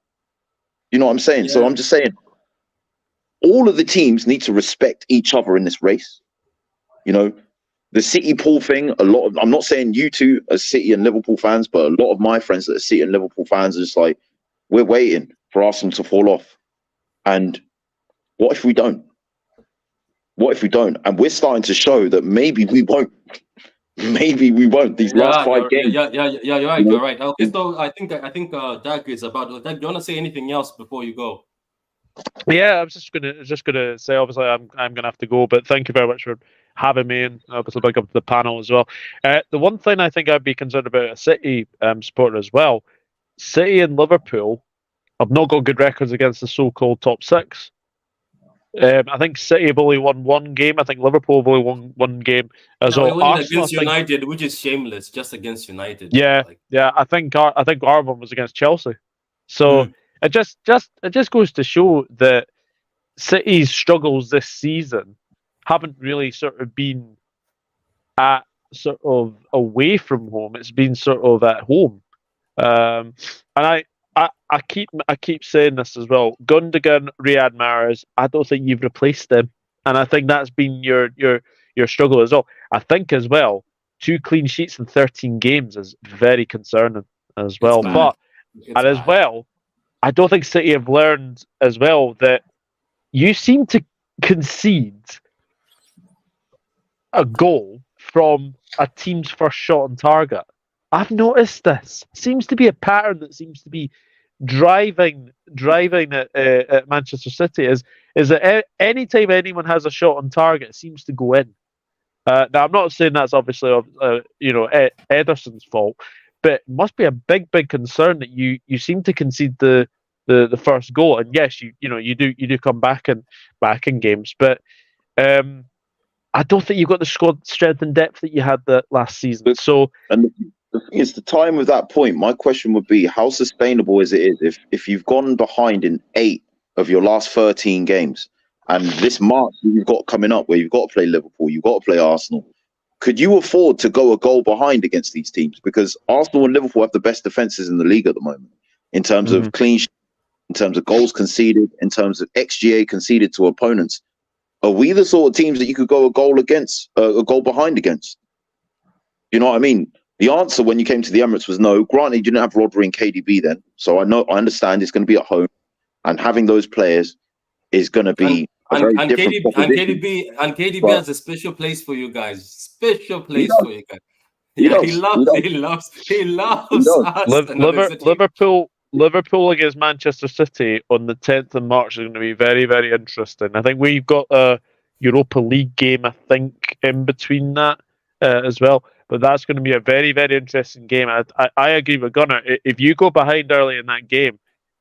Speaker 5: You know what I'm saying? Yeah. So I'm just saying, all of the teams need to respect each other in this race. You know, the City Pool thing, I'm not saying you two as City and Liverpool fans, but a lot of my friends that are City and Liverpool fans are just like, we're waiting for Arsenal to fall off. And what if we don't? What if we don't? And we're starting to show that maybe we won't. Maybe we won't. These last 5 games.
Speaker 1: You're right. You're right. Okay, so I think Doug is about. Doug, do you want to say anything else before you go?
Speaker 3: Yeah, I was just gonna say. Obviously, I'm gonna have to go, but thank you very much for having me, and obviously big up to the panel as well. The one thing I think I'd be concerned about a City supporter as well. City and Liverpool have not got good records against the so-called top 6. I think City have only won 1 game. I think Liverpool have only won 1 game as well.
Speaker 1: We won against United, which is shameless, just against United.
Speaker 3: Yeah, yeah. I think our one was against Chelsea. So it just goes to show that City's struggles this season haven't really sort of been at sort of away from home. It's been sort of at home. And I keep saying this as well. Gundogan, Riyad Mahrez, I don't think you've replaced them, and I think that's been your struggle as well. I think as well, 2 clean sheets in 13 games is very concerning as well. As well, I don't think City have learned as well that you seem to concede a goal from a team's first shot on target. I've noticed this. Seems to be a pattern that seems to be driving at Manchester City is that anytime anyone has a shot on target, it seems to go in. Now, I'm not saying that's obviously Ederson's fault, but it must be a big concern that you seem to concede the first goal. And yes, you do come back in games, but I don't think you've got the squad strength and depth that you had the last season. So.
Speaker 5: The thing is, the time of that point, my question would be, how sustainable is it if you've gone behind in 8 of your last 13 games, and this March you've got coming up where you've got to play Liverpool, you've got to play Arsenal, could you afford to go a goal behind against these teams? Because Arsenal and Liverpool have the best defences in the league at the moment, in terms of clean sheets, in terms of goals conceded, in terms of XGA conceded to opponents. Are we the sort of teams that you could go a goal behind against? You know what I mean? The answer when you came to the Emirates was no. Granted, you didn't have Rodri and KDB then, so I understand it's going to be at home, and having those players is going to be a very different proposition.
Speaker 1: KDB has a special place for you guys. Special place for you guys. He loves
Speaker 3: Liverpool against Manchester City on the 10th of March is going to be very, very interesting. I think we've got a Europa League game, I think, in between that as well. But that's going to be a very, very interesting game. I agree with Gunnar. If you go behind early in that game,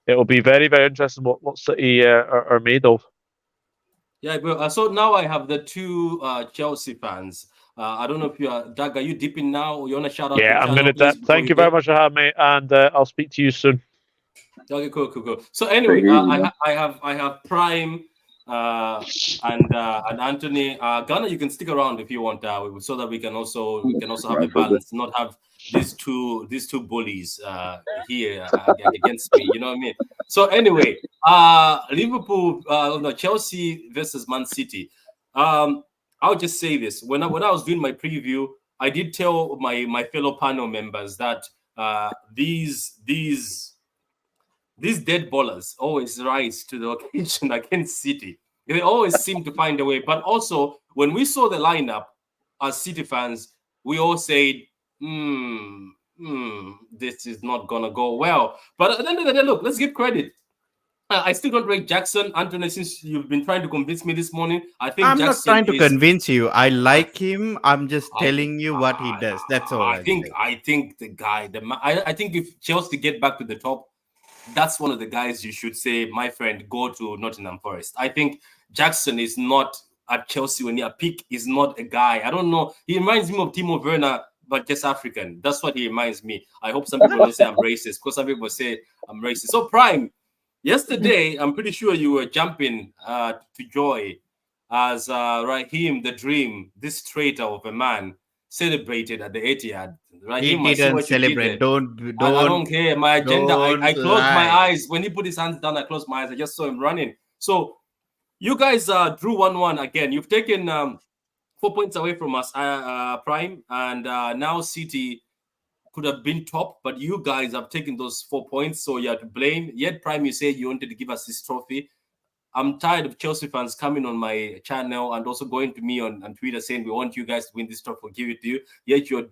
Speaker 3: it will be very, very interesting what City are made of.
Speaker 1: Yeah, but so now I have the 2 Chelsea fans. I don't know if you are, Doug, are you dipping now, or you want to shout out
Speaker 3: Yeah,
Speaker 1: your
Speaker 3: I'm
Speaker 1: channel,
Speaker 3: going to
Speaker 1: please,
Speaker 3: dip.
Speaker 1: before
Speaker 3: Thank
Speaker 1: you
Speaker 3: you very
Speaker 1: dip?
Speaker 3: much for having me, and I'll speak to you soon.
Speaker 1: Okay, cool. So
Speaker 5: Take
Speaker 1: anyway,
Speaker 5: it easy, man.
Speaker 1: I have Prime and Anthony. Ghana, you can stick around if you want, so that we can also have
Speaker 5: No
Speaker 1: a
Speaker 5: problem.
Speaker 1: balance, not have these two bullies here against me. You know what I mean? So anyway, Liverpool, no, Chelsea versus Man City. I'll just say this: when I was doing my preview, I did tell my fellow panel members that these dead ballers always rise to the occasion against City. They always seem to find a way. But also, when we saw the lineup as City fans, we all said, this is not going to go well. But at the end of the day, look, let's give credit. I still don't rate Jackson. Anthony, since you've been trying to convince me this morning, I think
Speaker 6: I'm not
Speaker 1: Jackson
Speaker 6: trying to
Speaker 1: is.
Speaker 6: convince you. I like him. I'm just
Speaker 1: I,
Speaker 6: telling you what he does. That's all
Speaker 1: I
Speaker 6: I'm
Speaker 1: think
Speaker 6: saying.
Speaker 1: I think the guy. I think if Chelsea get back to the top, that's one of the guys you should say, my friend, go to Nottingham Forest. I think Jackson is not at Chelsea when he a peak. Is not a guy. I don't know. He reminds me of Timo Werner, but just African. That's what he reminds me. I hope some people don't say I'm racist, because some people say I'm racist. So Prime, yesterday, I'm pretty sure you were jumping to joy as Raheem the Dream, this traitor of a man, celebrated at the Etihad.
Speaker 6: He
Speaker 1: Raheem, I see
Speaker 6: didn't
Speaker 1: what you did there.
Speaker 6: celebrate. Don't
Speaker 1: I
Speaker 6: don't
Speaker 1: don't care. My agenda, I
Speaker 6: don't
Speaker 1: closed my
Speaker 6: lie.
Speaker 1: eyes. When he put his hands down, I closed my eyes. I just saw him running. So you guys drew 1-1 again. You've taken 4 points away from us, Prime, and now City could have been top, but you guys have taken those 4 points, so you're to blame. Yet, Prime, you said you wanted to give us this trophy. I'm tired of Chelsea fans coming on my channel and also going to me on Twitter saying we want you guys to win this trophy, we'll give it to you. Yet your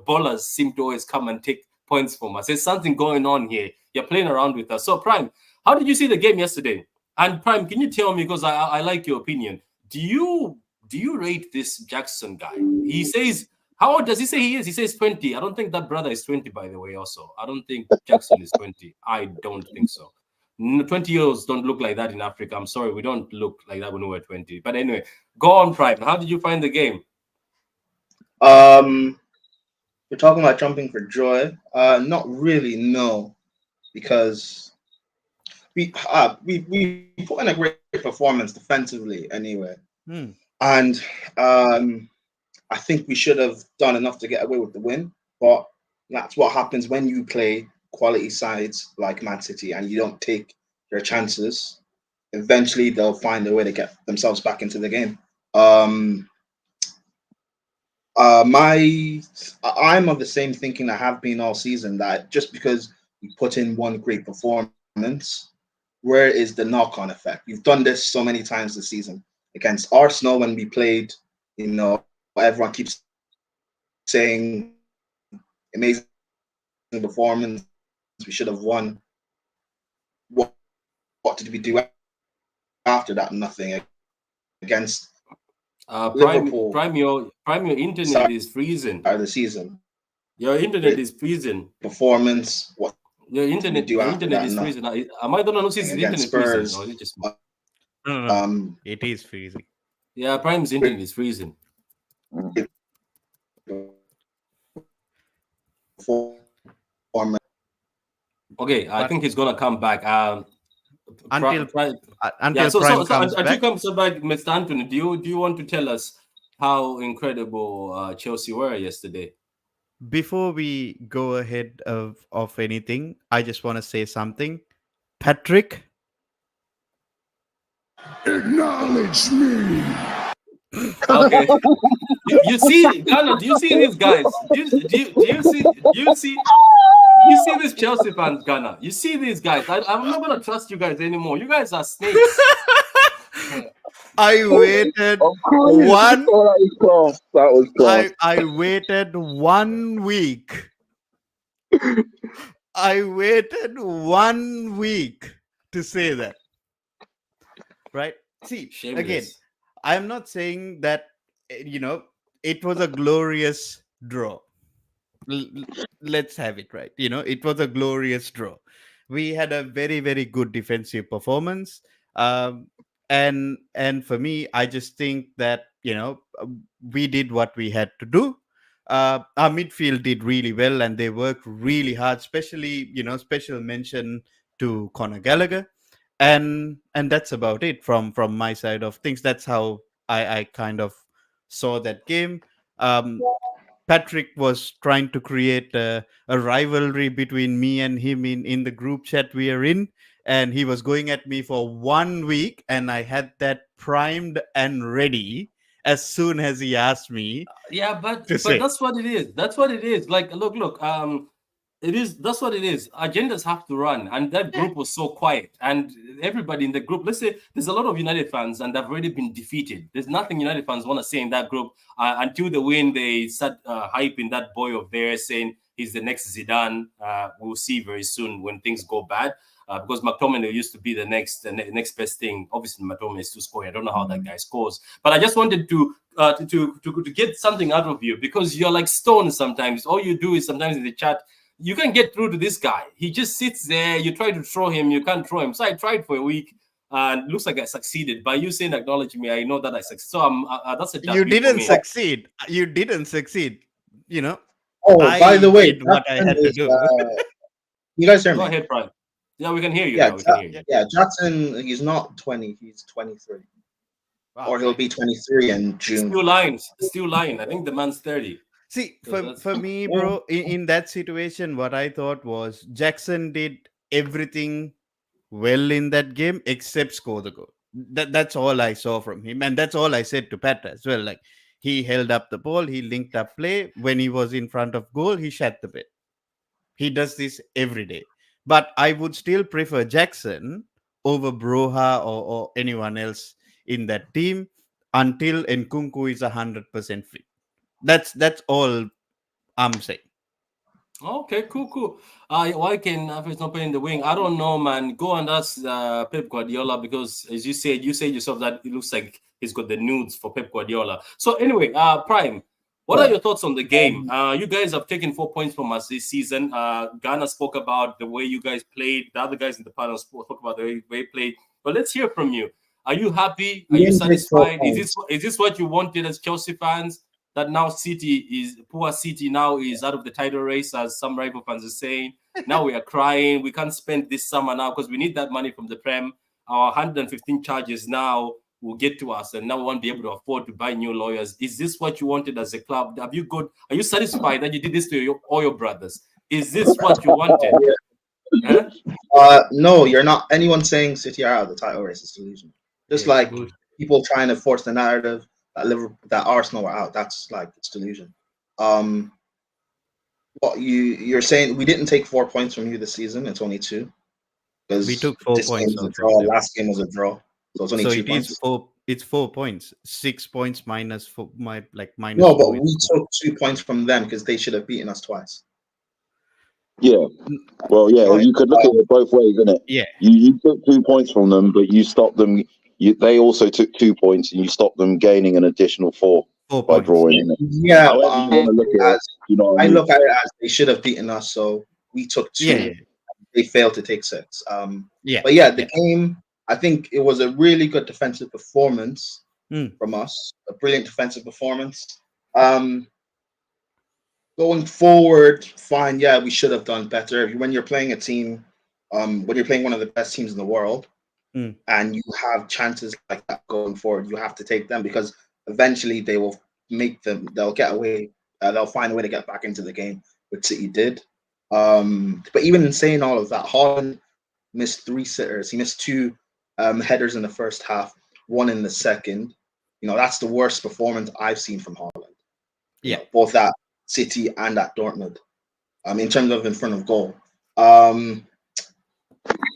Speaker 1: ballers seem to always come and take points from us. There's something going on here. You're playing around with us. So, Prime, how did you see the game yesterday? And Prime, can you tell me, because I like your opinion, do you rate this Jackson guy? He says, how old does he say he is? He says 20. I don't think that brother is 20, by the way, also. I don't think Jackson is 20. I don't think so. 20-year-olds don't look like that in Africa. I'm sorry, we don't look like that when we were 20. But anyway, go on, Prime. How did you find the game?
Speaker 7: We're talking about jumping for joy. Not really, no, because we put in a great performance defensively anyway, and I think we should have done enough to get away with the win. But that's what happens when you play quality sides like Man City and you don't take your chances. Eventually, they'll find a way to get themselves back into the game. I'm of the same thinking I have been all season, that just because we put in one great performance, where is the knock-on effect? We've done this so many times this season against Arsenal when we played. Everyone keeps saying amazing performance. We should have won. What did we do after that? Nothing. Against Liverpool.
Speaker 1: Prime, your internet is freezing.
Speaker 7: The season.
Speaker 1: Your internet is freezing.
Speaker 7: Performance. What
Speaker 1: your internet is freezing. Am I the one who sees the internet
Speaker 7: Spurs,
Speaker 1: freezing? Or is it just
Speaker 6: no. It is freezing.
Speaker 1: Yeah, Prime's internet is freezing. Okay, I think he's gonna come back.
Speaker 6: Until Prime comes back.
Speaker 1: Comes back, Mr. Anthony, do you want to tell us how incredible Chelsea were yesterday?
Speaker 6: Before we go ahead of anything, I just want to say something. Patrick,
Speaker 8: acknowledge me.
Speaker 1: Okay. You see, Ghana, do you see these guys? Do you see this Chelsea fans, Ghana? You see these guys? I'm not gonna trust you guys anymore. You guys are snakes.
Speaker 6: I waited
Speaker 5: That was class.
Speaker 6: I waited 1 week. I waited 1 week to say that. Right? See,
Speaker 1: Shameless.
Speaker 6: Again, I'm not saying that, it was a glorious draw. Let's have it right. It was a glorious draw. We had a very, very good defensive performance. and for me, I just think that we did what we had to do. Our midfield did really well, and they worked really hard. Especially, special mention to Conor Gallagher, and that's about it from my side of things. That's how I kind of saw that game. Um, Patrick was trying to create a rivalry between me and him in the group chat we are in. And he was going at me for 1 week, and I had that primed and ready as soon as he asked me
Speaker 1: Yeah, but
Speaker 6: to say.
Speaker 1: that's what it is. That's what it is. Like, look. It is. That's what it is. Agendas have to run, and that group was so quiet, and everybody in the group. Let's say there's a lot of United fans, and they've already been defeated. There's nothing United fans want to say in that group until the win. They start hyping that boy of theirs, saying he's the next Zidane. We'll see very soon when things go bad. Because McTominay used to be the next best thing. Obviously, McTominay is too scoring. I don't know how that guy scores, but I just wanted to get something out of you, because you're like stone sometimes. All you do is sometimes in the chat, you can get through to this guy. He just sits there. You try to throw him, you can't throw him. So I tried for a week, and looks like I succeeded. By you saying acknowledge me, I know that I succeeded. So that's a
Speaker 6: You
Speaker 1: W for
Speaker 6: didn't
Speaker 1: me.
Speaker 6: succeed. You didn't succeed.
Speaker 7: Oh, by the way,
Speaker 6: did what I had to do.
Speaker 7: you guys hear
Speaker 1: Go
Speaker 7: me?
Speaker 1: ahead, Brian. Yeah, we can hear you
Speaker 7: Yeah,
Speaker 1: now. We can hear you.
Speaker 7: Yeah, Jackson, he's not 20, he's 23.
Speaker 6: Wow.
Speaker 7: Or he'll be 23 in June.
Speaker 1: Still lying. I think the man's 30.
Speaker 6: See,
Speaker 1: So
Speaker 6: for me, bro, in that situation, what I thought was Jackson did everything well in that game except score the goal. That's all I saw from him, and that's all I said to Pat as well. Like, he held up the ball, he linked up play. When he was in front of goal, he shat the bed. He does this every day. But I would still prefer Jackson over Broha or anyone else in that team until Nkunku is 100% fit. That's all I'm saying.
Speaker 1: Okay, cool. Why can Alfred's not playing the wing? I don't know, man. Go and ask Pep Guardiola, because as you said yourself that it looks like he's got the nudes for Pep Guardiola. So anyway, Prime, what are your thoughts on the game? You guys have taken 4 points from us this season. Ghana spoke about the way you guys played. The other guys in the panel spoke about the way you played. But let's hear from you. Are you happy? Are you satisfied? Is this what you wanted as Chelsea fans? That now poor City now is out of the title race, as some rival fans are saying. Now we are crying. We can't spend this summer now because we need that money from the Prem. Our 115 charges now will get to us, and now we won't be able to afford to buy new lawyers. Is this what you wanted as a club? Are you satisfied that you did this to all your brothers? Is this what you wanted?
Speaker 7: No, you're not. Anyone saying City are out of the title race is delusional. Just like people trying to force the narrative that Arsenal are out. That's like, it's delusion. What you're saying? We didn't take 4 points from you this season. It's only 2. Because
Speaker 6: we took 4 points.
Speaker 7: Was a draw. Last game was a draw, so it's only 2 points.
Speaker 6: It's 4 points. 6 points minus minus.
Speaker 7: No, but we took 2 points from them because they should have beaten us twice.
Speaker 5: Yeah. Well, yeah, you could look at it both ways, isn't it?
Speaker 6: Yeah.
Speaker 5: You took 2 points from them, but you stopped them. They also took 2 points, and you stopped them gaining an additional 4 by drawing.
Speaker 7: Yeah,
Speaker 5: I look at
Speaker 7: it as they should have beaten us, so we took 2.
Speaker 6: Yeah.
Speaker 7: They failed to take 6.
Speaker 6: Yeah.
Speaker 7: But yeah, the game, I think it was a really good defensive performance from us. A brilliant defensive performance. Going forward, fine. Yeah, we should have done better. When you're playing a team, when you're playing one of the best teams in the world, and you have chances like that going forward, you have to take them, because eventually they will they'll get away. They'll find a way to get back into the game, which City did. But even in saying all of that, Haaland missed 3 sitters. He missed 2 headers in the first half, 1 in the second. That's the worst performance I've seen from Haaland.
Speaker 6: Yeah,
Speaker 7: both at City and at Dortmund. In terms of in front of goal.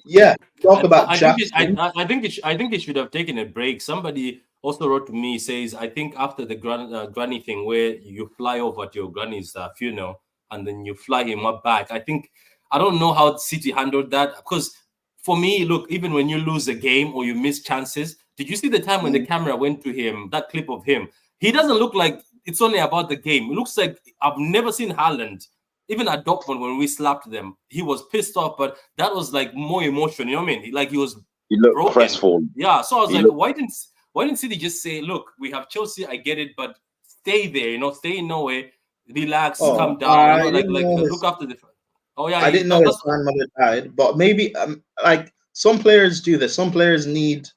Speaker 7: Yeah, talk about Jackson.
Speaker 1: I think it should have taken a break. Somebody also wrote to me, says, I think after the granny thing where you fly over to your granny's funeral and then you fly him up back. I don't know how City handled that, because for me, look, even when you lose a game or you miss chances, did you see the time when the camera went to him, that clip of him? He doesn't look like it's only about the game. It looks like I've never seen Haaland. Even at Dortmund, when we slapped them, he was pissed off, but that was like more emotion. You know what I mean? Like he was
Speaker 5: He looked
Speaker 1: broken.
Speaker 5: crestfallen.
Speaker 1: Yeah, so I was
Speaker 5: He
Speaker 1: like,
Speaker 5: looked-
Speaker 1: why didn't City just say, look, we have Chelsea, I get it, but stay there, stay in Norway, relax, calm down,
Speaker 7: I
Speaker 1: like
Speaker 7: didn't know
Speaker 1: look after the. Oh yeah,
Speaker 7: I didn't know his grandmother died, but maybe like some players do this. Some players need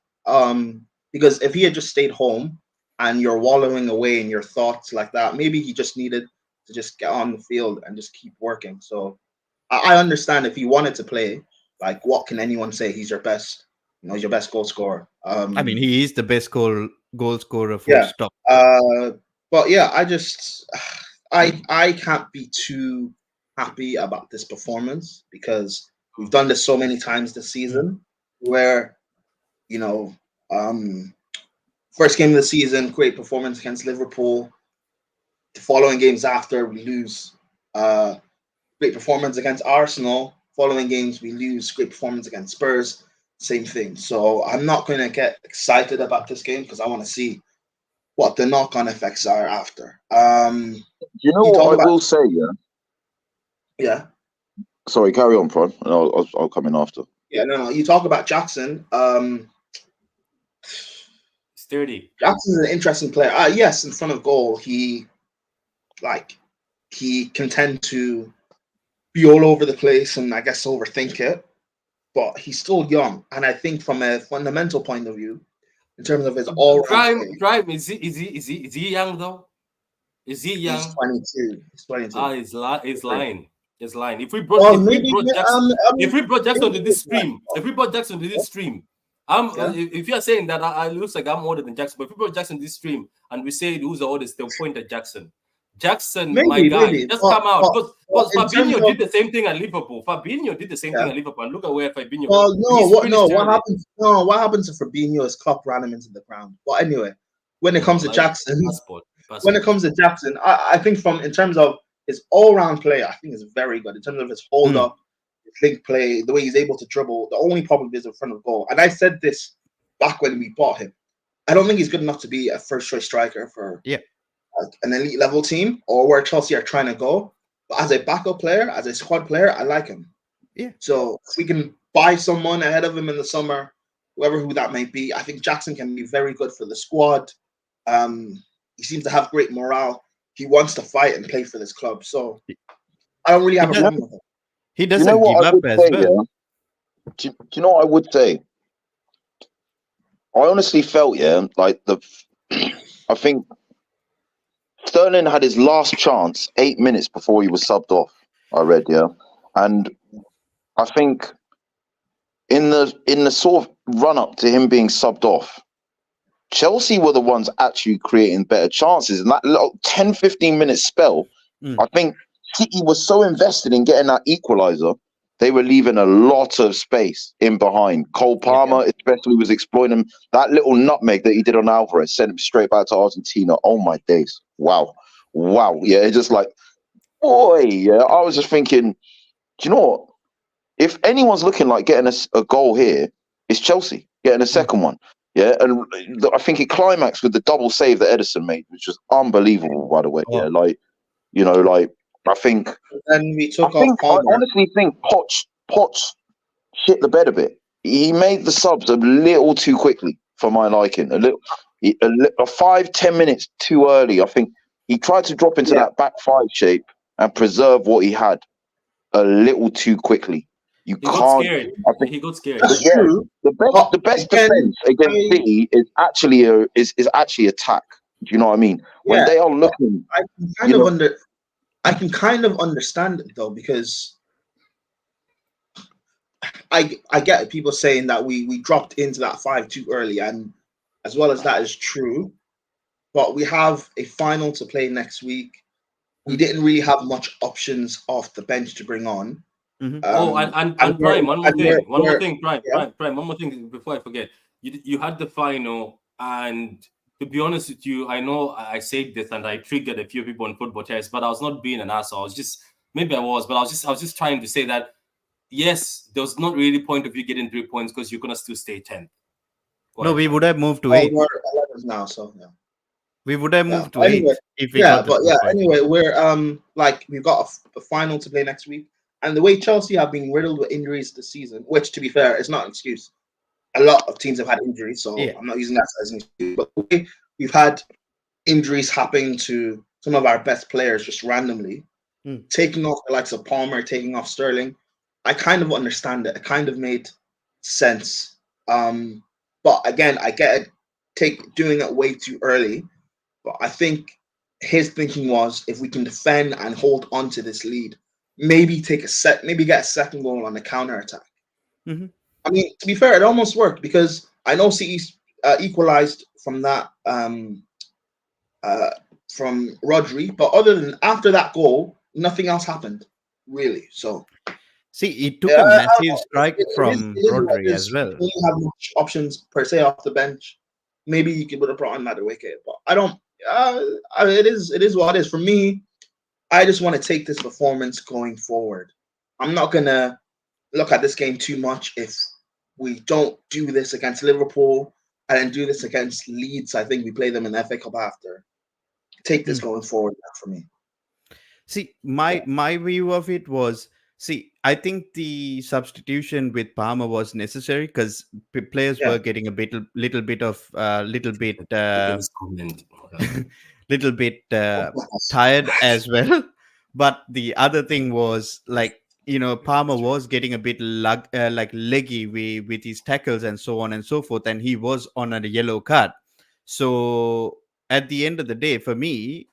Speaker 7: because if he had just stayed home and you're wallowing away in your thoughts like that, maybe he just needed to just get on the field and just keep working. So I understand if he wanted to play, like what can anyone say? He's your best, he's your best goal scorer.
Speaker 6: I mean, he is the best goal scorer, full
Speaker 7: Yeah.
Speaker 6: stop.
Speaker 7: But yeah, I can't be too happy about this performance because we've done this so many times this season where, first game of the season, great performance against Liverpool. The following games after, we lose. Great performance against Arsenal. Following games, we lose. Great performance against Spurs. Same thing. So I'm not going to get excited about this game because I want to see what the knock-on effects are after.
Speaker 5: You know what I will say, yeah?
Speaker 7: Yeah.
Speaker 5: Sorry, carry on, Prod, and I'll come in after.
Speaker 7: Yeah, no. You talk about Jackson.
Speaker 1: sturdy.
Speaker 7: Jackson's an interesting player. Yes, in front of goal, he can tend to be all over the place and I guess overthink it. But he's still young, and I think from a fundamental point of view, in terms of his all-round
Speaker 1: Prime, is he young though? Is he young?
Speaker 7: He's 22. He's 22.
Speaker 1: He's lying. He's lying. If we
Speaker 7: Well,
Speaker 1: brought
Speaker 7: maybe
Speaker 1: Jackson to this stream, if you are saying that I looks like I'm older than Jackson, but if we brought Jackson to this stream and we say who's the oldest, they'll point at Jackson. Jackson, my guy, just come out. Because Fabinho did the same thing at Liverpool. Fabinho did the same thing at Liverpool. And look at where Fabinho.
Speaker 7: Well, what happened to Fabinho is Klopp ran him into the ground. But anyway, when it comes to Jackson, I think in terms of his all-round play, I think is very good. In terms of his hold-up, his link play, the way he's able to dribble, the only problem is in front of goal. And I said this back when we bought him. I don't think he's good enough to be a first-choice striker for an elite level team or where Chelsea are trying to go. But as a backup player, as a squad player, I like him.
Speaker 6: Yeah.
Speaker 7: So if we can buy someone ahead of him in the summer, who that may be, I think Jackson can be very good for the squad. He seems to have great morale. He wants to fight and play for this club. So I don't really have a problem with him.
Speaker 6: He doesn't give up as well.
Speaker 5: Do you know what I would say? I honestly felt, like I think Sterling had his last chance 8 minutes before he was subbed off. I read, and I think in the sort of run up to him being subbed off, Chelsea were the ones actually creating better chances. In that little 10-15 minute spell, I think City was so invested in getting that equaliser, they were leaving a lot of space in behind. Cole Palmer especially was exploiting him. That little nutmeg that he did on Alvarez sent him straight back to Argentina. Oh my days. Wow. Yeah, it's just like, boy, I was just thinking, do you know what? If anyone's looking like getting a goal here, it's Chelsea getting a second one. Yeah, and I think it climaxed with the double save that Edison made, which was unbelievable, by the way. Yeah, I think.
Speaker 7: Then we took off.
Speaker 5: I honestly think Potts shit the bed a bit. He made the subs a little too quickly for my liking. A 5-10 minutes too early. I think he tried to drop into that back five shape and preserve what he had a little too quickly. He got scared.
Speaker 7: That's true.
Speaker 5: The best defense against City is actually attack. Do you know what I mean? When they are looking,
Speaker 7: I can kind of understand it though, because I get people saying that we dropped into that 5 too early, and as well as that is true, but we have a final to play next week. We didn't really have much options off the bench to bring on.
Speaker 1: And Prime, one more thing before I forget. You had the final, and to be honest with you, I know I said this and I triggered a few people on football tests, but I was not being an asshole. I was just trying to say that yes, there was not really point of you getting 3 points because you're gonna still stay 10th.
Speaker 6: No, we would have moved to 8.
Speaker 7: We're 11 now, so
Speaker 6: we would have moved to 8 if we got
Speaker 7: anyway, we're we've got a final to play next week. And the way Chelsea have been riddled with injuries this season, which, to be fair, is not an excuse. a lot of teams have had injuries, so
Speaker 6: Yeah.
Speaker 7: I'm not using that as an excuse. But the way we've had injuries happening to some of our best players just randomly, taking off the likes of Palmer, taking off Sterling, I kind of understand it. It kind of made sense. But again, I get it, doing it way too early. But I think his thinking was, if we can defend and hold on to this lead, maybe get a second goal on the counter attack.
Speaker 6: Mm-hmm.
Speaker 7: I mean, to be fair, it almost worked because I know City equalized from that from Rodri, but after that goal, nothing else happened really. So
Speaker 6: See, it took a massive strike from
Speaker 7: it is what
Speaker 6: Rodri
Speaker 7: it
Speaker 6: as
Speaker 7: is.
Speaker 6: well.
Speaker 7: You don't have much options per se off the bench. Maybe you could have brought in Madueke, but I don't. It is what it is. For me, I just want to take this performance going forward. I'm not gonna look at this game too much if we don't do this against Liverpool and then do this against Leeds. I think we play them in the FA Cup after. Take this going forward now for me.
Speaker 6: See, my view of it was, I think the substitution with Palmer was necessary because players were getting little bit tired as well. But the other thing was, like, Palmer was getting a bit leggy with his tackles and so on and so forth, and he was on a yellow card. So at the end of the day, for me,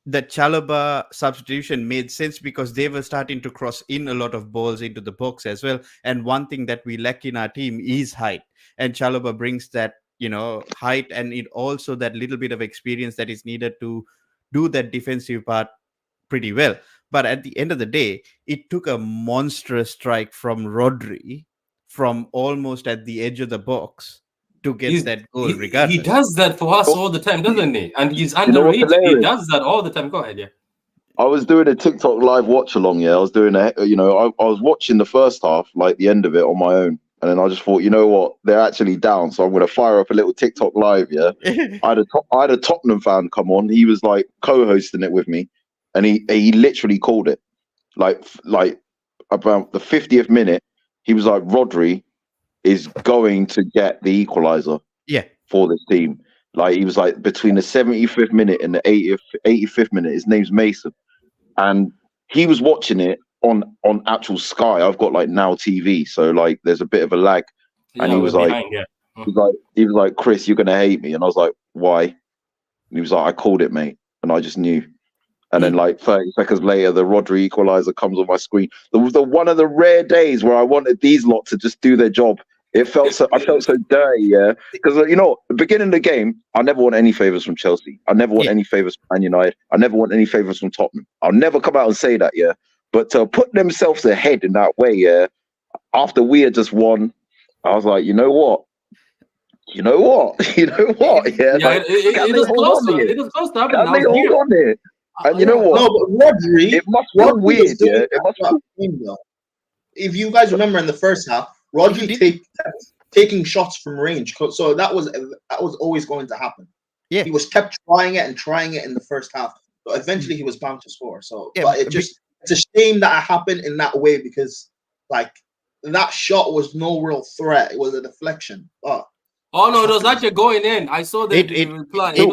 Speaker 6: the Chalobah substitution made sense because they were starting to cross in a lot of balls into the box as well. And one thing that we lack in our team is height. And Chalobah brings that, height, and it also that little bit of experience that is needed to do that defensive part pretty well. But at the end of the day, it took a monstrous strike from Rodri from almost at the edge of the box to get that goal regardless.
Speaker 1: He does that for us all the time, doesn't he? And he's
Speaker 5: You know what's
Speaker 1: underrated. He
Speaker 5: hilarious?
Speaker 1: does that all the time. Go ahead, yeah.
Speaker 5: I was doing a TikTok live watch along. Yeah, I was doing I was watching the first half, like the end of it, on my own, and then I just thought, you know what, they're actually down, so I'm going to fire up a little TikTok live. Yeah, I had a Tottenham fan come on. He was like co-hosting it with me, and he literally called it like about the 50th minute. He was like, Rodri is going to get the equaliser.
Speaker 6: Yeah,
Speaker 5: for this team. Like, he was like, between the 75th minute and the 85th minute, his name's Mason. And he was watching it on actual Sky. I've got like Now TV, so like there's a bit of a lag.
Speaker 1: Yeah,
Speaker 5: and he was like, he was like, Chris, you're gonna hate me. And I was like, why? And he was like, I called it, mate. And I just knew. And then like 30 seconds later, the Rodri equaliser comes on my screen. The one of the rare days where I wanted these lot to just do their job. I felt so dirty, yeah. Because the beginning of the game, I never want any favours from Chelsea. I never want any favours from Man United. I never want any favours from Tottenham. I'll never come out and say that, yeah. But to put themselves ahead in that way, yeah, after we had just won, I was like, you know what? Yeah.
Speaker 1: It was close. It was close to happening.
Speaker 5: Can they hold on it? And you know what?
Speaker 7: No, but Rodri,
Speaker 5: it must feel weird, yeah.
Speaker 7: It must feel... If you guys remember in the first half, Rodri taking shots from range, so that was always going to happen.
Speaker 6: Yeah,
Speaker 7: he was kept trying it in the first half, but eventually he was bound to score. So, yeah, but it's a shame that it happened in that way because, like, that shot was no real threat; it was a deflection. But
Speaker 1: oh no, it was actually going in. I saw the reply.
Speaker 6: It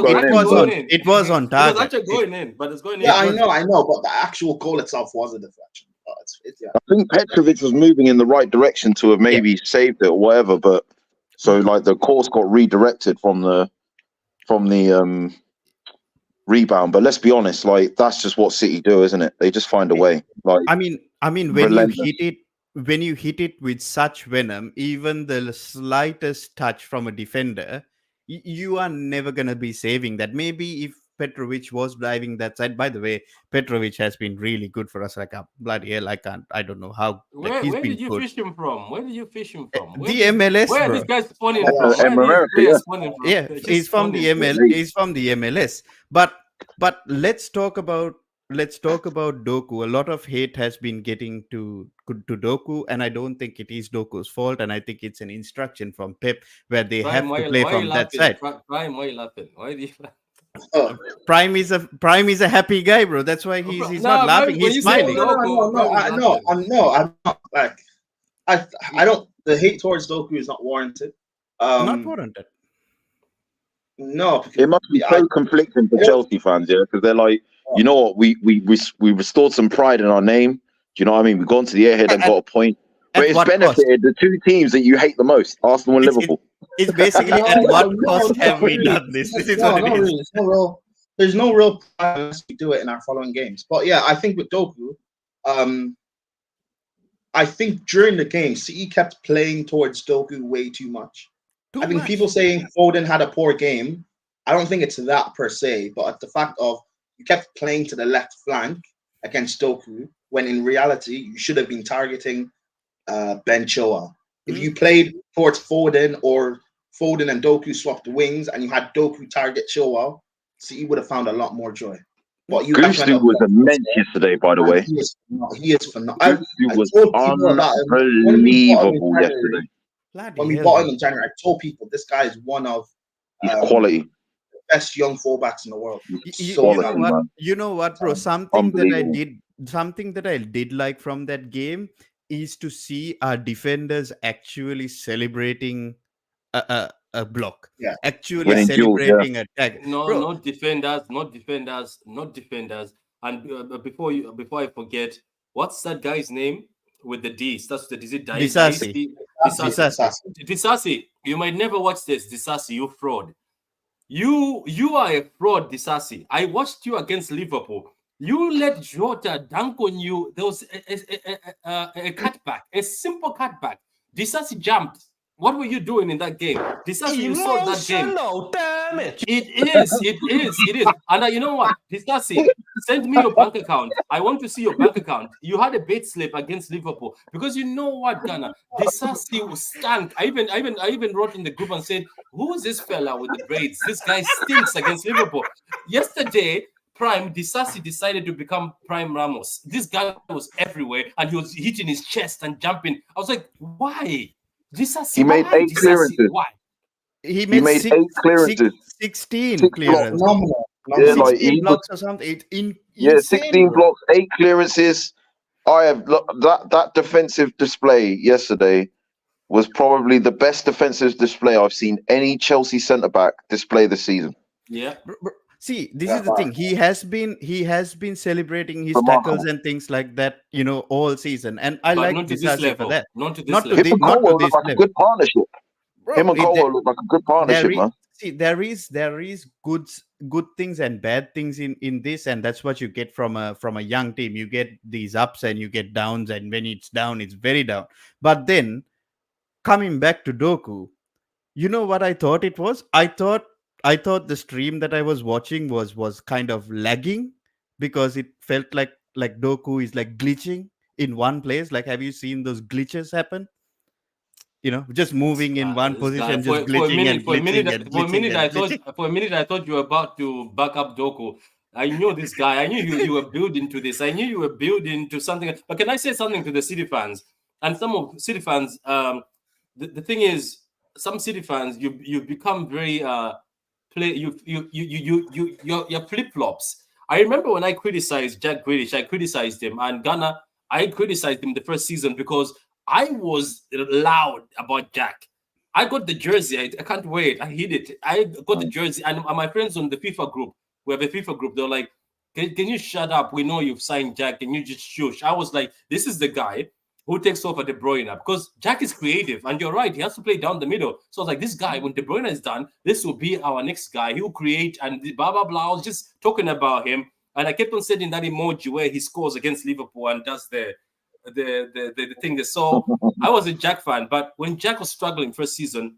Speaker 6: was on target.
Speaker 1: It was actually going in, but it's going in.
Speaker 7: Yeah, I know, but the actual goal itself was a deflection.
Speaker 5: I think Petrovic was moving in the right direction to have maybe saved it or whatever, but so like the course got redirected from the rebound. But let's be honest, like that's just what City do, isn't it? They just find a way. Like
Speaker 6: I mean, when you hit it with such venom, even the slightest touch from a defender, you are never gonna be saving that. Maybe if Petrovic was driving that side. By the way, Petrovic has been really good for us. Like a bloody hell, I don't know how.
Speaker 1: Where did you fish him from? Where did you fish him from?
Speaker 6: The MLS.
Speaker 1: Where
Speaker 6: bro.
Speaker 1: this guy's spawning from?
Speaker 6: Yeah, he's from the MLS. But let's talk about Doku. A lot of hate has been getting to Doku, and I don't think it is Doku's fault. And I think it's an instruction from Pep where they have to play from that side.
Speaker 1: Prime, why are you laughing? Why do you laugh?
Speaker 6: Prime is a happy guy, bro. That's why he's not laughing. He's smiling.
Speaker 7: No, I'm not. Like, I don't. the hate towards Doku is not warranted.
Speaker 6: Not warranted.
Speaker 7: No, because
Speaker 5: It must be so conflicting for Chelsea fans, yeah, because they're like, you know what, we restored some pride in our name. Do you know what I mean? We've gone to the airhead and got a point, but it's benefited the two teams that you hate the most, Arsenal and Liverpool.
Speaker 6: It's basically at what cost have we done this? This is what it is.
Speaker 7: Really. There's no real plan unless we do it in our following games. But yeah, I think with Doku, I think during the game, City kept playing towards Doku way too much. I think people saying Foden had a poor game, I don't think it's that per se, but the fact of you kept playing to the left flank against Doku, when in reality, you should have been targeting Ben Chilwell. If you played towards Foden or Foden and Doku swapped the wings and you had Doku target Chilwell, City would have found a lot more joy. But
Speaker 5: Gusto was immense yesterday, by the way.
Speaker 7: He is phenomenal.
Speaker 5: Gusto was unbelievable yesterday.
Speaker 7: When we bought him in January, I told people this guy is one of
Speaker 5: quality,
Speaker 7: the best young fullbacks in the world.
Speaker 6: You know what, bro? Something that I did like from that game is to see our defenders actually celebrating a block.
Speaker 7: Yeah,
Speaker 6: actually celebrating a tag.
Speaker 1: No,
Speaker 6: bro.
Speaker 1: not defenders. And before I forget, what's that guy's name with the D? That's the
Speaker 6: Disasi.
Speaker 1: Disasi. You might never watch this. Disasi, you fraud. You are a fraud, Disasi. I watched you against Liverpool. You let Jota dunk on you. There was a cutback, a simple cutback. Disasi jumped. What were you doing in that game? Disasi, you saw that game.
Speaker 9: Damage.
Speaker 1: It is. And you know what? Disasi, send me your bank account. I want to see your bank account. You had a bait slip against Liverpool because you know what, Ghana? Disasi stank. I even wrote in the group and said, "Who is this fella with the braids? This guy stinks against Liverpool." Yesterday, Prime Disasi decided to become Prime Ramos. This guy was everywhere and he was hitting his chest and jumping. I was like, why? Disasi,
Speaker 5: he made 8 clearances.
Speaker 6: Why? He
Speaker 5: made 8 clearances.
Speaker 6: 16 clearances.
Speaker 5: Yeah,
Speaker 6: 16 blocks or something.
Speaker 5: 16 blocks, 8 clearances. I have that defensive display yesterday was probably the best defensive display I've seen any Chelsea centre back display this season.
Speaker 1: Yeah.
Speaker 6: See, this is the thing. He has been celebrating his tackles and things like that, all season. And I like Disasi for that.
Speaker 1: Not to this
Speaker 5: level. Him and Cole look like a good partnership. Him and Cole look like a good partnership, man.
Speaker 6: See, there is good things and bad things in this, and that's what you get from a young team. You get these ups and you get downs, and when it's down, it's very down. But then coming back to Doku, you know what I thought it was? I thought the stream that I was watching was kind of lagging because it felt like Doku is like glitching in one place. Like, have you seen those glitches happen? Just moving in one position, just glitching. For
Speaker 1: a minute, I thought you were about to back up Doku. I knew this guy. I knew you were building to this. I knew you were building to something. But can I say something to the City fans? And some of City fans, the thing is, some City fans, you become very your flip-flops. I remember when I criticized Jack Grealish, I criticized him, and Ghana, I criticized him the first season because I was loud about Jack. I got the jersey. I can't wait. I hid it. I got the jersey, and my friends on the FIFA group, we have a FIFA group, they're like, can you shut up? We know you've signed Jack. Can you just shush? I was like, this is the guy who takes over De Bruyne, because Jack is creative, and you're right, he has to play down the middle. So I was like, this guy, when De Bruyne is done, this will be our next guy. He will create, and blah blah blah. I was just talking about him, and I kept on sending that emoji where he scores against Liverpool and does the thing. So I was a Jack fan, but when Jack was struggling first season,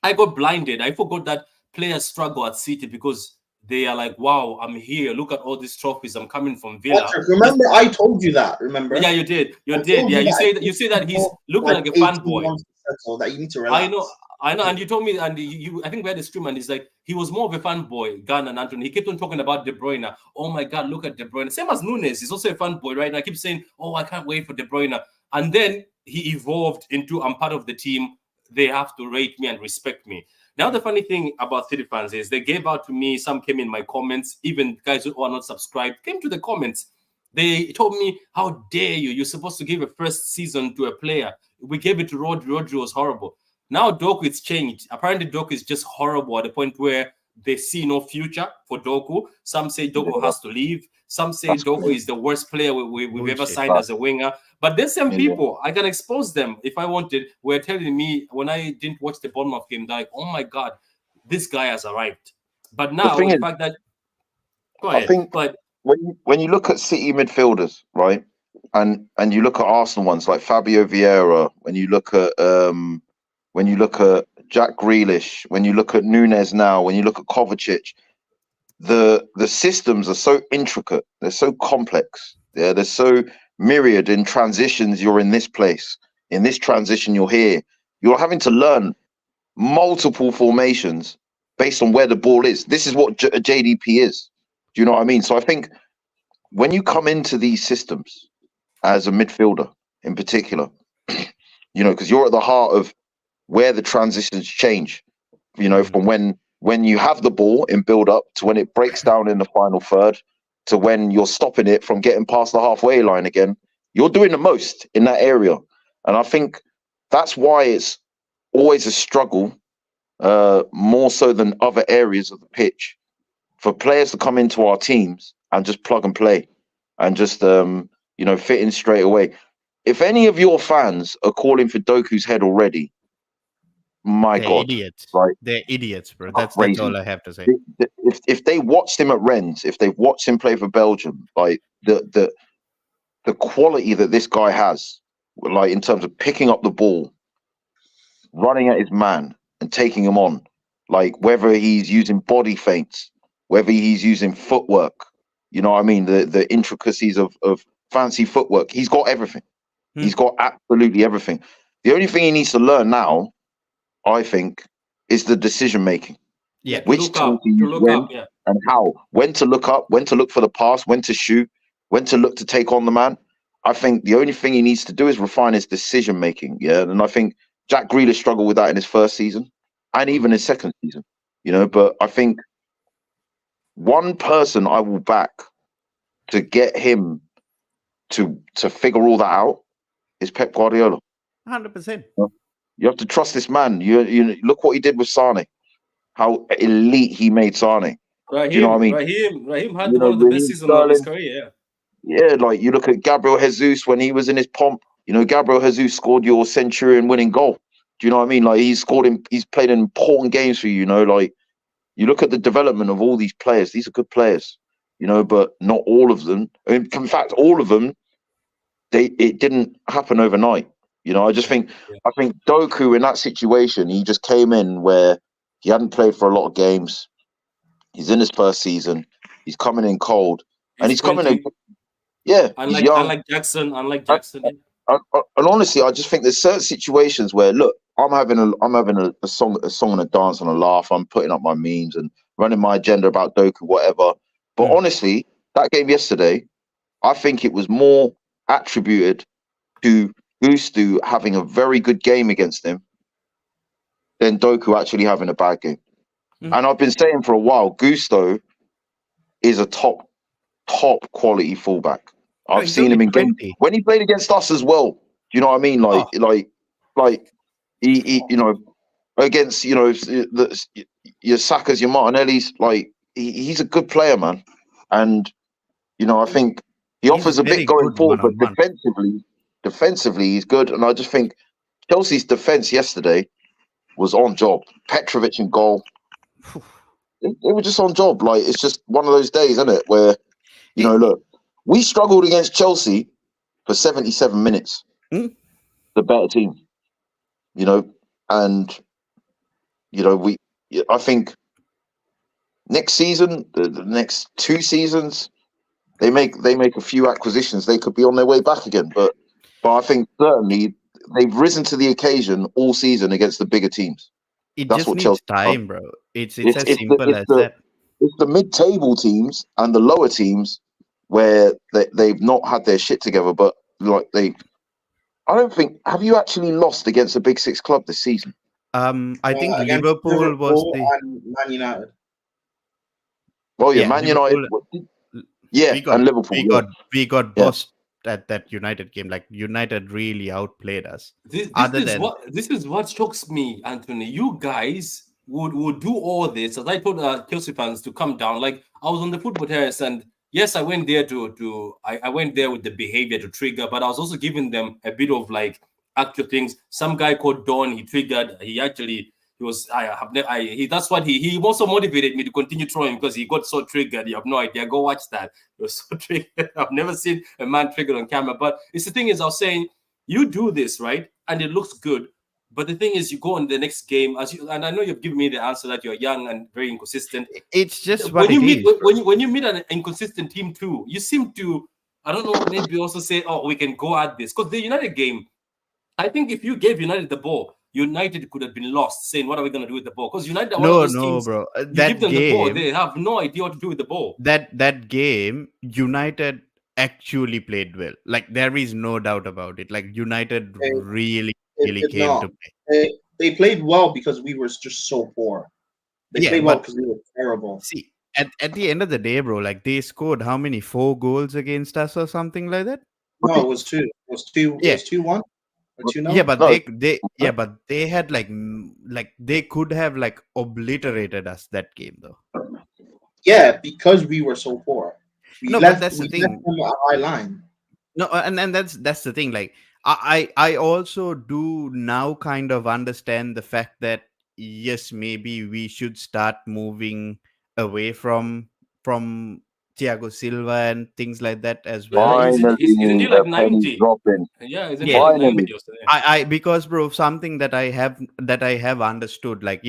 Speaker 1: I got blinded. I forgot that players struggle at City because they are like, wow, I'm here. Look at all these trophies. I'm coming from Villa.
Speaker 7: Remember, I told you that. Remember?
Speaker 1: Yeah, you did. You did. Yeah, you say that he's looking like a fanboy.
Speaker 7: That you need to relax.
Speaker 1: I know. And you told me, and I think we had a stream, and he's like, he was more of a fanboy, Ghana and Anthony. He kept on talking about De Bruyne. Oh my God, look at De Bruyne. Same as Nunes. He's also a fanboy, right? And I keep saying, oh, I can't wait for De Bruyne. And then he evolved into, I'm part of the team. They have to rate me and respect me. Now, the funny thing about City fans is they gave out to me. Some came in my comments. Even guys who are not subscribed came to the comments. They told me, how dare you? You're supposed to give a first season to a player. we gave it to Rodri. Rodri was horrible. Now Doku, it's changed. Apparently Doku is just horrible at the point where they see no future for Doku. Some say Doku has to leave. Some say
Speaker 5: That's
Speaker 1: Doku
Speaker 5: crazy.
Speaker 1: is the worst player we've ever
Speaker 6: Bullshit.
Speaker 1: signed as a winger. But there's some
Speaker 5: Yeah.
Speaker 1: people, I can expose them if I wanted, were telling me when I didn't watch the Bournemouth game, like, oh my God, this guy has arrived. But now,
Speaker 5: thing
Speaker 1: the
Speaker 5: is,
Speaker 1: fact that... Go
Speaker 5: I
Speaker 1: ahead.
Speaker 5: think
Speaker 1: But
Speaker 5: when you look at City midfielders, right, and you look at Arsenal ones like Fabio Vieira, when you look at Jack Grealish, when you look at Nunes now, when you look at Kovacic, the systems are so intricate, they're so complex, yeah, they're so myriad. In transitions, you're in this place, in this transition, you're here. You're having to learn multiple formations based on where the ball is. This is what a JDP is. Do you know what I mean? So I think when you come into these systems as a midfielder in particular, you know, because you're at the heart of where the transitions change, you know, from when you have the ball in build up to when it breaks down in the final third to when you're stopping it from getting past the halfway line again, you're doing the most in that area. And I think that's why it's always a struggle, more so than other areas of the pitch, for players to come into our teams and just plug and play and just, you know, fit in straight away. If any of your fans are calling for Doku's head already, my
Speaker 6: They're
Speaker 5: God,
Speaker 6: idiots.
Speaker 5: right?
Speaker 6: They're idiots, bro. That's
Speaker 5: Crazy.
Speaker 6: all I have to say.
Speaker 5: If they watched him at Rennes, if they've watched him play for Belgium, like the quality that this guy has, like in terms of picking up the ball, running at his man and taking him on, like whether he's using body feints, whether he's using footwork, you know what I mean? The intricacies of fancy footwork. He's got everything. He's got absolutely everything. The only thing he needs to learn now, I think, is the decision making.
Speaker 1: yeah, to
Speaker 5: Which
Speaker 1: look
Speaker 5: tool
Speaker 1: up,
Speaker 5: to use when
Speaker 1: yeah.
Speaker 5: and how. When to look up, when to look for the pass, when to shoot, when to look to take on the man. I think the only thing he needs to do is refine his decision making. Yeah. And I think Jack Grealish struggled with that in his first season and even his second season. You know, but I think one person I will back to get him to figure all that out is Pep Guardiola.
Speaker 6: 100%.
Speaker 5: You have to trust this man. You look what he did with Sane, how elite he made Sane. Do you know what I mean?
Speaker 1: Raheem had
Speaker 5: You know,
Speaker 1: one of the best
Speaker 5: Raheem
Speaker 1: seasons of his
Speaker 5: Sterling.
Speaker 1: career.
Speaker 5: Yeah, like you look at Gabriel Jesus when he was in his pomp. You know, Gabriel Jesus scored your Centurion winning goal. Do you know what I mean? Like he's played in important games for you. You know, like you look at the development of all these players. These are good players. You know, but not all of them. In fact, all of them, it didn't happen overnight. You know, I think Doku in that situation, he just came in where he hadn't played for a lot of games. He's in his first season. He's coming in cold, and he's coming in. Yeah, he's young.
Speaker 1: Unlike Jackson.
Speaker 5: And honestly, I just think there's certain situations where, look, I'm having a song and a dance and a laugh. I'm putting up my memes and running my agenda about Doku, whatever. But honestly, that game yesterday, I think it was more attributed to Gusto having a very good game against him than Doku actually having a bad game. And I've been saying for a while, Gusto is a top quality fullback. I've seen him in games when he played against us as well. Do you know what I mean? Like he you know, against, you know, your Sakas, your Martinellis, like he's a good player, man. And you know, I think he offers a bit going forward, but defensively he's good. And I just think Chelsea's defense yesterday was on job. Petrovic in goal. It was just on job. Like it's just one of those days, isn't it? Where, you know, look, we struggled against Chelsea for 77 minutes. The better team, you know, and you know I think next season, the next 2 seasons, they make a few acquisitions. They could be on their way back again, but I think certainly they've risen to the occasion all season against the bigger teams.
Speaker 6: That's just what needs Chelsea time, bro. It's as simple as that.
Speaker 5: It's the mid-table teams and the lower teams where they've not had their shit together, but like I don't think. Have you actually lost against a Big Six club this season?
Speaker 6: I think Liverpool was
Speaker 7: and Man United.
Speaker 5: Oh yeah, Man United. Yeah, and Liverpool.
Speaker 6: We got bossed that United game. Like United really outplayed us.
Speaker 1: This
Speaker 6: Other
Speaker 1: is
Speaker 6: than
Speaker 1: what shocks me, Anthony. You guys would do all this, as I told Chelsea fans to come down. Like I was on the football terrace, and yes, I went there I went there with the behavior to trigger, but I was also giving them a bit of like actual things. Some guy called Don, he triggered. He was I have ne- I he that's what he also motivated me to continue throwing because he got so triggered. You have no idea. Go watch that. He was so triggered. I've never seen a man triggered on camera. But it's the thing is, I was saying you do this right, and it looks good. But the thing is, you go on the next game and I know you've given me the answer that you're young and very inconsistent.
Speaker 6: it's just
Speaker 1: When
Speaker 6: what
Speaker 1: you
Speaker 6: it
Speaker 1: meet
Speaker 6: is.
Speaker 1: when you meet an inconsistent team too, you seem to I don't know maybe also say, oh, we can go at this because the United game. I think if you gave United the ball, United could have been lost, saying, "What are we going to do with the ball?" Because United are one of
Speaker 6: No,
Speaker 1: those
Speaker 6: no,
Speaker 1: teams.
Speaker 6: bro.
Speaker 1: You give
Speaker 6: That
Speaker 1: them the ball,
Speaker 6: game,
Speaker 1: they have no idea what to do with the ball.
Speaker 6: that game, United actually played well. Like there is no doubt about it. Like United
Speaker 7: They,
Speaker 6: really,
Speaker 7: they
Speaker 6: really
Speaker 7: did
Speaker 6: came to
Speaker 7: not.
Speaker 6: play.
Speaker 7: They played well because we were just so poor. They
Speaker 6: Yeah,
Speaker 7: played well
Speaker 6: but
Speaker 7: because we were terrible.
Speaker 6: see, at the end of the day, bro, like they scored how many 4 goals against us or something like that?
Speaker 7: No, it was two. It was two. It
Speaker 6: Yeah,
Speaker 7: was 2-1 or 2-0.
Speaker 6: yeah, but
Speaker 5: No,
Speaker 6: but they had like they could have like obliterated us that game though.
Speaker 7: Yeah, because we were so poor. We
Speaker 6: No, but
Speaker 7: left.
Speaker 6: that's the
Speaker 7: We
Speaker 6: thing.
Speaker 7: left them a high line.
Speaker 6: No, and that's the thing. Like I also do now kind of understand the fact that yes, maybe we should start moving away from Thiago Silva and things like that as well.
Speaker 1: Yeah,
Speaker 5: finally
Speaker 1: isn't he like
Speaker 5: the penny's
Speaker 1: 90?
Speaker 5: dropping.
Speaker 1: Yeah, isn't he
Speaker 6: Yeah,
Speaker 1: like 90
Speaker 5: Finally.
Speaker 1: or something?
Speaker 6: I because bro, something that I have understood, like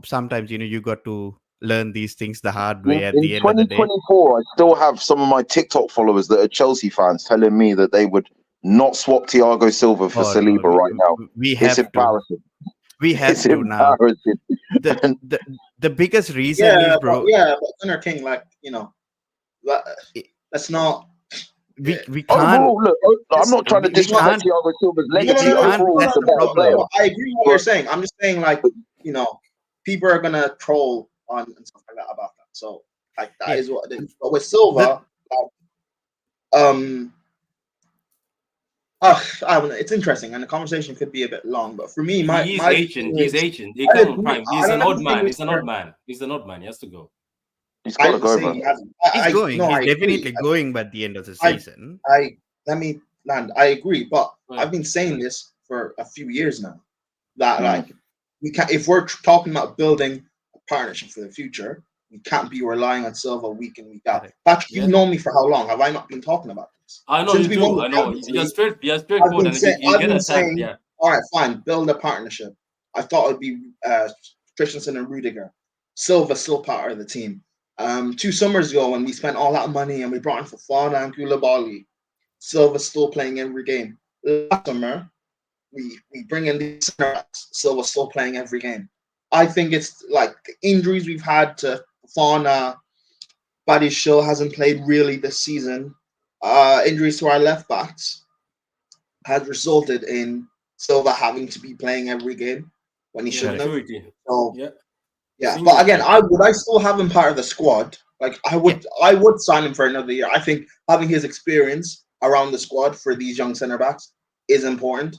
Speaker 6: sometimes you got to learn these things the hard way at
Speaker 5: In
Speaker 6: the end of the day.
Speaker 5: 2024, I still have some of my TikTok followers that are Chelsea fans telling me that they would not swap Thiago Silva for
Speaker 6: Oh no,
Speaker 5: Saliba right now.
Speaker 6: we
Speaker 5: It's
Speaker 6: have to.
Speaker 5: embarrassing.
Speaker 6: We have
Speaker 5: It's
Speaker 6: to now.
Speaker 5: embarrassing.
Speaker 6: The the, the biggest reason is, bro,
Speaker 7: but Gunnar King, like let-
Speaker 6: it-
Speaker 7: let's not.
Speaker 6: we can't.
Speaker 5: Overall, look, I'm not trying to
Speaker 6: we
Speaker 5: disrespect
Speaker 6: can't.
Speaker 5: Thiago Silva's
Speaker 6: we
Speaker 5: legacy.
Speaker 6: can't.
Speaker 5: Overall,
Speaker 6: That's
Speaker 5: he's a
Speaker 6: the
Speaker 5: better player.
Speaker 6: problem.
Speaker 7: I agree with what you're saying. I'm just saying, like, people are gonna troll on and stuff like that about that. So, like, that is
Speaker 6: Yeah.
Speaker 7: what it is. But with Silva, I don't know, it's interesting, and the conversation could be a bit long. But for me, my
Speaker 1: He's
Speaker 7: my
Speaker 1: ancient.
Speaker 7: thing
Speaker 1: He's
Speaker 7: is,
Speaker 1: ancient. He
Speaker 7: I
Speaker 1: can't
Speaker 7: agree.
Speaker 1: prime.
Speaker 7: I
Speaker 1: He's
Speaker 7: don't
Speaker 1: an old
Speaker 7: think
Speaker 1: man.
Speaker 7: it's
Speaker 1: He's an
Speaker 7: fair.
Speaker 1: old man. He's an old man. He has to go.
Speaker 5: He's got
Speaker 7: I
Speaker 5: to
Speaker 7: didn't
Speaker 5: go,
Speaker 7: say
Speaker 5: bro.
Speaker 7: he hasn't.
Speaker 6: He's going.
Speaker 7: No,
Speaker 6: He's
Speaker 7: I
Speaker 6: definitely
Speaker 7: agree.
Speaker 6: going by the end of the
Speaker 7: I-
Speaker 6: season.
Speaker 7: Let me land. I agree, but
Speaker 1: Right.
Speaker 7: I've been saying this for a few years now. That
Speaker 5: Mm.
Speaker 7: like we can't, if we're talking about building a partnership for the future, we can't be relying on Silva week in week out.
Speaker 6: Correct.
Speaker 7: Patrick,
Speaker 1: Yeah.
Speaker 7: you've known me for how long? Have I not been talking about this?
Speaker 1: I know
Speaker 7: Since
Speaker 1: you
Speaker 7: we
Speaker 1: do.
Speaker 7: won the
Speaker 1: I know.
Speaker 7: Champions
Speaker 1: You're
Speaker 7: League,
Speaker 1: you're
Speaker 7: I've
Speaker 1: straightforward,
Speaker 7: been
Speaker 1: and
Speaker 7: saying,
Speaker 1: you get attacked. Yeah.
Speaker 7: all right, fine, build a partnership. I thought it'd be Christensen and Rudiger. Silva still part of the team. 2 summers ago, when we spent all that money and we brought in Fofana and Koulibaly, Silva's still playing every game. Last summer, we bring in these center backs. Silva's still playing every game. I think it's like the injuries we've had to Fofana, Badiashile hasn't played really this season. Injuries to our left backs has resulted in Silva having to be playing every game when he
Speaker 1: Yeah,
Speaker 7: shouldn't have.
Speaker 1: maturity.
Speaker 7: So
Speaker 1: Yeah.
Speaker 7: yeah,
Speaker 1: Senior
Speaker 7: but again,
Speaker 1: maturity.
Speaker 7: I still have him part of the squad. Like I would sign him for another year. I think having his experience around the squad for these young centre backs is important.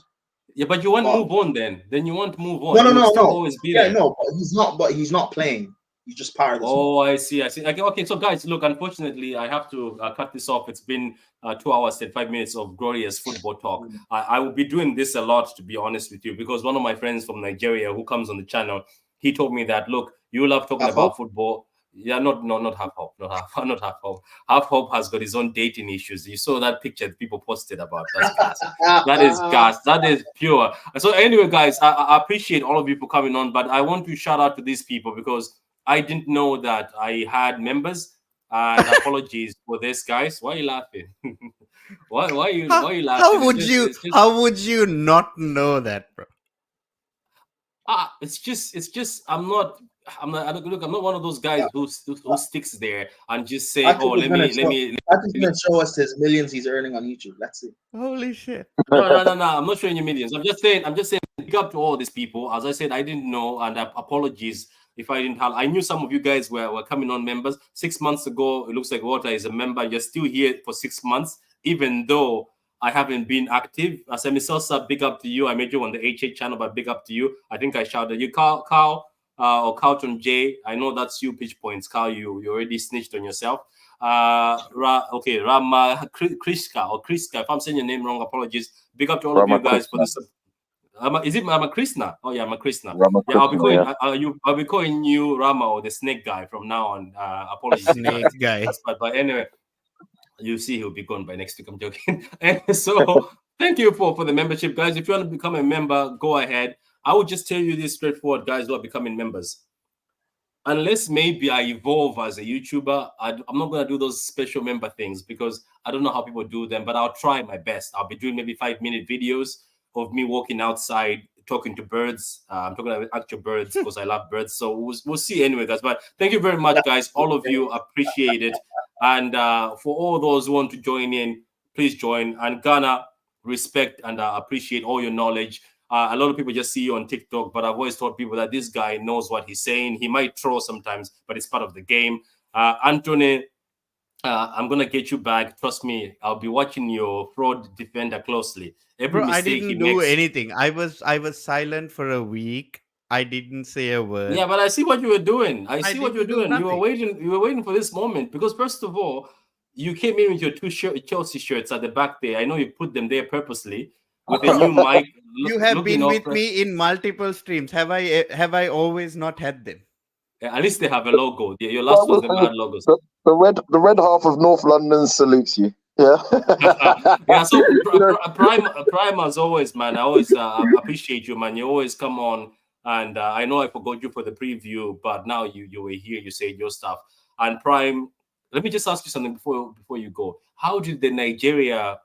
Speaker 1: Yeah, but you want to
Speaker 7: But-
Speaker 1: move on then. Then you want to move on.
Speaker 7: No,
Speaker 1: He will still
Speaker 7: no.
Speaker 1: always be
Speaker 7: Yeah,
Speaker 1: there.
Speaker 7: no, but he's not. But he's not playing. He's just part of the squad.
Speaker 1: Oh, I see. Okay, so guys, look, unfortunately, I have to cut this off. It's been 2 hours and 5 minutes of glorious football talk. I will be doing this a lot, to be honest with you, because one of my friends from Nigeria who comes on the channel, he told me that, look, you love talking
Speaker 7: Half
Speaker 1: about
Speaker 7: Hope?
Speaker 1: football. Yeah, not half hope, not half hope. Half hope has got his own dating issues. You saw that picture that people posted about. That's gas. That is gas. That is pure. So anyway, guys, I appreciate all of you for coming on, but I want to shout out to these people because I didn't know that I had members. And apologies for this, guys. Why are you laughing? why are you laughing?
Speaker 6: How would you not know that, bro?
Speaker 1: It's just I'm not one of those guys who sticks there and just say,
Speaker 7: Patrick
Speaker 1: oh,
Speaker 7: is
Speaker 1: let
Speaker 7: gonna
Speaker 1: me.
Speaker 7: Patrick's gonna show us his millions he's earning on YouTube. Let's see.
Speaker 6: Holy shit!
Speaker 1: No. I'm not showing you millions. I'm just saying. Big up to all these people. As I said, I didn't know, and apologies if I didn't have. I knew some of you guys were coming on members 6 months ago. It looks like Water is a member. You're still here for 6 months, even though I haven't been active. Semi Sosa, big up to you. I made you on the HH channel, but big up to you. I think I shouted you, Carl, or Carlton J. I know that's you, pitch points. Carl, you already snitched on yourself. Rama Kriska or Kriska. If I'm saying your name wrong, apologies. Big up to all of you guys for this. Is it Rama Krishna? Oh yeah, Rama Krishna. Yeah, I'll be calling I'll be calling you Rama or the snake guy from now on. Apologies.
Speaker 6: Snake guy.
Speaker 1: But anyway, you see he'll be gone by next week. I'm joking. And so thank you for the membership, guys. If you want to become a member, go ahead. I would just tell you this straightforward, guys, who are becoming members. Unless maybe I evolve as a YouTuber, I'm not going to do those special member things because I don't know how people do them, but I'll try my best. I'll be doing maybe 5-minute videos of me walking outside, talking to birds. I'm talking about actual birds because I love birds. So we'll see anyway, guys. But thank you very much, guys. All of you appreciate it. And for all those who want to join in, please join. And Ghana, respect and appreciate all your knowledge. A lot of people just see you on TikTok, but I've always told people that this guy knows what he's saying. He might troll sometimes, but it's part of the game. Anthony, I'm gonna get you back. Trust me, I'll be watching your fraud defender closely. Every
Speaker 6: Bro, I
Speaker 1: mistake
Speaker 6: didn't
Speaker 1: he
Speaker 6: do
Speaker 1: makes.
Speaker 6: anything. I was silent for a week. I didn't say a word.
Speaker 1: Yeah, but I see what you were doing. I see what you were
Speaker 6: didn't do
Speaker 1: doing. You were
Speaker 6: nothing.
Speaker 1: waiting. You were waiting for this moment because first of all, you came in with your two Chelsea shirts at the back there. I know you put them there purposely with a new mic.
Speaker 6: You have
Speaker 1: looking
Speaker 6: been
Speaker 1: all
Speaker 6: with me in multiple streams. Have I always not had them?
Speaker 1: Yeah, at least they have a logo. Your last ones never had logos.
Speaker 5: The red half of North London salutes you. Yeah.
Speaker 1: Yeah, so Prime as always, man. I always appreciate you, man. You always come on, and I know I forgot you for the preview, but now you were here. You said your stuff. And Prime, let me just ask you something before you go. How did the Nigeria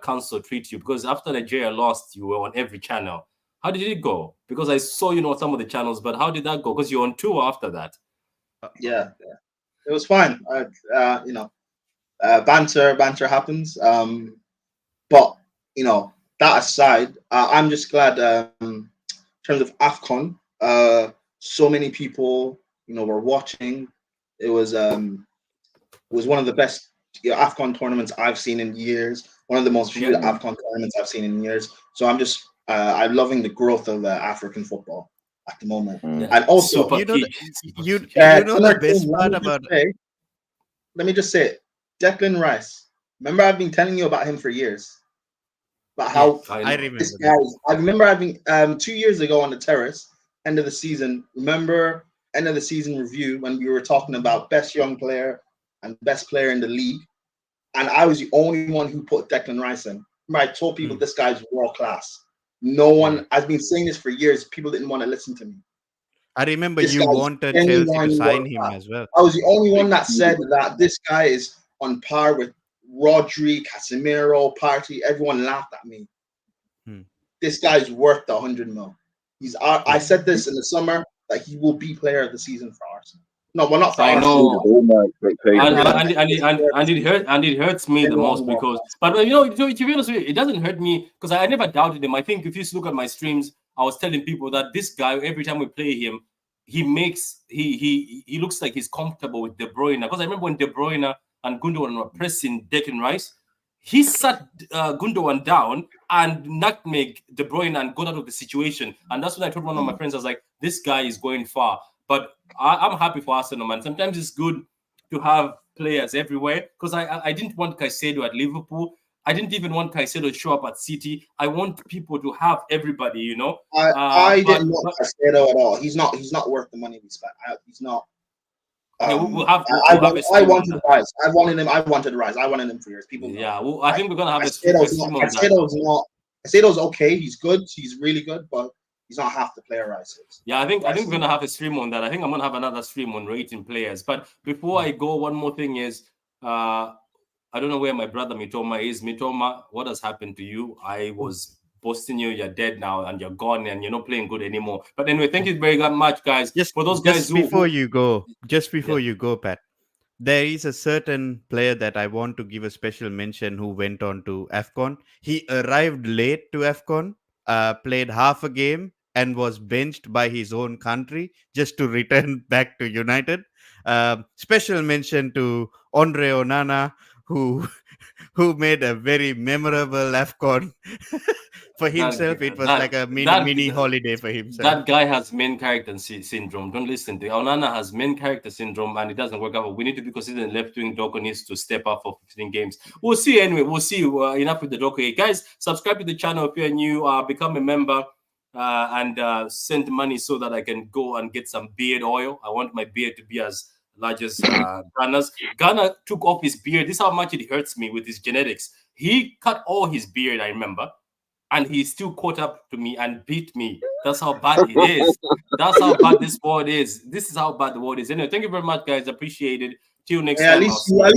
Speaker 1: council treat you? Because after Nigeria lost, you were on every channel. How did it go? Because I saw you on some of the channels, but how did that go? Because you're on tour after that.
Speaker 7: Yeah, it was fine. Banter happens. But that aside, I'm just glad. In terms of AFCON, so many people were watching. It was one of the best AFCON tournaments I've seen in years. One of the most viewed AFCON tournaments I've seen in years. So I'm loving the growth of African football at the moment. And also,
Speaker 6: the best part about it.
Speaker 7: Let me just say it. Declan Rice. Remember, I've been telling you about him for years. About how
Speaker 6: I remember
Speaker 7: this guy. I remember having 2 years ago on the terrace, end of the season. Remember end of the season review when we were talking about best young player and best player in the league, and I was the only one who put Declan Rice in. Remember, I told people this guy's world class. No one. I've been saying this for years. People didn't want to listen to me.
Speaker 6: I remember you wanted Chelsea to sign him as well.
Speaker 7: I was the only one that said that this guy is on par with Rodri, Casemiro, Partey. Everyone laughed at me. This guy's worth the 100 mil. I said this in the summer that he will be player of the season for Arsenal. No, well, not for Arsenal.
Speaker 1: And it hurts me the most because, but to be honest with you, it doesn't hurt me because I never doubted him. I think if you look at my streams, I was telling people that this guy, every time we play him, he looks like he's comfortable with De Bruyne. Because I remember when De Bruyne and Gundogan were pressing Declan Rice, he sat Gundogan down and nutmeg De Bruyne and got out of the situation. And that's when I told one of my friends, I was like, this guy is going far. But I'm happy for Arsenal, man. Sometimes it's good to have players everywhere because I didn't want Caicedo at Liverpool. I didn't even want Caicedo to show up at City. I want people to have everybody,
Speaker 7: I didn't want Caicedo at all. He's not worth the money we spent. He's not. I wanted Rice. I wanted Rice. I wanted him for years. People.
Speaker 1: Yeah, well, I think we're gonna have a stream on that.
Speaker 7: Caicedo's okay. He's good. He's really good, but he's not half the player Rice is.
Speaker 1: Yeah, I think we're gonna have a stream on that. I think I'm gonna have another stream on rating players. But before I go, one more thing is I don't know where my brother Mitoma is. Mitoma, what has happened to you? I was boasting you, you're dead now and you're gone and you're not playing good anymore. But anyway, thank you very much, guys. For those guys
Speaker 6: before you go, Pat, there is a certain player that I want to give a special mention who went on to AFCON. He arrived late to AFCON, played half a game and was benched by his own country just to return back to United. Special mention to Andre Onana, who who made a very memorable AFCON for himself. It was like a mini holiday for himself.
Speaker 1: That guy has main character syndrome. Don't listen to him. Onana has main character syndrome, and it doesn't work out. We need to be considering left wing. Doku needs to step up for 15 games. We'll see anyway. We'll see. Enough with the Doku. Guys, subscribe to the channel if you're new. Become a member. And send money so that I can go and get some beard oil. I want my beard to be as large as Ghana's. Ghana took off his beard. This is how much it hurts me with his genetics. He cut all his beard, I remember, and he still caught up to me and beat me. That's how bad it is. That's how bad this world is. This is how bad the world is. Anyway, thank you very much, guys. Appreciate it. Till next time.